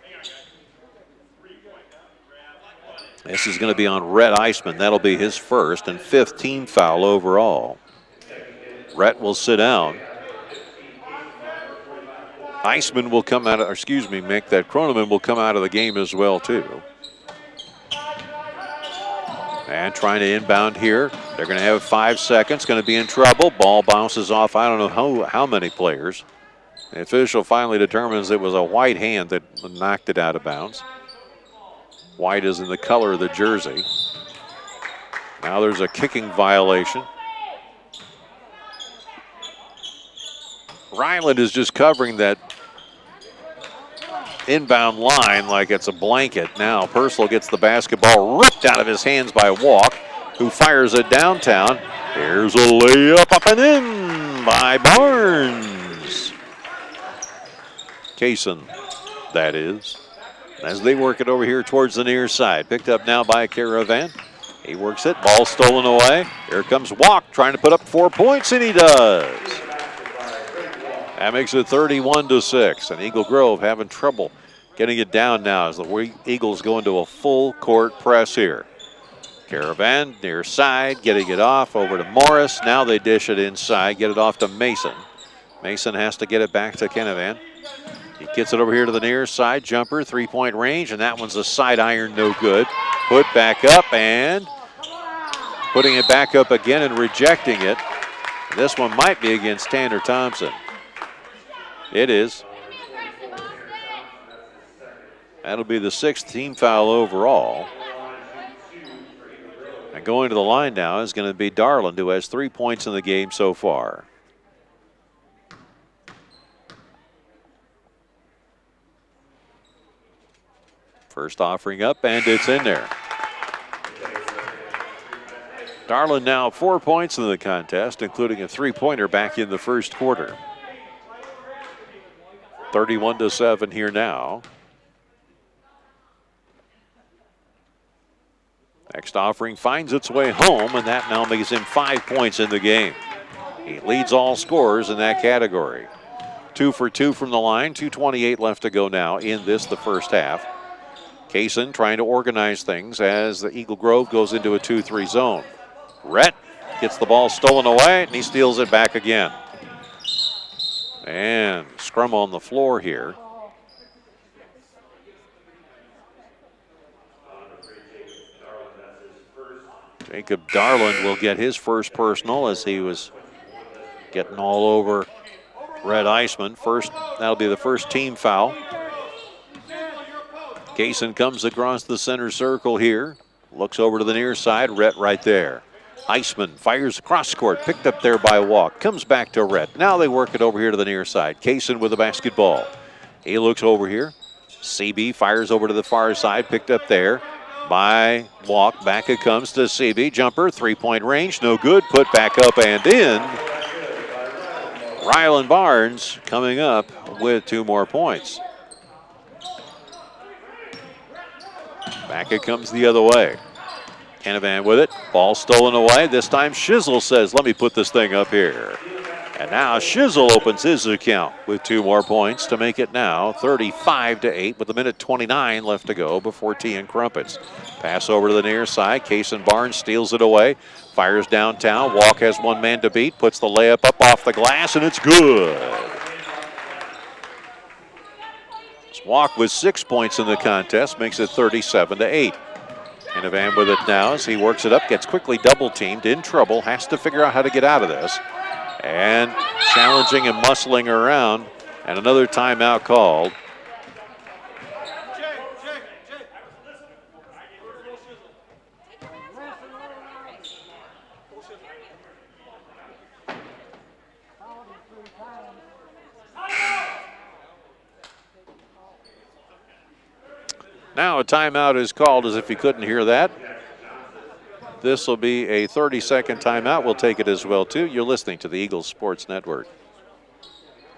This is going to be on Rhett Eisman. That'll be his first and 5th team foul overall. Rhett will sit down. Eisman will come out of, Mick, that Croneman will come out of the game as well, too. And trying to inbound here. They're going to have 5 seconds. Going to be in trouble. Ball bounces off. I don't know how many players. The official finally determines it was a white hand that knocked it out of bounds. White is in the color of the jersey. Now there's a kicking violation. Ryland is just covering that inbound line like it's a blanket. Now Purcell gets the basketball ripped out of his hands by Walk, who fires it downtown. Here's a layup up and in by Barnes. Kaysen, that is. As they work it over here towards the near side. Picked up now by Caravan. He works it, ball stolen away. Here comes Walk trying to put up 4 points, and he does. That makes it 31-6. And Eagle Grove having trouble getting it down now as the Eagles go into a full court press here. Caravan near side, getting it off over to Morris. Now they dish it inside, get it off to Mason. Mason has to get it back to Canavan. He gets it over here to the near side, jumper, 3-point range, and that one's a side iron, no good. Put back up and putting it back up again and rejecting it. This one might be against Tanner Thompson. It is. That'll be the 6th team foul overall. And going to the line now is going to be Darland, who has 3 points in the game so far. First offering up, and it's in there. Darland now 4 points in the contest, including a 3-pointer back in the first quarter. 31-7 here now. Next offering finds its way home, and that now makes him 5 points in the game. He leads all scorers in that category. 2 for 2 from the line, 2:28 left to go now in the first half. Kaysen trying to organize things as the Eagle Grove goes into a 2-3 zone. Rhett gets the ball stolen away, and he steals it back again. And scrum on the floor here. Jacob Darland will get his first personal as he was getting all over Red Iceman. That'll be the first team foul. Kaysen comes across the center circle here. Looks over to the near side. Rhett right there. Iceman fires across court. Picked up there by Walk. Comes back to Rhett. Now they work it over here to the near side. Kaysen with the basketball. He looks over here. CB fires over to the far side. Picked up there by Walk. Back it comes to CB. Jumper. 3-point range. No good. Put back up and in. Rylan Barnes coming up with 2 more points. Back it comes the other way. Canavan with it. Ball stolen away. This time Shizzle says, let me put this thing up here. And now Shizzle opens his account with 2 more points to make it now 35-8 with 1:29 left to go before tea and crumpets. Pass over to the near side. Kaysen Barnes steals it away. Fires downtown. Walk has 1 man to beat. Puts the layup up off the glass, and it's good. Walk with 6 points in the contest, makes it 37-8. Canavan with it now as he works it up, gets quickly double teamed, in trouble, has to figure out how to get out of this. And challenging and muscling around, and another timeout called. Now a timeout is called, as if you couldn't hear that. This will be a 30-second timeout. We'll take it as well, too. You're listening to the Eagles Sports Network.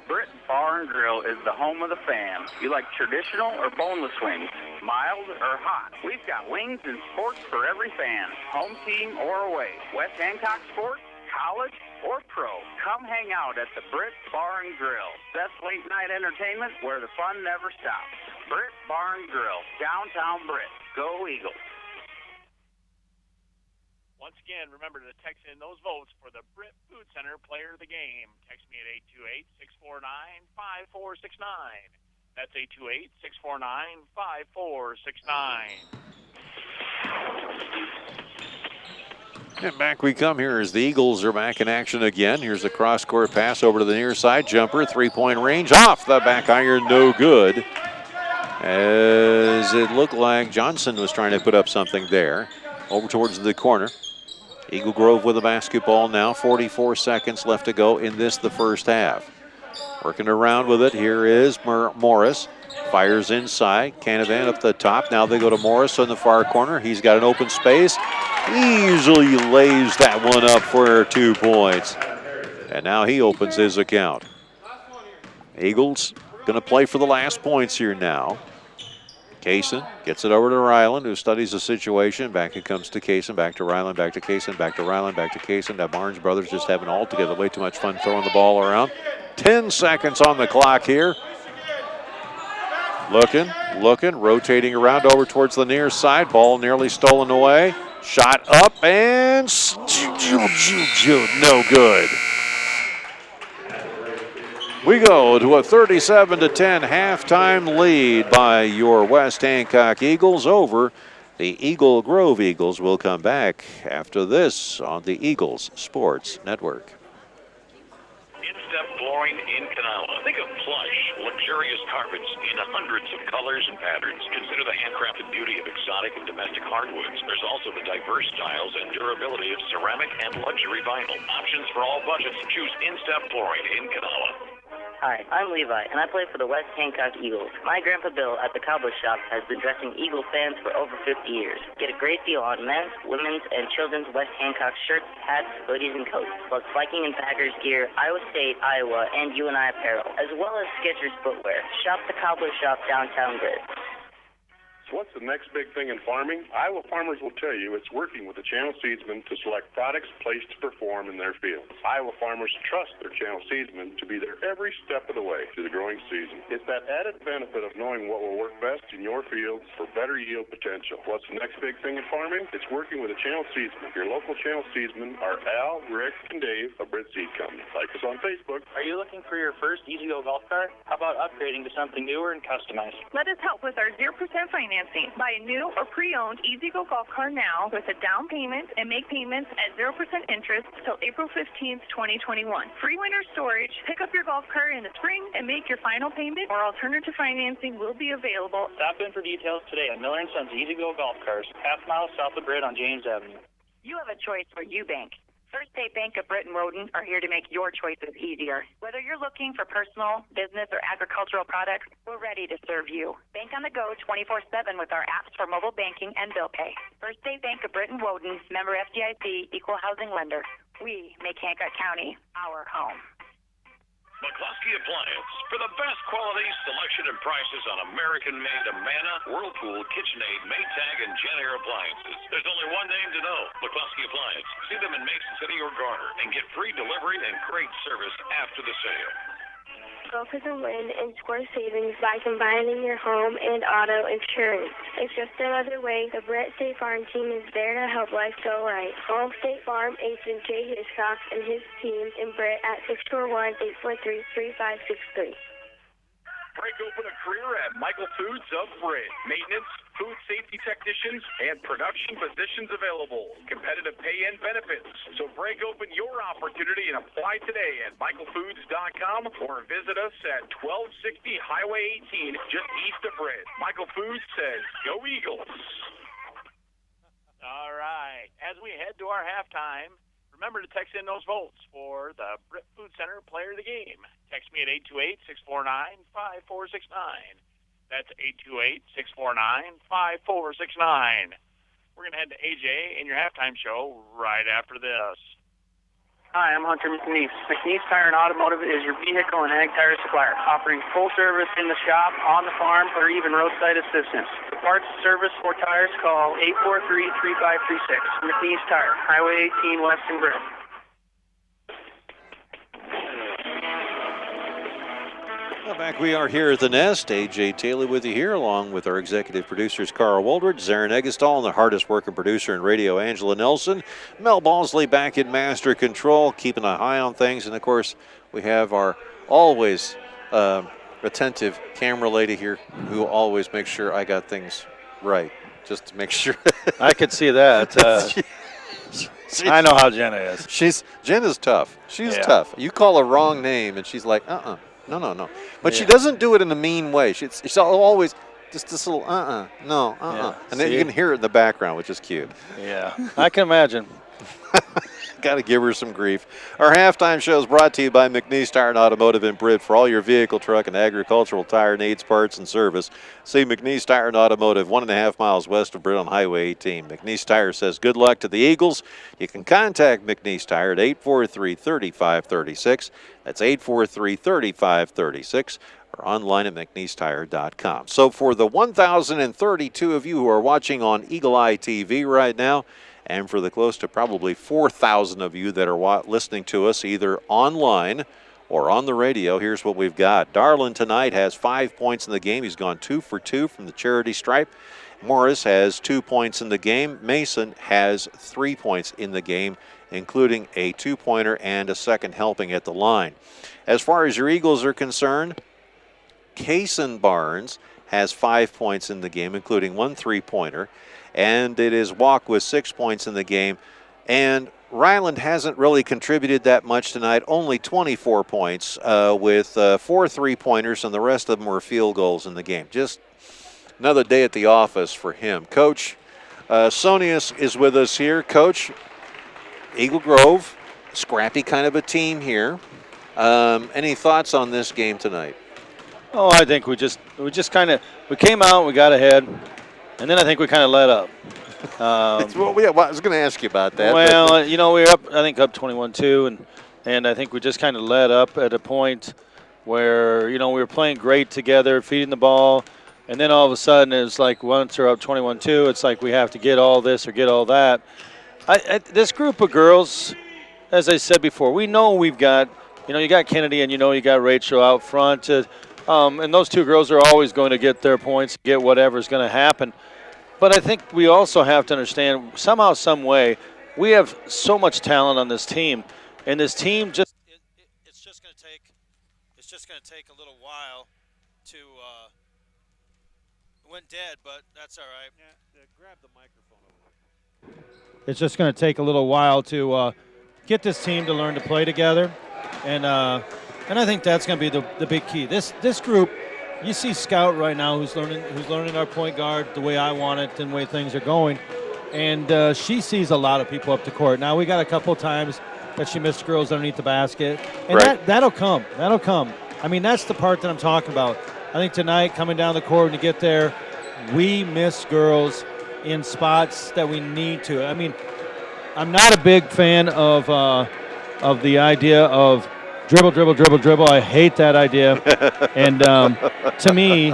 Britt Bar and Grill is the home of the fan. You like traditional or boneless wings, mild or hot? We've got wings and sports for every fan, home team or away. West Hancock sports, college, or pro. Come hang out at the Britt Bar and Grill. Best late night entertainment where the fun never stops. Britt Bar and Grill, downtown Britt. Go Eagles. Once again, remember to text in those votes for the Britt Food Center Player of the Game. Text me at 828-649-5469. That's 828-649-5469. And back we come here as the Eagles are back in action again. Here's a cross-court pass over to the near side. Jumper, 3-point range, off the back iron, no good. As it looked like Johnson was trying to put up something there. Over towards the corner. Eagle Grove with the basketball now. 44 seconds left to go in the first half. Working around with it, here is Morris. Fires inside. Canavan up the top. Now they go to Morris on the far corner. He's got an open space. Easily lays that one up for 2 points. And now he opens his account. Eagles going to play for the last points here now. Kaysen gets it over to Ryland, who studies the situation. Back it comes to Kaysen, back to Ryland, back to Kaysen, back to Ryland, back to Kaysen. The Barnes brothers just having altogether way too much fun throwing the ball around. 10 seconds on the clock here. Looking, rotating around over towards the near side. Ball nearly stolen away. Shot up and no good. We go to a 37-10 halftime lead by your West Hancock Eagles over the Eagle Grove Eagles. Will come back after this on the Eagles Sports Network. In-step flooring in Canala. Think of plush, luxurious carpets in hundreds of colors and patterns. Consider the handcrafted beauty of exotic and domestic hardwoods. There's also the diverse styles and durability of ceramic and luxury vinyl. Options for all budgets. Choose in-step flooring in Canala. Hi, I'm Levi, and I play for the West Hancock Eagles. My Grandpa Bill at the Cowboy Shop has been dressing Eagle fans for over 50 years. Get a great deal on men's, women's, and children's West Hancock shirts, hats, hoodies, and coats, plus Viking and Packers gear, Iowa State, Iowa, and UNI apparel, as well as Skechers footwear. Shop the Cowboy Shop downtown Grid. What's the next big thing in farming? Iowa farmers will tell you it's working with the channel seedsmen to select products placed to perform in their fields. Iowa farmers trust their channel seedsmen to be there every step of the way through the growing season. It's that added benefit of knowing what will work best in your fields for better yield potential. What's the next big thing in farming? It's working with a channel seedsman. Your local channel seedsmen are Al, Rick, and Dave of Britt Seed Company. Like us on Facebook. Are you looking for your first E-Z-GO golf cart? How about upgrading to something newer and customized? Let us help with our 0% financing. Buy a new or pre-owned E-Z-GO golf cart now with a down payment and make payments at 0% interest till April 15th, 2021. Free winter storage. Pick up your golf cart in the spring and make your final payment, or alternative financing will be available. Stop in for details today on Miller & Sons E-Z-GO golf carts, half-mile south of Britt on James Avenue. You have a choice where you bank. First State Bank of Britt and Woden are here to make your choices easier. Whether you're looking for personal, business, or agricultural products, we're ready to serve you. Bank on the go 24/7 with our apps for mobile banking and bill pay. First State Bank of Britt and Woden, member FDIC, equal housing lender. We make Hancock County our home. McCluskey Appliance. For the best quality, selection, and prices on American-made Amana, Whirlpool, KitchenAid, Maytag, and Genair appliances. There's only one name to know, McCluskey Appliance. See them in Mason City or Garner and get free delivery and great service after the sale. Go for the win and score savings by combining your home and auto insurance. It's just another way the Brett State Farm team is there to help life go right. Call State Farm agent Jay Hiscock and his team in Brett at 641-843-3563. Break open a career at Michael Foods of Britt. Maintenance, food safety technicians, and production positions available. Competitive pay and benefits. So break open your opportunity and apply today at michaelfoods.com or visit us at 1260 Highway 18 just east of Britt. Michael Foods says, go Eagles. All right. As we head to our halftime, remember to text in those votes for the Britt Food Center Player of the Game. Text me at 828-649-5469. That's 828-649-5469. We're going to head to AJ in your halftime show right after this. Hi, I'm Hunter McNeese. McNeese Tire and Automotive is your vehicle and ag tire supplier, offering full service in the shop, on the farm, or even roadside assistance. For parts, service, or tires, call 843-3536. McNeese Tire, Highway 18 West in Britt. Well, back we are here at the Nest. AJ Taylor with you here, along with our executive producers Carl Woldridge, Zarin Eggestal, and the hardest working producer in radio, Angela Nelson. Mel Balsley back in master control, keeping an eye on things. And, of course, we have our always attentive camera lady here who always makes sure I got things right, just to make sure. I could see that. I know how Jenna is. Jenna's tough. She's tough. You call a wrong name, and she's like, No. But she doesn't do it in a mean way. She's always just this little, no. Yeah. And then you can hear it in the background, which is cute. Yeah, I can imagine. Got to give her some grief. Our halftime show is brought to you by McNeese Tire and Automotive in Britt for all your vehicle, truck, and agricultural tire needs, parts, and service. See McNeese Tire and Automotive 1.5 miles west of Britt on Highway 18. McNeese Tire says good luck to the Eagles. You can contact McNeese Tire at 843-3536. That's 843-3536. Or online at McNeeseTire.com. So for the 1,032 of you who are watching on Eagle Eye TV right now, and for the close to probably 4,000 of you that are listening to us either online or on the radio, here's what we've got. Darlin tonight has 5 points in the game. He's gone 2 for 2 from the charity stripe. Morris has 2 points in the game. Mason has 3 points in the game, including a 2-pointer and a second helping at the line. As far as your Eagles are concerned, Kason Barnes has 5 points in the game, including 1 3-pointer. And it is Walk with 6 points in the game. And Ryland hasn't really contributed that much tonight, only 24 points with 4 3-pointers, and the rest of them were field goals in the game. Just another day at the office for him. Coach Sonius is with us here. Coach, Eagle Grove, scrappy kind of a team here. Any thoughts on this game tonight? Oh, I think we just kind of came out, we got ahead, and then I think we kind of let up. I was going to ask you about that. Well, we were up 21-2, and I think we just kind of let up at a point where we were playing great together, feeding the ball, and then all of a sudden it's like once we're up 21-2, it's like we have to get all this or get all that. This group of girls, as I said before, we know we've got you got Kennedy and you got Rachel out front. And those two girls are always going to get their points, get whatever's going to happen. But I think we also have to understand somehow, some way, we have so much talent on this team, and this team it's just going to take a little while to went dead, but that's all right. Yeah, grab the microphone over there. It's just going to take a little while to get this team to learn to play together, and I think that's going to be the big key. This group, you see Scout right now who's learning our point guard the way I want it and the way things are going, and she sees a lot of people up the court. Now we got a couple times that she missed girls underneath the basket, and right. that'll come. I mean, that's the part that I'm talking about. I think tonight coming down the court when you get there, we miss girls in spots that we need to. I mean, I'm not a big fan of the idea of dribble. I hate that idea. And to me,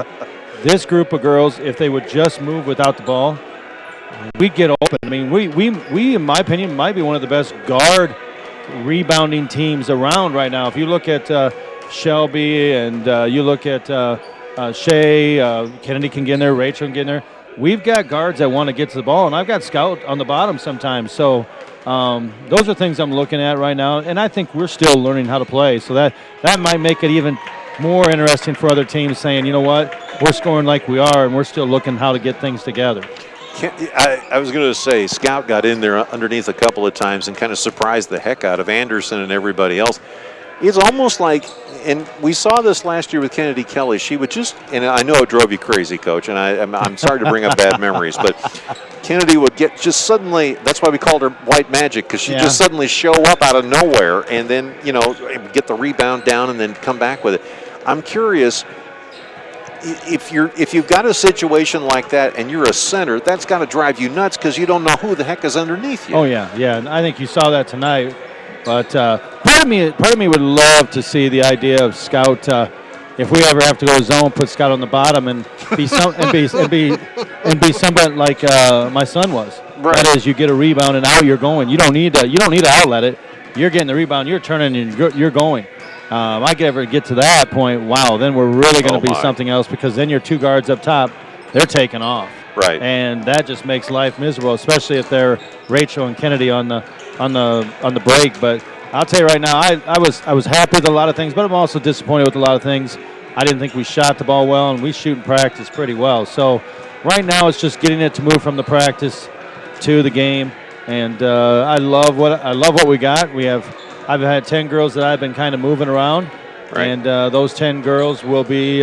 this group of girls, if they would just move without the ball, we'd get open. I mean, we in my opinion, might be one of the best guard rebounding teams around right now. If you look at Shelby and you look at Shea, Kennedy can get in there, Rachel can get in there. We've got guards that want to get to the ball, and I've got Scout on the bottom sometimes. So those are things I'm looking at right now, and I think we're still learning how to play. So that might make it even more interesting for other teams saying, you know what, we're scoring like we are, and we're still looking how to get things together. I was going to say, Scout got in there underneath a couple of times and kind of surprised the heck out of Anderson and everybody else. It's almost like, and we saw this last year with Kennedy Kelly, she would just, and I know it drove you crazy, Coach, and I'm sorry to bring up bad memories, but Kennedy would get just suddenly, that's why we called her White Magic, because she'd just suddenly show up out of nowhere and then, get the rebound down and then come back with it. I'm curious, if you've got a situation like that and you're a center, that's got to drive you nuts because you don't know who the heck is underneath you. Oh, yeah, and I think you saw that tonight. But part of me would love to see the idea of Scout. If we ever have to go zone, put Scout on the bottom and be somewhat like my son was. Right. That is, you get a rebound and out you're going. You don't need to outlet it. You're getting the rebound. You're turning and you're going. I could ever get to that point. Wow, then we're really going to be something else because then your two guards up top, they're taking off. Right. And that just makes life miserable, especially if they're Rachel and Kennedy on the break. But I'll tell you right now, I was happy with a lot of things, but I'm also disappointed with a lot of things. I didn't think we shot the ball well, and we shoot in practice pretty well. So right now it's just getting it to move from the practice to the game. And I love what we got. I've had 10 girls that I've been kind of moving around, and those 10 girls will be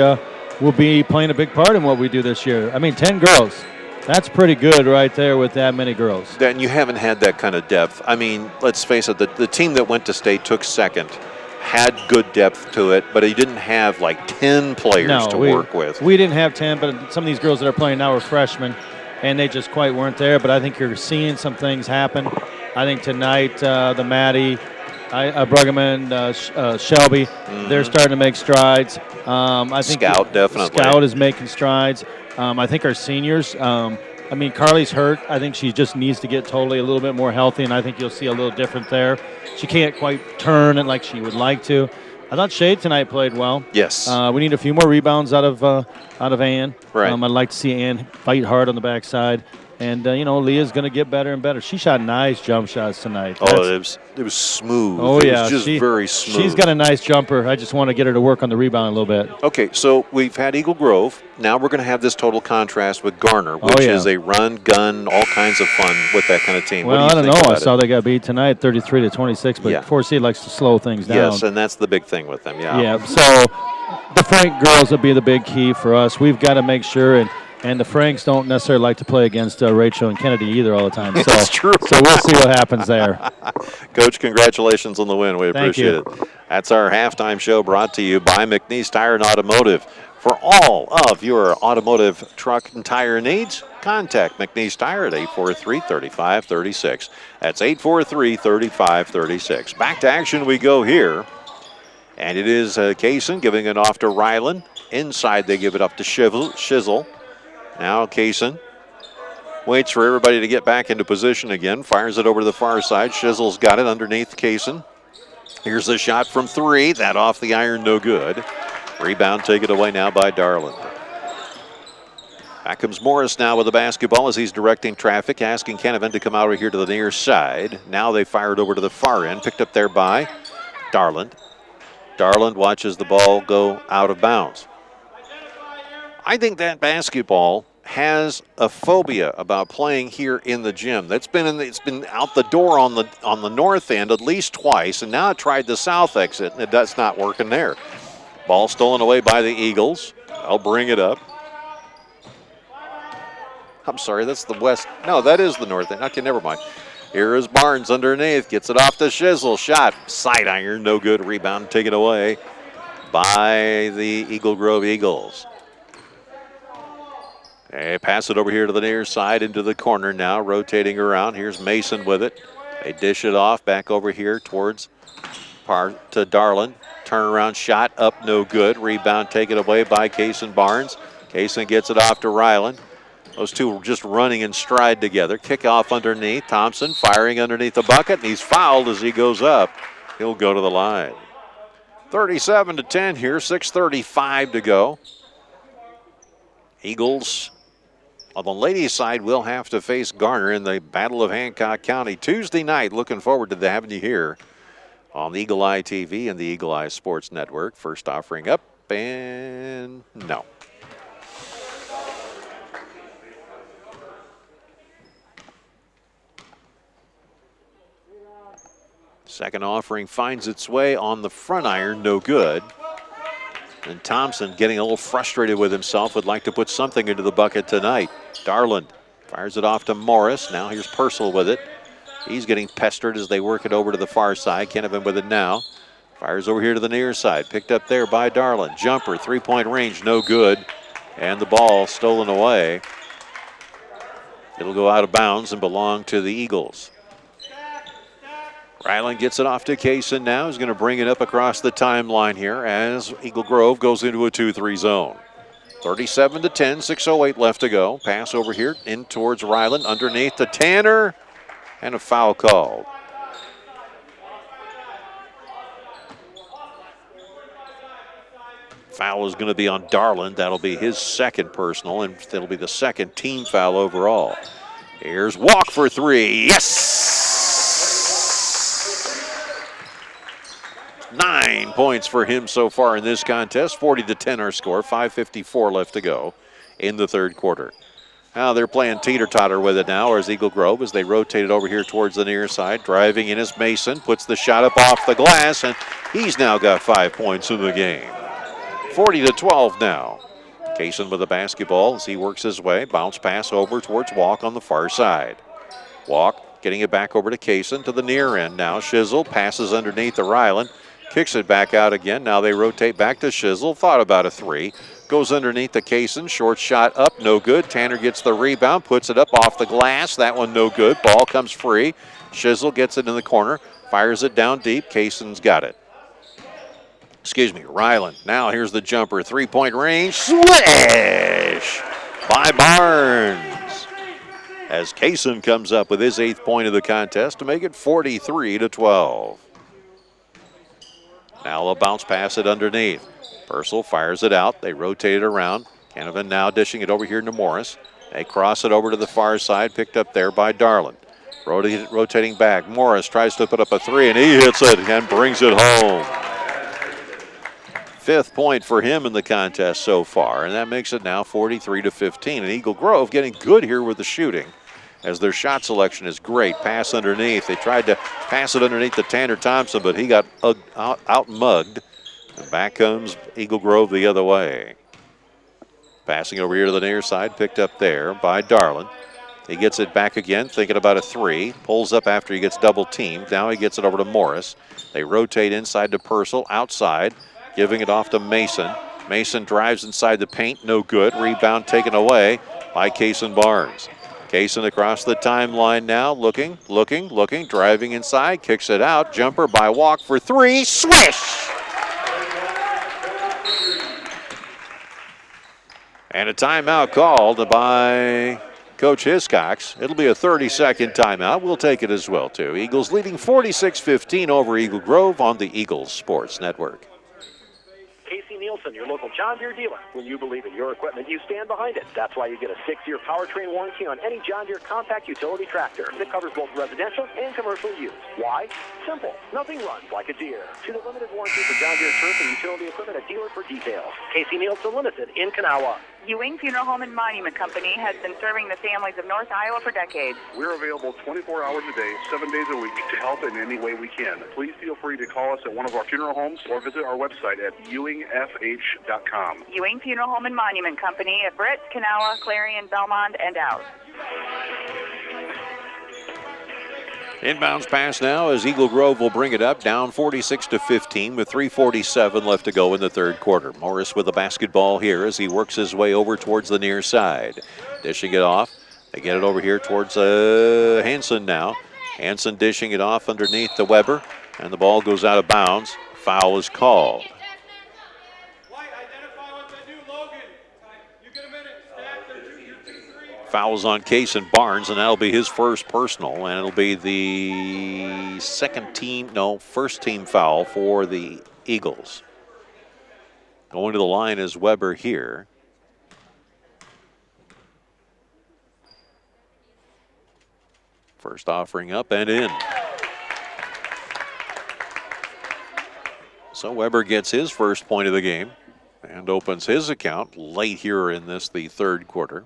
playing a big part in what we do this year. I mean, 10 girls. That's pretty good right there with that many girls. Then you haven't had that kind of depth. I mean, let's face it, the team that went to state took second, had good depth to it, but he didn't have like 10 players to work with. We didn't have 10, but some of these girls that are playing now are freshmen, and they just quite weren't there. But I think you're seeing some things happen. I think tonight, the Maddie, Bruggeman, Shelby, they're starting to make strides. I think Scout, definitely. Scout is making strides. I think our seniors, I mean, Carly's hurt. I think she just needs to get totally a little bit more healthy, and I think you'll see a little different there. She can't quite turn it like she would like to. I thought Shade tonight played well. Yes. We need a few more rebounds out of Ann. Right. I'd like to see Ann fight hard on the backside. And, Leah's going to get better and better. She shot nice jump shots tonight. It was smooth. Oh, it yeah. was just very smooth. She's got a nice jumper. I just want to get her to work on the rebound a little bit. Okay, so we've had Eagle Grove. Now we're going to have this total contrast with Garner, which is a run, gun, all kinds of fun with that kind of team. Well, what do you I don't think know. I about saw they got beat tonight 33-26, but 4C likes to slow things down. Yes, and that's the big thing with them, Yeah, so the Frank girls will be the big key for us. We've got to make sure, and the Franks don't necessarily like to play against Rachel and Kennedy either all the time. So, That's true. So we'll see what happens there. Coach, congratulations on the win. We Thank appreciate you. it. That's our halftime show brought to you by McNeese Tire and Automotive. For all of your automotive truck and tire needs, contact McNeese Tire at 843-3536. That's 843-3536. Back to action we go here. And it is Kaysen giving it off to Ryland. Inside they give it up to Shizzle. Now Kaysen waits for everybody to get back into position again. Fires it over to the far side. Shizzle's got it underneath Kaysen. Here's the shot from three. That off the iron, no good. Rebound taken away now by Darland. Back comes Morris now with the basketball as he's directing traffic, asking Canavan to come out here to the near side. Now they fire it over to the far end, picked up there by Darland. Darland watches the ball go out of bounds. I think that basketball has a phobia about playing here in the gym. It's been out the door on the north end at least twice, and now it tried the south exit, and that's not working there. Ball stolen away by the Eagles. I'll bring it up. I'm sorry, that's the west. No, that is the north end. Okay, never mind. Here is Barnes underneath. Gets it off to Shizzle. Shot. Side iron. No good. Rebound taken away by the Eagle Grove Eagles. They pass it over here to the near side into the corner now. Rotating around. Here's Mason with it. They dish it off back over here towards to Darland. Turnaround shot up. No good. Rebound taken away by Kaysen Barnes. Kaysen gets it off to Ryland. Those two just running in stride together. Kick off underneath. Thompson firing underneath the bucket, and he's fouled as he goes up. He'll go to the line. 37-10 here, 6:35 to go. Eagles on the ladies' side will have to face Garner in the Battle of Hancock County Tuesday night. Looking forward to having you here on the Eagle Eye TV and the Eagle Eye Sports Network. First offering up, and no. Second offering finds its way on the front iron, no good. And Thompson getting a little frustrated with himself, would like to put something into the bucket tonight. Darland fires it off to Morris. Now here's Purcell with it. He's getting pestered as they work it over to the far side. Kenovan with it now. Fires over here to the near side. Picked up there by Darland. Jumper, three-point range, no good. And the ball stolen away. It'll go out of bounds and belong to the Eagles. Ryland gets it off to Kaysen now. He's going to bring it up across the timeline here as Eagle Grove goes into a 2-3 zone. 37-10, 6:08 left to go. Pass over here in towards Ryland. Underneath to Tanner. And a foul called. Foul is going to be on Darland. That'll be his second personal, and that'll be the second team foul overall. Here's Walk for three. Yes! 9 points for him so far in this contest. 40-10 our score. 5:54 left to go in the third quarter. Now they're playing teeter-totter with it now, as Eagle Grove, as they rotate it over here towards the near side. Driving in is Mason, puts the shot up off the glass, and he's now got 5 points in the game. 40-12 now. Kaysen with the basketball as he works his way. Bounce pass over towards Walk on the far side. Walk getting it back over to Kaysen to the near end now. Shizzle passes underneath to Ryland. Kicks it back out again. Now they rotate back to Shizzle. Thought about a three. Goes underneath the Kaysen. Short shot up. No good. Tanner gets the rebound. Puts it up off the glass. That one no good. Ball comes free. Shizzle gets it in the corner. Fires it down deep. Kaysen's got it. Excuse me, Ryland. Now here's the jumper. 3-point range. Swish by Barnes. As Kaysen comes up with his 8th point of the contest to make it 43-12. Now they'll bounce pass it underneath. Purcell fires it out. They rotate it around. Canavan now dishing it over here to Morris. They cross it over to the far side, picked up there by Darland. Rotating back. Morris tries to put up a three, and he hits it and brings it home. 5th point for him in the contest so far, and that makes it now 43-15. And Eagle Grove getting good here with the shooting, as their shot selection is great. Pass underneath. They tried to pass it underneath to Tanner Thompson, but he got out-mugged. And back comes Eagle Grove the other way. Passing over here to the near side, picked up there by Darland. He gets it back again, thinking about a three. Pulls up after he gets double-teamed. Now he gets it over to Morris. They rotate inside to Purcell, outside. Giving it off to Mason. Mason drives inside the paint, no good. Rebound taken away by Kaysen Barnes. Kaysen across the timeline now, looking, driving inside, kicks it out. Jumper by Walk for three, swish! And a timeout called by Coach Hiscox. It'll be a 30-second timeout. We'll take it as well, too. Eagles leading 46-15 over Eagle Grove on the Eagles Sports Network. Casey Nielsen, your local John Deere dealer. When you believe in your equipment, you stand behind it. That's why you get a 6-year powertrain warranty on any John Deere compact utility tractor that covers both residential and commercial use. Why? Simple. Nothing runs like a Deere. See the limited warranty for John Deere turf and utility equipment at Dealer for details. Casey Nielsen Limited in Kanawha. Ewing Funeral Home and Monument Company has been serving the families of North Iowa for decades. We're available 24 hours a day, 7 days a week to help in any way we can. Please feel free to call us at one of our funeral homes or visit our website at ewingfh.com. Ewing Funeral Home and Monument Company at Britt, Kanawha, Clarion, Belmont, and out. Inbounds pass now as Eagle Grove will bring it up, down 46-15 with 3:47 left to go in the third quarter. Morris with the basketball here as he works his way over towards the near side. Dishing it off. They get it over here towards Hanson now. Hanson dishing it off underneath to Weber, and the ball goes out of bounds. Foul is called. Fouls on Kaysen Barnes, and that'll be his first personal, and it'll be the first team foul for the Eagles. Going to the line is Weber here. First offering up and in. So Weber gets his first point of the game and opens his account late here in the third quarter.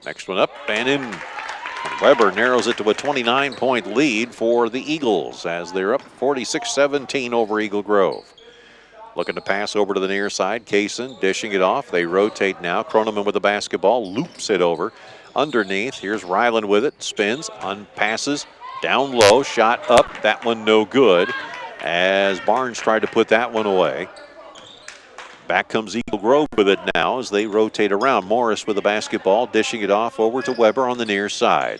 Next one up and in. Weber narrows it to a 29-point lead for the Eagles as they're up 46-17 over Eagle Grove. Looking to pass over to the near side. Kaysen dishing it off. They rotate now. Croneman with the basketball. Loops it over. Underneath. Here's Ryland with it. Spins. Unpasses. Down low. Shot up. That one no good as Barnes tried to put that one away. Back comes Eagle Grove with it now as they rotate around. Morris with the basketball, dishing it off over to Weber on the near side.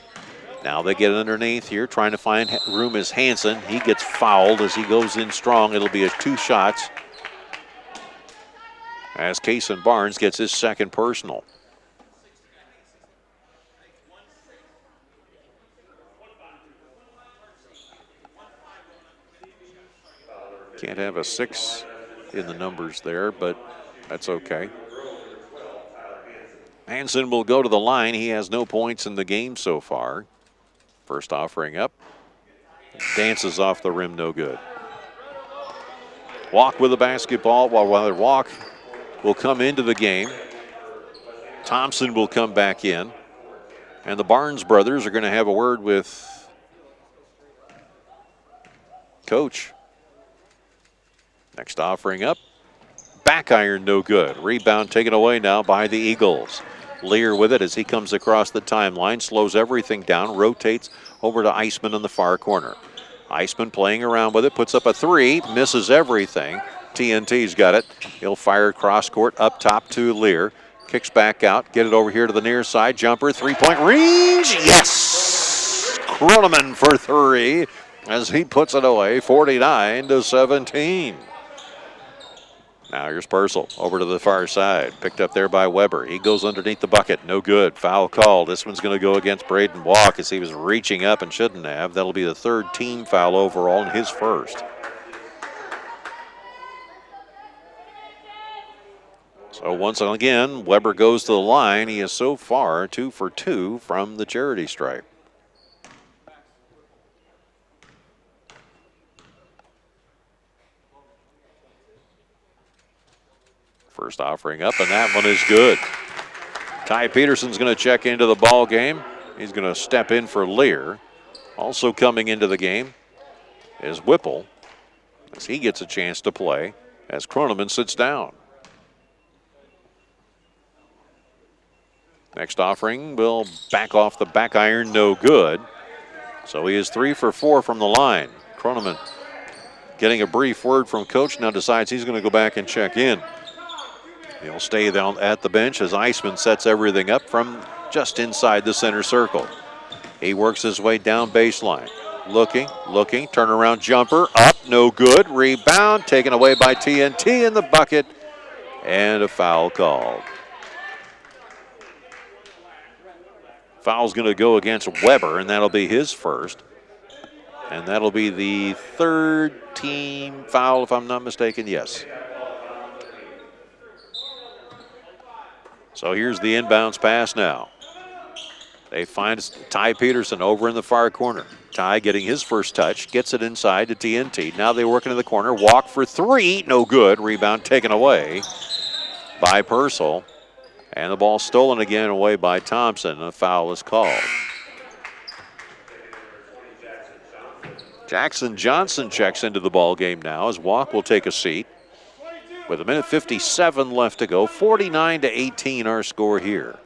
Now they get it underneath here, trying to find room is Hanson. He gets fouled as he goes in strong. It'll be 2 shots as Kaysen Barnes gets his second personal. Can't have a 6 in the numbers there, but that's okay. Hanson will go to the line. He has no points in the game so far. First offering up. Dances off the rim, no good. Walk with the basketball, while Walk will come into the game. Thompson will come back in. And the Barnes brothers are going to have a word with Coach. Next offering up. Back iron, no good. Rebound taken away now by the Eagles. Lear with it as he comes across the timeline, slows everything down, rotates over to Iceman in the far corner. Iceman playing around with it, puts up a three, misses everything. TNT's got it. He'll fire cross court up top to Lear. Kicks back out, get it over here to the near side. Jumper, three-point range. Yes! Kroneman for three as he puts it away, 49-17. Now here's Purcell over to the far side. Picked up there by Weber. He goes underneath the bucket. No good. Foul called. This one's going to go against Braden Walk as he was reaching up and shouldn't have. That'll be the third team foul overall and his first. So once again, Weber goes to the line. He is so far 2 for 2 from the charity stripe. First offering up, and that one is good. Ty Peterson's going to check into the ball game. He's going to step in for Lear. Also coming into the game is Whipple as he gets a chance to play as Kroneman sits down. Next offering will back off the back iron, no good. So he is 3 for 4 from the line. Kroneman getting a brief word from coach, now decides he's going to go back and check in. He'll stay down at the bench as Iceman sets everything up from just inside the center circle. He works his way down baseline. Looking, turnaround jumper, up, no good. Rebound taken away by TNT in the bucket, and a foul called. Foul's going to go against Weber, and that'll be his first. And that'll be the third team foul, if I'm not mistaken, yes. So here's the inbounds pass now. They find Ty Peterson over in the far corner. Ty getting his first touch, gets it inside to TNT. Now they work into the corner, walk for three, no good. Rebound taken away by Purcell. And the ball stolen again away by Thompson. A foul is called. Jackson Johnson checks into the ball game now as Walk will take a seat. With 1:57 left to go, 49-18 our score here.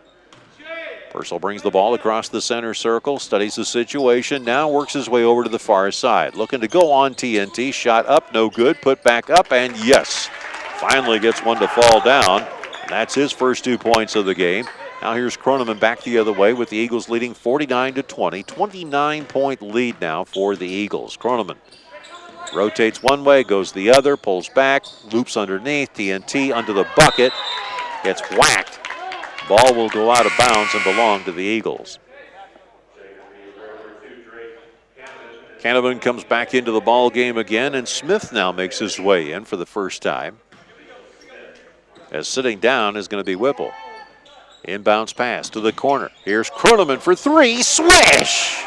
Purcell brings the ball across the center circle, studies the situation, now works his way over to the far side. Looking to go on TNT, shot up, no good, put back up, and yes, finally gets one to fall down. That's his first 2 points of the game. Now here's Kroneman back the other way with the Eagles leading 49-20. 29-point lead now for the Eagles. Kroneman rotates one way, goes the other, pulls back, loops underneath, TNT under the bucket, gets whacked. Ball will go out of bounds and belong to the Eagles. Canavan comes back into the ball game again, and Smith now makes his way in for the first time. As sitting down is going to be Whipple. Inbounds pass to the corner. Here's Kroneman for three, swish!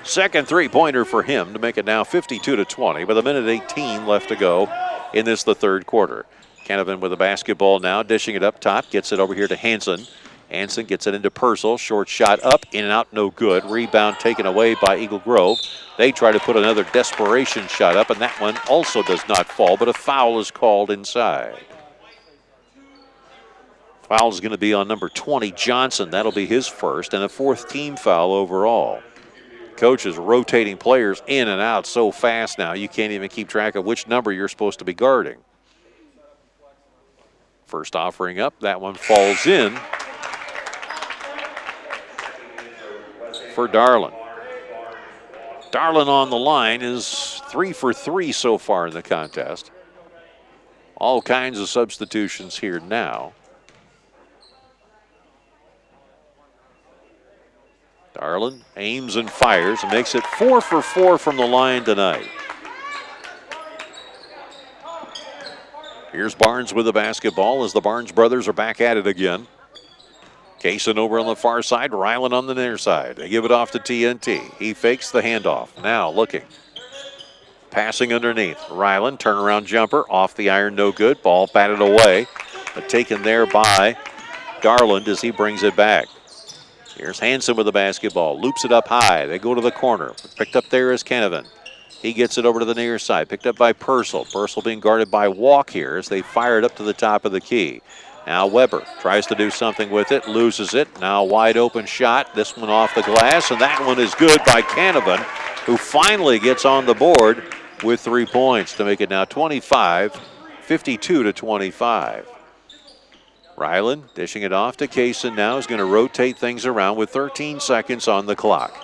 Second three-pointer for him to make it now 52-20 with 1:18 left to go in this, the third quarter. Canavan with the basketball now, dishing it up top, gets it over here to Hansen. Hansen gets it into Purcell, short shot up, in and out, no good. Rebound taken away by Eagle Grove. They try to put another desperation shot up, and that one also does not fall, but a foul is called inside. Foul is going to be on number 20, Johnson. That'll be his first, and a fourth team foul overall. Coach is rotating players in and out so fast now, you can't even keep track of which number you're supposed to be guarding. First offering up, that one falls in for Darlin. Darlin on the line is 3 for 3 so far in the contest. All kinds of substitutions here now. Darlin aims and fires and makes it 4 for 4 from the line tonight. Here's Barnes with the basketball as the Barnes brothers are back at it again. Kaysen over on the far side, Ryland on the near side. They give it off to TNT. He fakes the handoff. Now looking. Passing underneath. Ryland, turnaround jumper, off the iron, no good. Ball batted away, but taken there by Darland as he brings it back. Here's Hansen with the basketball. Loops it up high. They go to the corner. Picked up there is Canavan. He gets it over to the near side, picked up by Purcell. Purcell being guarded by Walk here as they fire it up to the top of the key. Now Weber tries to do something with it, loses it. Now wide open shot. This one off the glass, and that one is good by Canavan, who finally gets on the board with 3 points to make it now 52-25. Ryland dishing it off to Kaysen now is going to rotate things around with 13 seconds on the clock.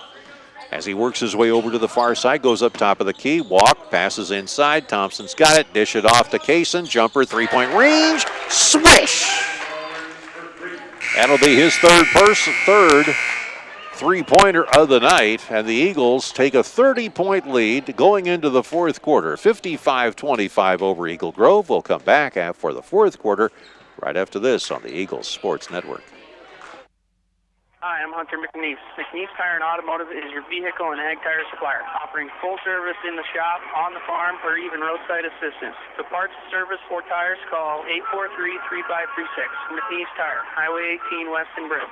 As he works his way over to the far side, goes up top of the key, Walk, passes inside, Thompson's got it, dish it off to Kaysen, jumper, three-point range, swish! That'll be his third three-pointer of the night, and the Eagles take a 30-point lead going into the fourth quarter, 55-25 over Eagle Grove. We'll come back for the fourth quarter right after this on the Eagles Sports Network. Hi, I'm Hunter McNeese. McNeese Tire and Automotive is your vehicle and ag tire supplier, offering full service in the shop, on the farm, or even roadside assistance. For parts, service, or tires, call 843-3536. McNeese Tire, Highway 18 West in Britt.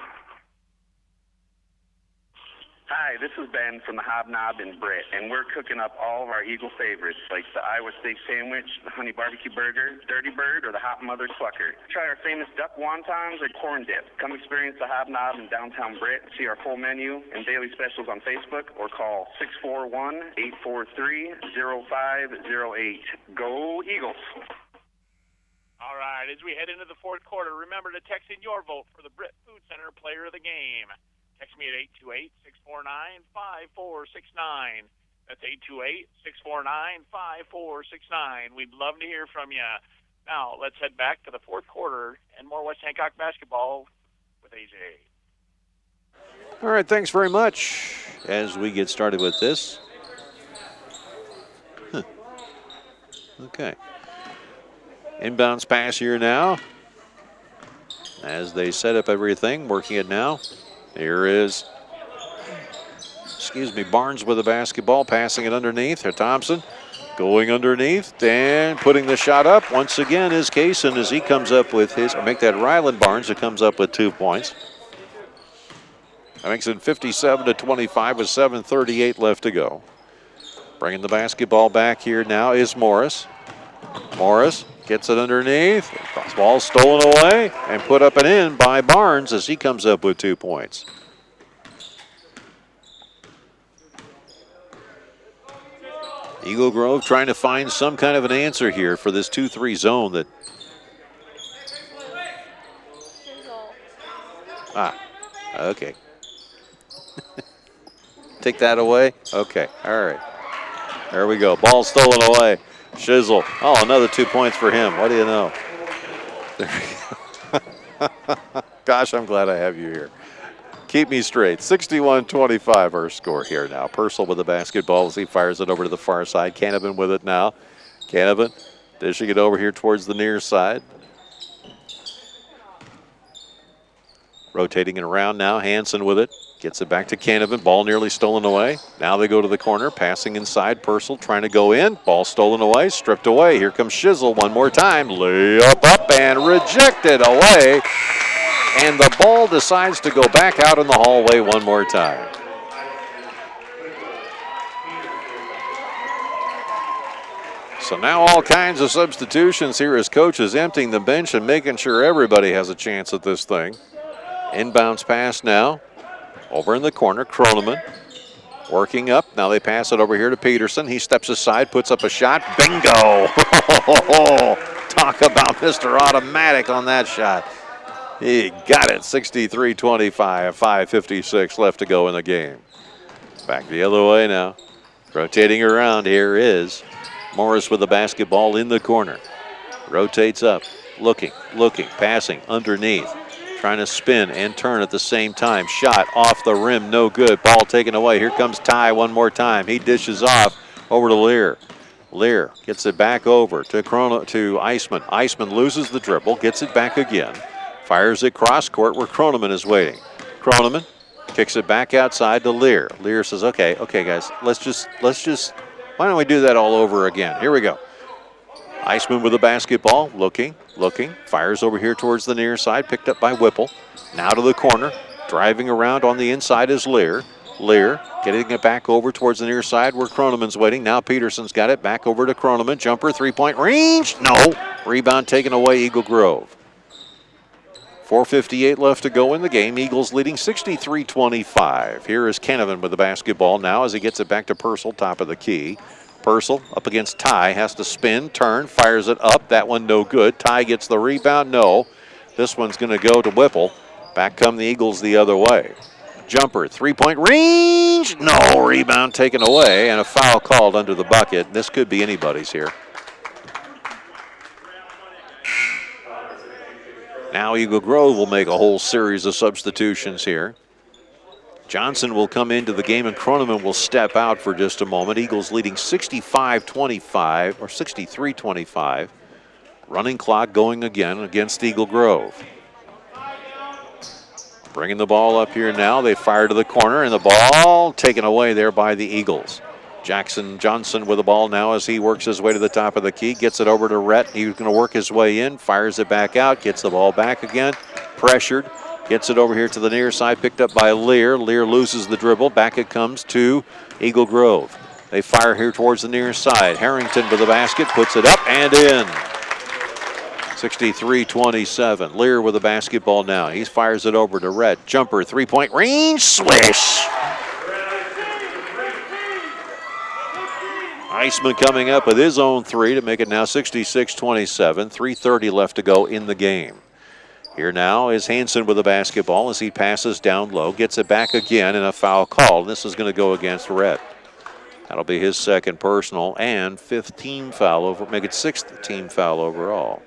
Hi, this is Ben from the Hobnob in Britt, and we're cooking up all of our Eagle favorites, like the Iowa Steak Sandwich, the Honey Barbecue Burger, Dirty Bird, or the Hot Mother Clucker. Try our famous duck wontons or corn dip. Come experience the Hobnob in downtown Britt. See our full menu and daily specials on Facebook, or call 641-843-0508. Go Eagles! All right, as we head into the fourth quarter, remember to text in your vote for the Britt Food Center Player of the Game. Text me at 828-649-5469. That's 828-649-5469. We'd love to hear from you. Now, let's head back to the fourth quarter and more West Hancock basketball with AJ. All right, thanks very much. As we get started with this. Okay. Inbounds pass here now. As they set up everything, working it now. Here is, Barnes with the basketball, passing it underneath. Thompson going underneath and putting the shot up. Once again is Kaysen as he comes up with his, or make that Ryland Barnes, who comes up with 2 points. That makes it 57-25 with 7:38 left to go. Bringing the basketball back here now is Morris. Morris gets it underneath. Ball stolen away and put up and in by Barnes as he comes up with 2 points. Eagle Grove trying to find some kind of an answer here for this 2-3 zone that. Okay. Take that away? Okay, all right. There we go. Ball stolen away. Shizzle. Oh, another 2 points for him. What do you know? There we go. Gosh, I'm glad I have you here. Keep me straight. 61-25 our score here now. Purcell with the basketball as he fires it over to the far side. Canavan with it now. Canavan dishing it over here towards the near side. Rotating it around now. Hansen with it. Gets it back to Canavan. Ball nearly stolen away. Now they go to the corner. Passing inside. Purcell trying to go in. Ball stolen away. Stripped away. Here comes Shizzle one more time. Layup up and rejected away. And the ball decides to go back out in the hallway one more time. So now all kinds of substitutions here as coach is emptying the bench and making sure everybody has a chance at this thing. Inbounds pass now. Over in the corner, Kroneman working up. Now they pass it over here to Peterson. He steps aside, puts up a shot. Bingo! Talk about Mr. Automatic on that shot. He got it, 63-25, 5:56 left to go in the game. Back the other way now. Rotating around here is Morris with the basketball in the corner. Rotates up, looking, passing underneath. Trying to spin and turn at the same time. Shot off the rim, no good. Ball taken away. Here comes Ty one more time. He dishes off over to Lear. Lear gets it back over to Eisman. Eisman loses the dribble, gets it back again. Fires it cross court where Kroneman is waiting. Kroneman kicks it back outside to Lear. Lear says, okay, guys, let's just, why don't we do that all over again? Here we go. Eisman with the basketball, looking, fires over here towards the near side, picked up by Whipple. Now to the corner, driving around on the inside is Lear. Lear getting it back over towards the near side where Croneman's waiting. Now Peterson's got it back over to Croneman. Jumper, three-point range. No. Rebound taken away, Eagle Grove. 4:58 left to go in the game. Eagles leading 63-25. Here is Canavan with the basketball now as he gets it back to Purcell, top of the key. Purcell up against Ty, has to spin, turn, fires it up. That one no good. Ty gets the rebound. No. This one's going to go to Whipple. Back come the Eagles the other way. Jumper, three-point range. No. Rebound taken away and a foul called under the bucket. This could be anybody's here. Now Eagle Grove will make a whole series of substitutions here. Johnson will come into the game and Croneman will step out for just a moment. Eagles leading 65-25 or 63-25. Running clock going again against Eagle Grove. Bringing the ball up here now. They fire to the corner and the ball taken away there by the Eagles. Jackson Johnson with the ball now as he works his way to the top of the key. Gets it over to Rhett. He's going to work his way in. Fires it back out. Gets the ball back again. Pressured. Gets it over here to the near side. Picked up by Lear. Lear loses the dribble. Back it comes to Eagle Grove. They fire here towards the near side. Harrington with the basket. Puts it up and in. 63-27. Lear with the basketball now. He fires it over to Rhett. Jumper. Three-point range. Swish. Iceman coming up with his own three to make it now 66-27. 3:30 left to go in the game. Here now is Hansen with the basketball as he passes down low. Gets it back again and a foul call. This is going to go against Rhett. That'll be his second personal and fifth team foul over. Make it sixth team foul overall.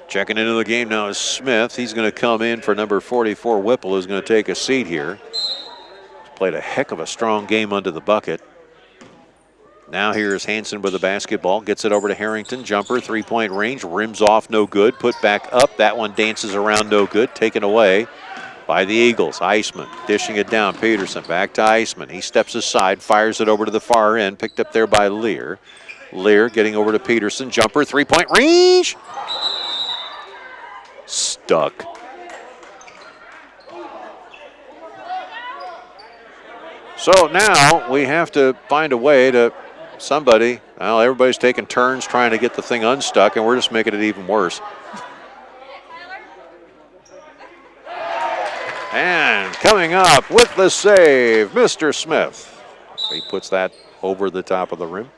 Checking into the game now is Smith. He's going to come in for number 44, Whipple, who's going to take a seat here. He's played a heck of a strong game under the bucket. Now here's Hansen with the basketball. Gets it over to Harrington. Jumper, three-point range. Rims off, no good. Put back up. That one dances around, no good. Taken away by the Eagles. Iceman dishing it down. Peterson back to Iceman. He steps aside, fires it over to the far end. Picked up there by Lear. Lear getting over to Peterson. Jumper, three-point range. Stuck. So now we have to find a way to well, everybody's taking turns trying to get the thing unstuck, and we're just making it even worse. And coming up with the save, Mr. Smith. He puts that over the top of the rim.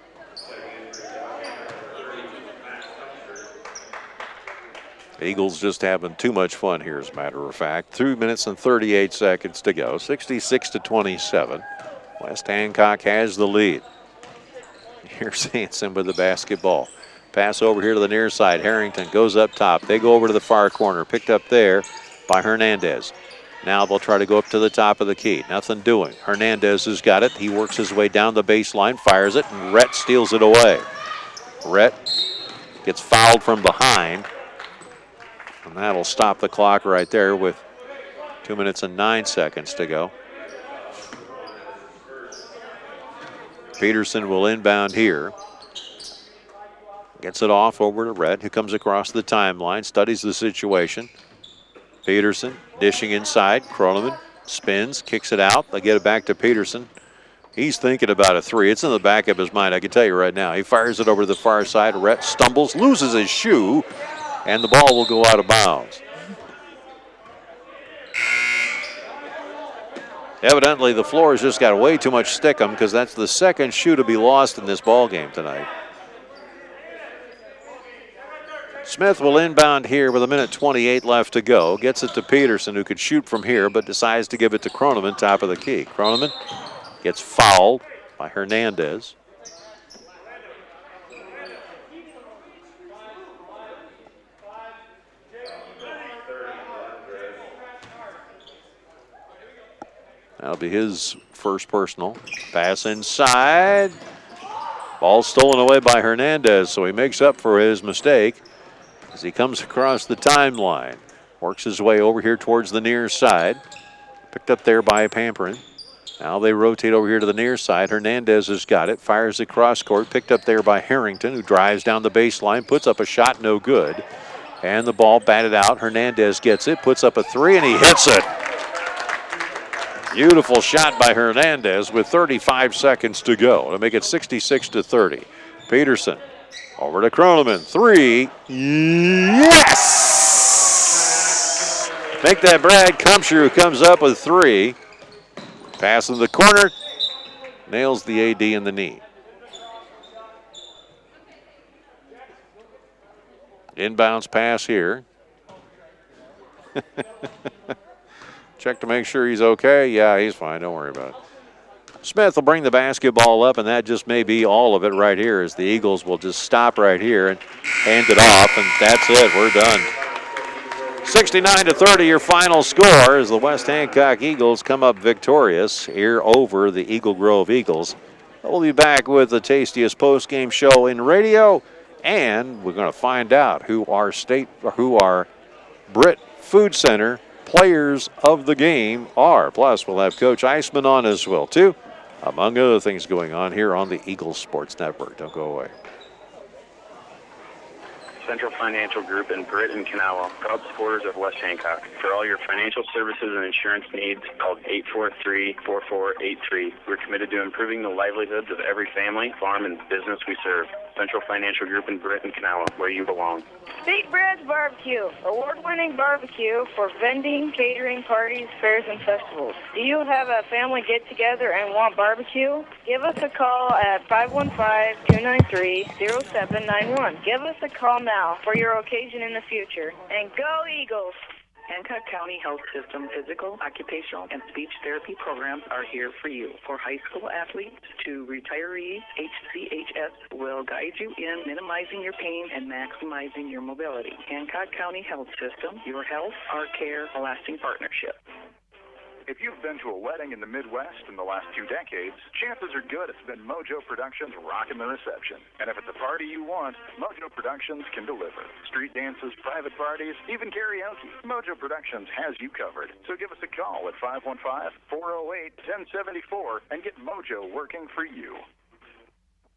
Eagles just having too much fun here, as a matter of fact. 2 minutes and 38 seconds to go. 66-27. West Hancock has the lead. Here's Hansen with the basketball. Pass over here to the near side. Harrington goes up top. They go over to the far corner. Picked up there by Hernandez. Now they'll try to go up to the top of the key. Nothing doing. Hernandez has got it. He works his way down the baseline, fires it, and Rhett steals it away. Rhett gets fouled from behind. And that'll stop the clock right there with 2 minutes and 9 seconds to go. Peterson will inbound here. Gets it off over to Rhett, who comes across the timeline, studies the situation. Peterson dishing inside. Croneman spins, kicks it out. They get it back to Peterson. He's thinking about a three. It's in the back of his mind, I can tell you right now. He fires it over to the far side. Rhett stumbles, loses his shoe, and the ball will go out of bounds. Evidently, the floor has just got way too much stickum because that's the second shoe to be lost in this ball game tonight. Smith will inbound here with 1:28 left to go. Gets it to Peterson, who could shoot from here, but decides to give it to Croneman, top of the key. Croneman gets fouled by Hernandez. That'll be his first personal. Pass inside. Ball stolen away by Hernandez, so he makes up for his mistake as he comes across the timeline. Works his way over here towards the near side. Picked up there by Pamperin. Now they rotate over here to the near side. Hernandez has got it. Fires across court. Picked up there by Harrington, who drives down the baseline. Puts up a shot, no good. And the ball batted out. Hernandez gets it, puts up a three, and he hits it. Beautiful shot by Hernandez with 35 seconds to go to make it 66-30. Peterson over to Kroneman. Three. Yes! Make that Brad Kumsher, who comes up with three. Pass in the corner. Nails the AD in the knee. Inbounds pass here. Check to make sure he's okay. Yeah, he's fine. Don't worry about it. Smith will bring the basketball up, and that just may be all of it right here, as the Eagles will just stop right here and hand it off, and that's it. We're done. 69-30, your final score, as the West Hancock Eagles come up victorious here over the Eagle Grove Eagles. We'll be back with the tastiest post-game show in radio, and we're going to find out who our Britt Food Center players of the game are. Plus, we'll have Coach Eisman on as well, too, among other things going on here on the Eagles Sports Network. Don't go away. Central Financial Group in Britt and Kanawha, proud supporters of West Hancock. For all your financial services and insurance needs, call 843-4483. We're committed to improving the livelihoods of every family, farm, and business we serve. Central Financial Group in Britt and Kanawha, where you belong. State Brad's Barbecue, award-winning barbecue for vending, catering, parties, fairs, and festivals. Do you have a family get-together and want barbecue? Give us a call at 515-293-0791. Give us a call now for your occasion in the future. And go Eagles! Hancock County Health System physical, occupational, and speech therapy programs are here for you. For high school athletes to retirees, HCHS will guide you in minimizing your pain and maximizing your mobility. Hancock County Health System, your health, our care, a lasting partnership. If you've been to a wedding in the Midwest in the last 2 decades, chances are good it's been Mojo Productions rocking the reception. And if it's a party you want, Mojo Productions can deliver. Street dances, private parties, even karaoke. Mojo Productions has you covered. So give us a call at 515-408-1074 and get Mojo working for you.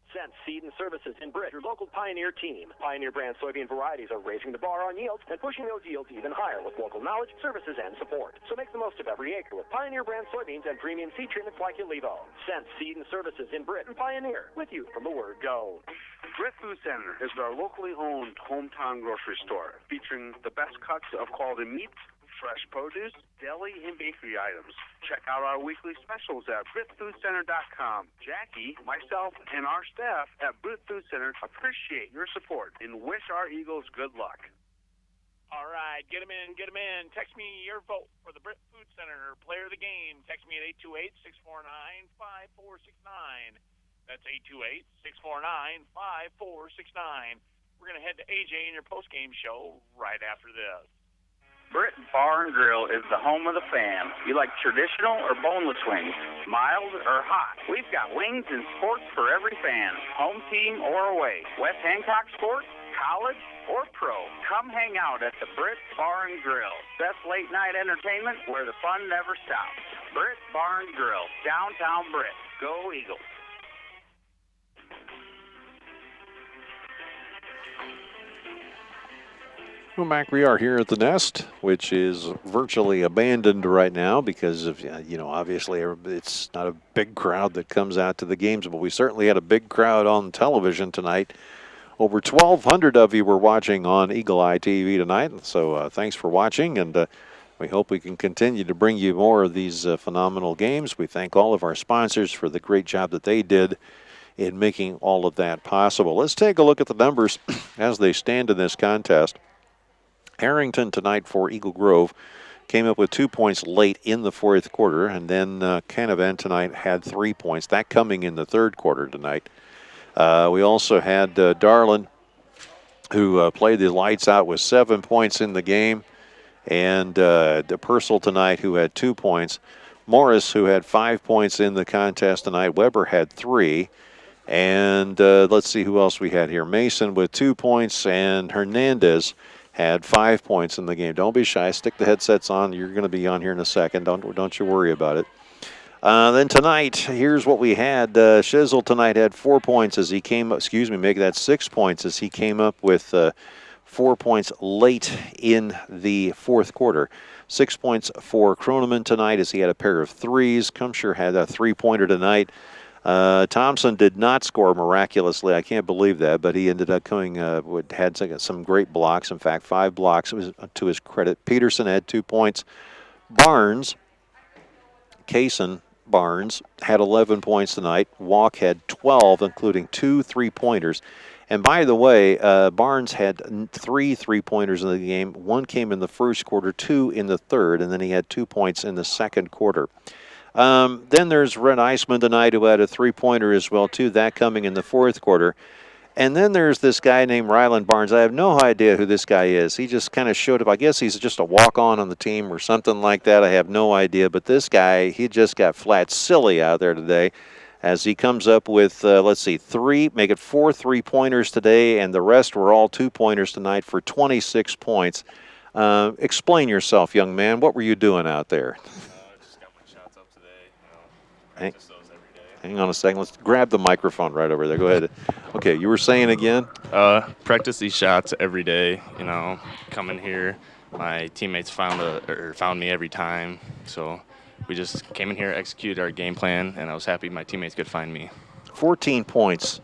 Sense Seed and Services in Britt, your local Pioneer team. Pioneer brand soybean varieties are raising the bar on yields and pushing those yields even higher with local knowledge, services, and support. So make the most of every acre with Pioneer brand soybeans and premium seed treatments like Levo. Sense Seed and Services in Britt and Pioneer, with you from the word go. Britt Food Center is our locally owned hometown grocery store, featuring the best cuts of quality meats, fresh produce, deli, and bakery items. Check out our weekly specials at BrittFoodCenter.com. Jackie, myself, and our staff at Britt Food Center appreciate your support and wish our Eagles good luck. All right, get them in, get them in. Text me your vote for the Britt Food Center player of the game. Text me at 828-649-5469. That's 828-649-5469. We're going to head to AJ in your post-game show right after this. Britt Bar and Grill is the home of the fam. You like traditional or boneless wings? Mild or hot? We've got wings and sports for every fan. Home team or away. West Hancock sports, college, or pro. Come hang out at the Britt Bar and Grill. Best late night entertainment where the fun never stops. Britt Bar and Grill, downtown Britt. Go Eagles. Well, Mac, we are here at the Nest, which is virtually abandoned right now because of, obviously it's not a big crowd that comes out to the games, but we certainly had a big crowd on television tonight. Over 1,200 of you were watching on Eagle Eye TV tonight, so thanks for watching, and we hope we can continue to bring you more of these phenomenal games. We thank all of our sponsors for the great job that they did in making all of that possible. Let's take a look at the numbers as they stand in this contest. Harrington tonight for Eagle Grove came up with 2 points late in the fourth quarter, and then Canavan tonight had 3 points, that coming in the third quarter tonight. We also had Darlin, who played the lights out with 7 points in the game, and Purcell tonight, who had 2 points. Morris, who had 5 points in the contest tonight. Weber had 3. And let's see who else we had here. Mason with 2 points, and Hernandez had 5 points in the game. Don't be shy. Stick the headsets on. You're going to be on here in a second. Don't you worry about it. Then tonight, here's what we had. Shizzle tonight had 4 points as he came up. Make that 6 points as he came up with 4 points late in the fourth quarter. 6 points for Kroneman tonight as he had a pair of threes. Kumsher had a three-pointer tonight. Thompson did not score miraculously. I can't believe that, but he ended up had some great blocks. In fact, 5 blocks to his credit. Peterson had 2 points. Barnes had 11 points tonight. Walk had 12, including 2 3-pointers. And by the way, Barnes had 3 3-pointers in the game. 1 came in the first quarter, 2 in the third, and then he had 2 points in the second quarter. Then there's Red Iceman tonight who had a 3-pointer as well, too, that coming in the fourth quarter. And then there's this guy named Ryland Barnes. I have no idea who this guy is. He just kind of showed up. I guess he's just a walk-on the team or something like that. I have no idea. But this guy, he just got flat silly out there today as he comes up with, 4 3-pointers today, and the rest were all 2-pointers tonight for 26 points. Explain yourself, young man. What were you doing out there? Just got my shots up today. Practice those every day. Hang on a second. Let's grab the microphone right over there. Go ahead. Okay, you were saying again? Practice these shots every day. Come in here. My teammates found me every time. So we just came in here, executed our game plan, and I was happy my teammates could find me. 14 points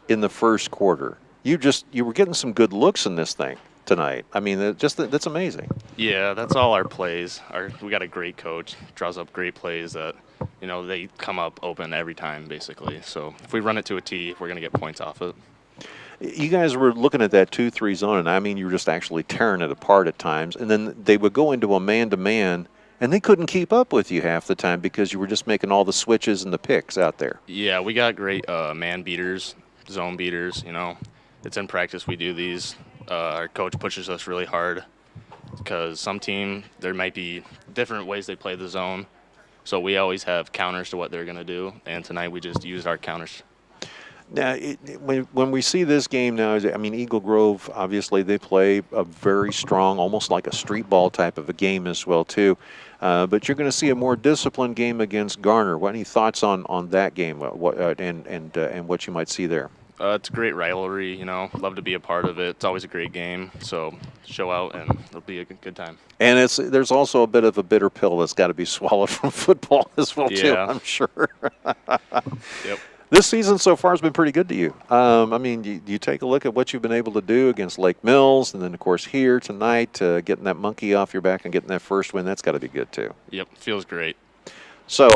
in the first quarter. You were getting some good looks in this thing tonight. I mean, that's amazing. Yeah, that's all our plays. We got a great coach, draws up great plays that, they come up open every time, basically. So if we run it to a tee, we're going to get points off it. You guys were looking at that 2-3 zone, and I mean, you were just actually tearing it apart at times. And then they would go into a man-to-man, and they couldn't keep up with you half the time because you were just making all the switches and the picks out there. Yeah, we got great man beaters, zone beaters. It's in practice we do these. Our coach pushes us really hard because some team, there might be different ways they play the zone. So we always have counters to what they're going to do, and tonight we just used our counters. Now, when we see this game now, Eagle Grove, obviously they play a very strong, almost like a street ball type of a game as well, too. But you're going to see a more disciplined game against Garner. Any thoughts on that game and what you might see there? It's a great rivalry, Love to be a part of it. It's always a great game, so show out and it'll be a good time. And there's also a bit of a bitter pill that's got to be swallowed from football as well, too, I'm sure. Yep. This season so far has been pretty good to you. You take a look at what you've been able to do against Lake Mills, and then, of course, here tonight, getting that monkey off your back and getting that first win, that's got to be good, too. Yep, feels great. So,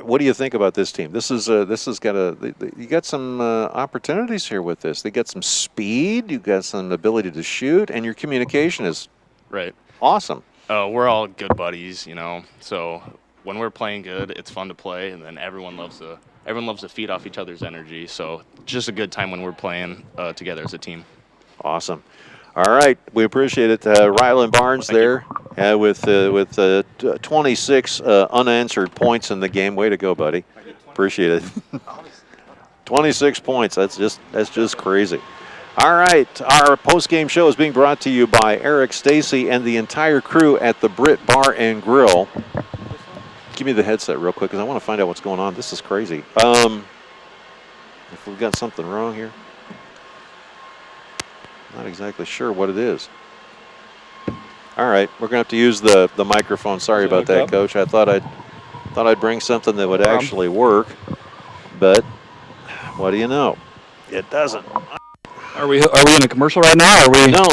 what do you think about this team? You got some opportunities here with this. They got some speed, you got some ability to shoot, and your communication is awesome. We're all good buddies, So when we're playing good, it's fun to play, and then everyone loves to feed off each other's energy. So just a good time when we're playing together as a team. Awesome. All right, we appreciate it. Ryland Barnes there with 26 unanswered points in the game. Way to go, buddy. Appreciate it. 26 points. That's just crazy. All right, our post-game show is being brought to you by Eric Stacy and the entire crew at the Britt Bar and Grill. Give me the headset real quick because I want to find out what's going on. This is crazy. If we've got something wrong here. Not exactly sure what it is. All right, we're going to have to use the microphone. Sorry about that, Coach. I thought I'd bring something that would actually work, but what do you know? It doesn't. Are we in a commercial right now? Or are we? No,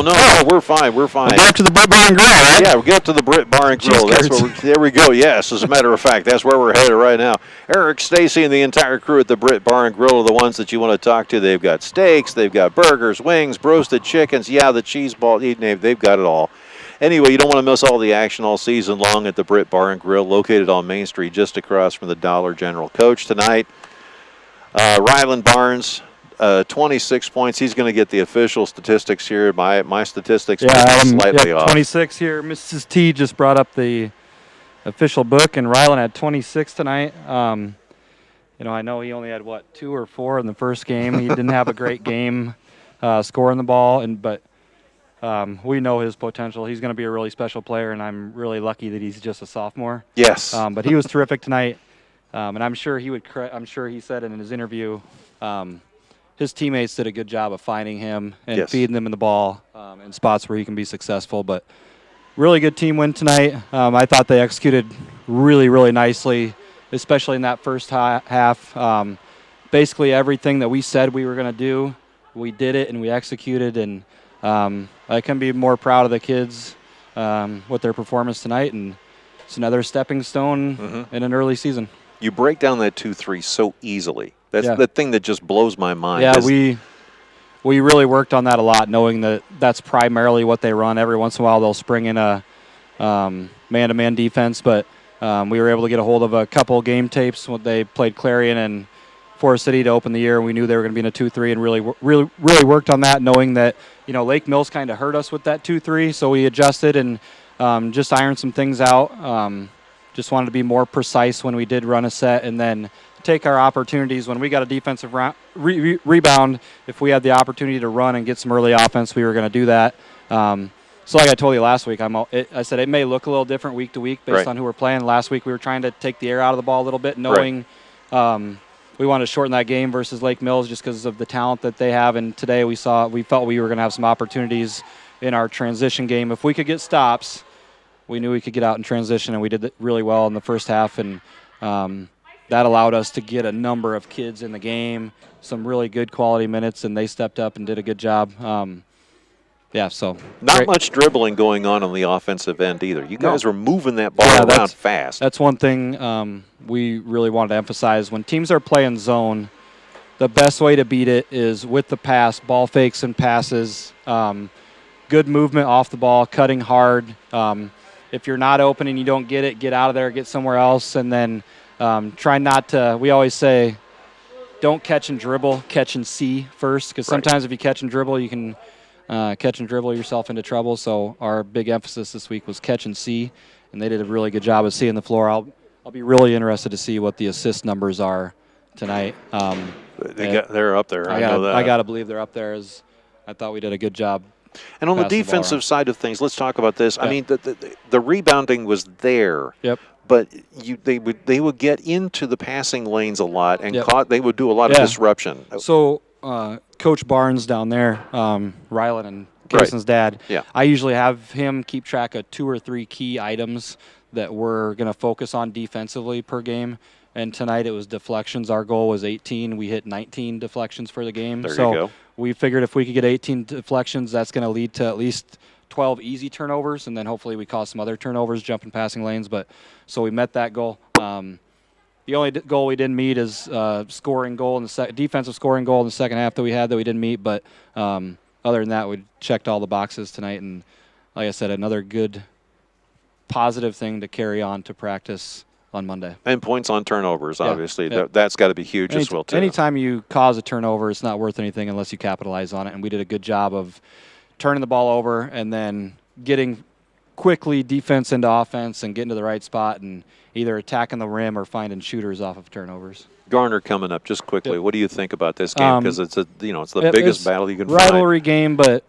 we're fine. We're fine. We'll go up to the Britt Bar and Grill, right? Yeah, we'll get up to the Britt Bar and Grill. There we go. Yes, as a matter of fact, that's where we're headed right now. Eric Stacy and the entire crew at the Britt Bar and Grill are the ones that you want to talk to. They've got steaks, they've got burgers, wings, roasted chickens. Yeah, the cheese ball, they've got it all. Anyway, you don't want to miss all the action all season long at the Britt Bar and Grill, located on Main Street, just across from the Dollar General. Coach, tonight, Ryland Barnes. 26 points. He's going to get the official statistics here. My statistics are slightly off. 26 here. Mrs. T just brought up the official book, and Ryland had 26 tonight. I know he only had 2 or 4 in the first game. He didn't have a great game scoring the ball, but we know his potential. He's going to be a really special player, and I'm really lucky that he's just a sophomore. Yes. But he was terrific tonight, and I'm sure he said in his interview. his teammates did a good job of finding him and Yes. feeding him in the ball in spots where he can be successful. But really good team win tonight. I thought they executed really, really nicely, especially in that first half. Basically everything that we said we were going to do, we did it and we executed. And I couldn't be more proud of the kids with their performance tonight. And it's another stepping stone in an early season. You break down that 2-3 so easily. That's the thing that just blows my mind. Yeah, we really worked on that a lot, knowing that that's primarily what they run. Every once in a while they'll spring in a man-to-man defense, but we were able to get a hold of a couple game tapes when they played Clarion and Forest City to open the year. We knew they were going to be in a 2-3 and really worked on that, knowing that Lake Mills kind of hurt us with that 2-3, so we adjusted and just ironed some things out. Just wanted to be more precise when we did run a set, and then take our opportunities when we got a defensive rebound. If we had the opportunity to run and get some early offense, we were going to do that. So like I told you last week, I said it may look a little different week to week based on who we're playing. Last week we were trying to take the air out of the ball a little bit, knowing we wanted to shorten that game versus Lake Mills just because of the talent that they have. And today we felt we were going to have some opportunities in our transition game. If we could get stops, we knew we could get out in transition, and we did it really well in the first half. And that allowed us to get a number of kids in the game, some really good quality minutes, and they stepped up and did a good job. So not much dribbling going on the offensive end either. You guys were moving that ball around fast. That's one thing we really wanted to emphasize. When teams are playing zone, the best way to beat it is with the pass, ball fakes and passes, good movement off the ball, cutting hard. If you're not open and you don't get it, get out of there, get somewhere else, and then try not to, we always say, don't catch and dribble, catch and see first, because sometimes if you catch and dribble, you can catch and dribble yourself into trouble. So our big emphasis this week was catch and see, and they did a really good job of seeing the floor. I'll be really interested to see what the assist numbers are tonight. They're up there. I know that. I got to believe they're up there. I thought we did a good job. And on the defensive side of things, let's talk about this. I mean, the rebounding was there. Yep. But they would get into the passing lanes a lot, and they would do a lot of disruption. So Coach Barnes down there, Rylan and Cason's dad, I usually have him keep track of 2 or 3 key items that we're going to focus on defensively per game. And tonight it was deflections. Our goal was 18. We hit 19 deflections for the game. There you go. We figured if we could get 18 deflections, that's going to lead to at least 12 easy turnovers, and then hopefully we cause some other turnovers, jumping passing lanes. But so we met that goal. The only goal we didn't meet is scoring goal in the defensive scoring goal in the second half that we didn't meet. But other than that, we checked all the boxes tonight, and like I said, another good positive thing to carry on to practice on Monday. And points on turnovers, obviously. That's got to be huge as well, too. Anytime you cause a turnover, it's not worth anything unless you capitalize on it, and we did a good job of turning the ball over and then getting quickly defense into offense and getting to the right spot and either attacking the rim or finding shooters off of turnovers. Garner coming up just quickly. What do you think about this game? Because it's it's the biggest battle you can find. Rivalry game, but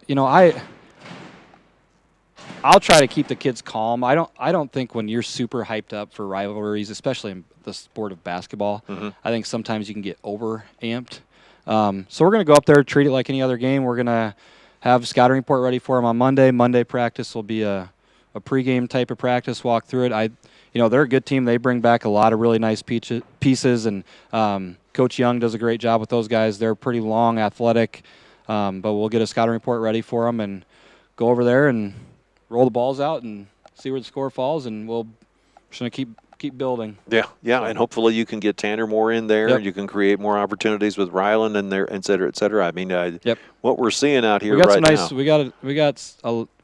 I'll try to keep the kids calm. I don't think when you're super hyped up for rivalries, especially in the sport of basketball, I think sometimes you can get over amped. So we're going to go up there, treat it like any other game. We're going to have a scouting report ready for them on Monday. Monday practice will be a pregame type of practice, walk through it. They're a good team. They bring back a lot of really nice pieces, and Coach Young does a great job with those guys. They're pretty long, athletic, but we'll get a scouting report ready for them and go over there and roll the balls out and see where the score falls, and we'll just going to keep building. Yeah, and hopefully you can get Tanner more in there. Yep. You can create more opportunities with Ryland and there, et cetera, et cetera. I mean, what we're seeing out here now.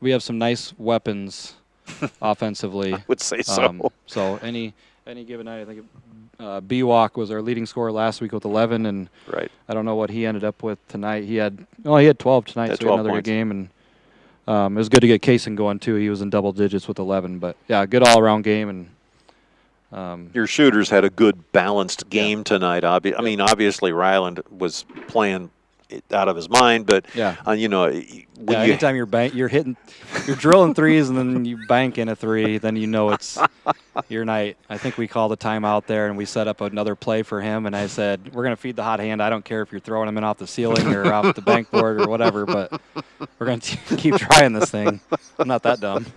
We have some nice weapons offensively. I would say so. So any given night, I think B-Walk was our leading scorer last week with 11, and I don't know what he ended up with tonight. He had 12 tonight, so he had another good game, and it was good to get Kaysen going too. He was in double digits with 11, but good all-around game. And your shooters had a good balanced game tonight. I mean, obviously Ryland was playing out of his mind. But Yeah. When anytime you're drilling threes and then you bank in a three, then it's your night. I think we called a timeout there and we set up another play for him. And I said, we're going to feed the hot hand. I don't care if you're throwing him in off the ceiling or off the bank board or whatever, but we're going to keep trying this thing. I'm not that dumb.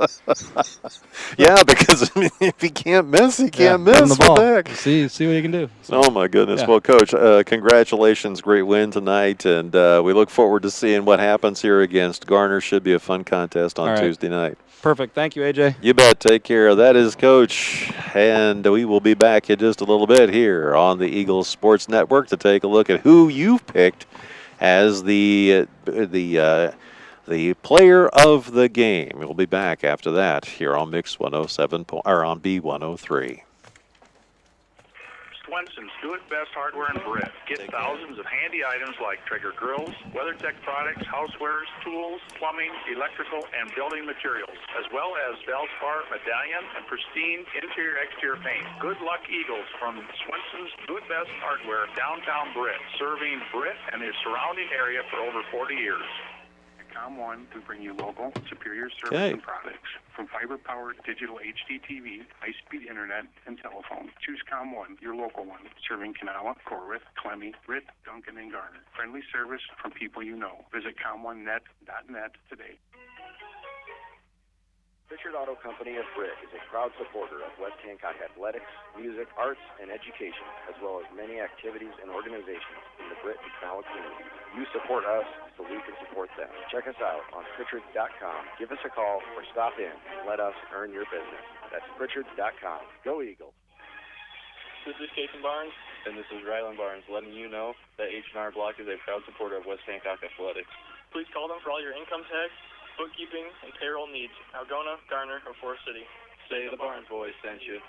Yeah, because if he can't miss, he can't miss. Give him the ball. What the heck? See what he can do. So, oh my goodness! Yeah. Well, Coach, congratulations, great win tonight, and we look forward to seeing what happens here against Garner. Should be a fun contest on Tuesday night. Perfect. Thank you, AJ. You bet. Take care. That is Coach, and we will be back in just a little bit here on the Eagles Sports Network to take a look at who you've picked as the player of the game. We'll be back after that here on Mix 107 or on B103. Swenson's Do It Best Hardware and Britt. Get thousands of handy items like Traeger grills, WeatherTech products, housewares, tools, plumbing, electrical, and building materials, as well as Valspar, medallion, and pristine interior-exterior paint. Good luck, Eagles, from Swenson's Do It Best Hardware, downtown Britt, serving Britt and the surrounding area for over 40 years. COM1 to bring you local, superior service and products. From fiber-powered digital HD TV, high-speed internet, and telephone. Choose COM1, your local one, serving Kanawha, Corwith, Clemmy, Britt, Duncan, and Garner. Friendly service from people you know. Visit com1net.net today. Pritchard Auto Company of Britt is a proud supporter of West Hancock athletics, music, arts, and education, as well as many activities and organizations in the Britt and Kanawha community. You support us, so we can support them. Check us out on Pritchard.com. Give us a call or stop in and let us earn your business. That's Pritchard.com. Go Eagles. This is Casey Barnes, and this is Rylan Barnes, letting you know that H&R Block is a proud supporter of West Hancock athletics. Please call them for all your income tax, bookkeeping, and payroll needs. Algona, Garner, or Forest City. Say the Barnes boys sent you.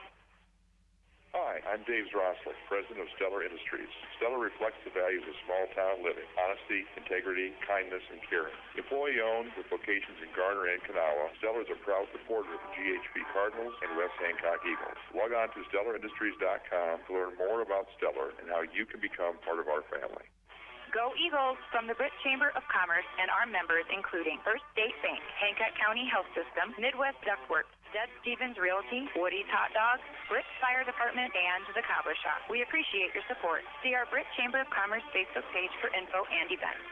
Hi, I'm Dave Zroslik, president of Stellar Industries. Stellar reflects the values of small-town living: honesty, integrity, kindness, and caring. Employee-owned with locations in Garner and Kanawha, Stellar is a proud supporter of the GHB Cardinals and West Hancock Eagles. Log on to StellarIndustries.com to learn more about Stellar and how you can become part of our family. Go Eagles from the Britt Chamber of Commerce and our members, including First State Bank, Hancock County Health System, Midwest Ductworks, Deb Stevens Realty, Woody's Hot Dogs, Britt Fire Department, and the Cobbler Shop. We appreciate your support. See our Britt Chamber of Commerce Facebook page for info and events.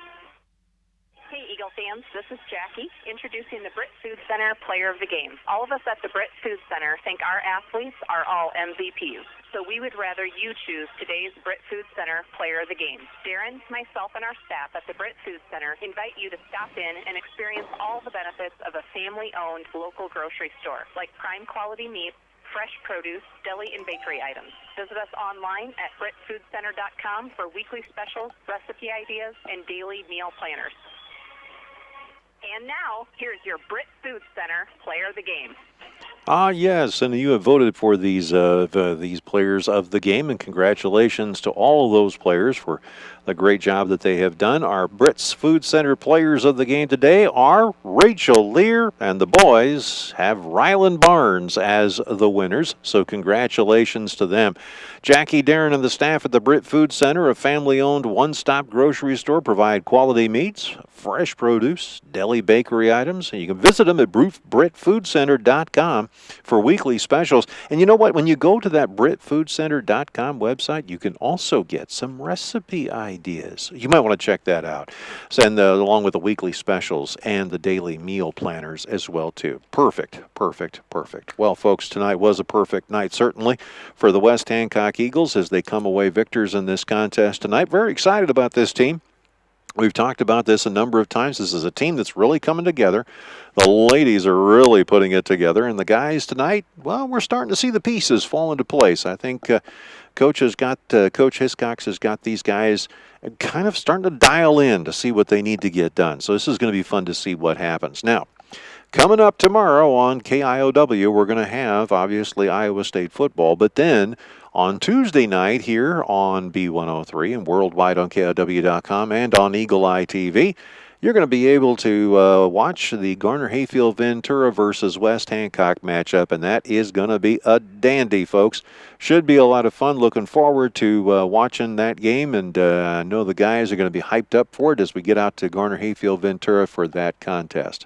Hey, Eagle fans, this is Jackie, introducing the Britt Food Center Player of the Game. All of us at the Britt Food Center think our athletes are all MVPs, so we would rather you choose today's Britt Food Center Player of the Game. Darren, myself, and our staff at the Britt Food Center invite you to stop in and experience all the benefits of a family-owned local grocery store, like prime quality meats, fresh produce, deli, and bakery items. Visit us online at BrittFoodCenter.com for weekly specials, recipe ideas, and daily meal planners. And now, here's your Britt Food Center Player of the Game. Yes, and you have voted for these players of the game, and congratulations to all of those players for the great job that they have done. Our Britt's Food Center players of the game today are Rachel Lear, and the boys have Rylan Barnes as the winners, so congratulations to them. Jackie, Darren, and the staff at the Britt Food Center, a family-owned one-stop grocery store, provide quality meats, fresh produce, deli bakery items, and you can visit them at BrittFoodCenter.com for weekly specials. And you know what? When you go to that BrittFoodCenter.com website, you can also get some recipe ideas. You might want to check that out. Send along with the weekly specials and the daily meal planners as well, too. Perfect. Well, folks, tonight was a perfect night, certainly, for the West Hancock Eagles as they come away victors in this contest tonight. Very excited about this team. We've talked about this a number of times. This is a team that's really coming together. The ladies are really putting it together. And the guys tonight, well, we're starting to see the pieces fall into place. I think Coach Hiscox has got these guys kind of starting to dial in to see what they need to get done. So this is going to be fun to see what happens. Now, coming up tomorrow on KIOW, we're going to have, obviously, Iowa State football. But then on Tuesday night here on B103 and worldwide on KIOW.com and on Eagle Eye TV, you're going to be able to watch the Garner-Hayfield Ventura versus West Hancock matchup, and that is going to be a dandy, folks. Should be a lot of fun. Looking forward to watching that game, and I know the guys are going to be hyped up for it as we get out to Garner-Hayfield Ventura for that contest.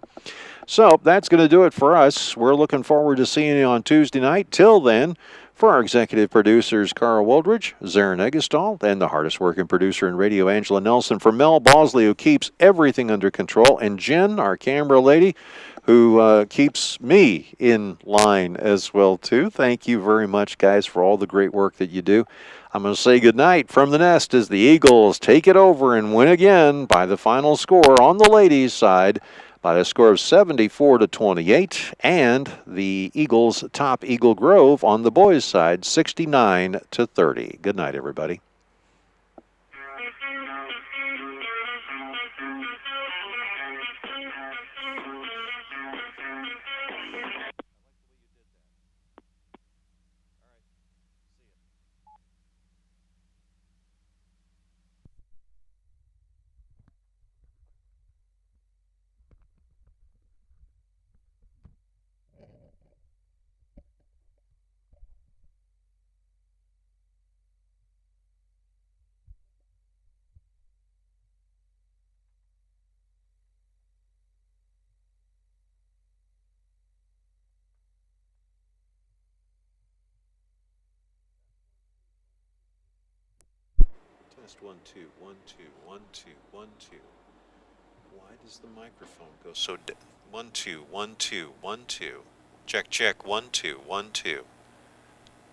So that's going to do it for us. We're looking forward to seeing you on Tuesday night. Till then, for our executive producers, Carl Woldridge, Zarin Egestall, and the hardest working producer in radio, Angela Nelson, for Mel Bosley, who keeps everything under control, and Jen, our camera lady, who keeps me in line as well, too. Thank you very much, guys, for all the great work that you do. I'm going to say goodnight from the nest as the Eagles take it over and win again by the final score on the ladies' side by a score of 74-28, and the Eagles top Eagle Grove on the boys' side 69-30. Good night, everybody. Test 1 2 1 2 1 2 1 2. Why does the microphone go so 1 2 1 2 1 2. Check 1 2 1 2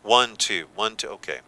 1 2 1 2. Okay.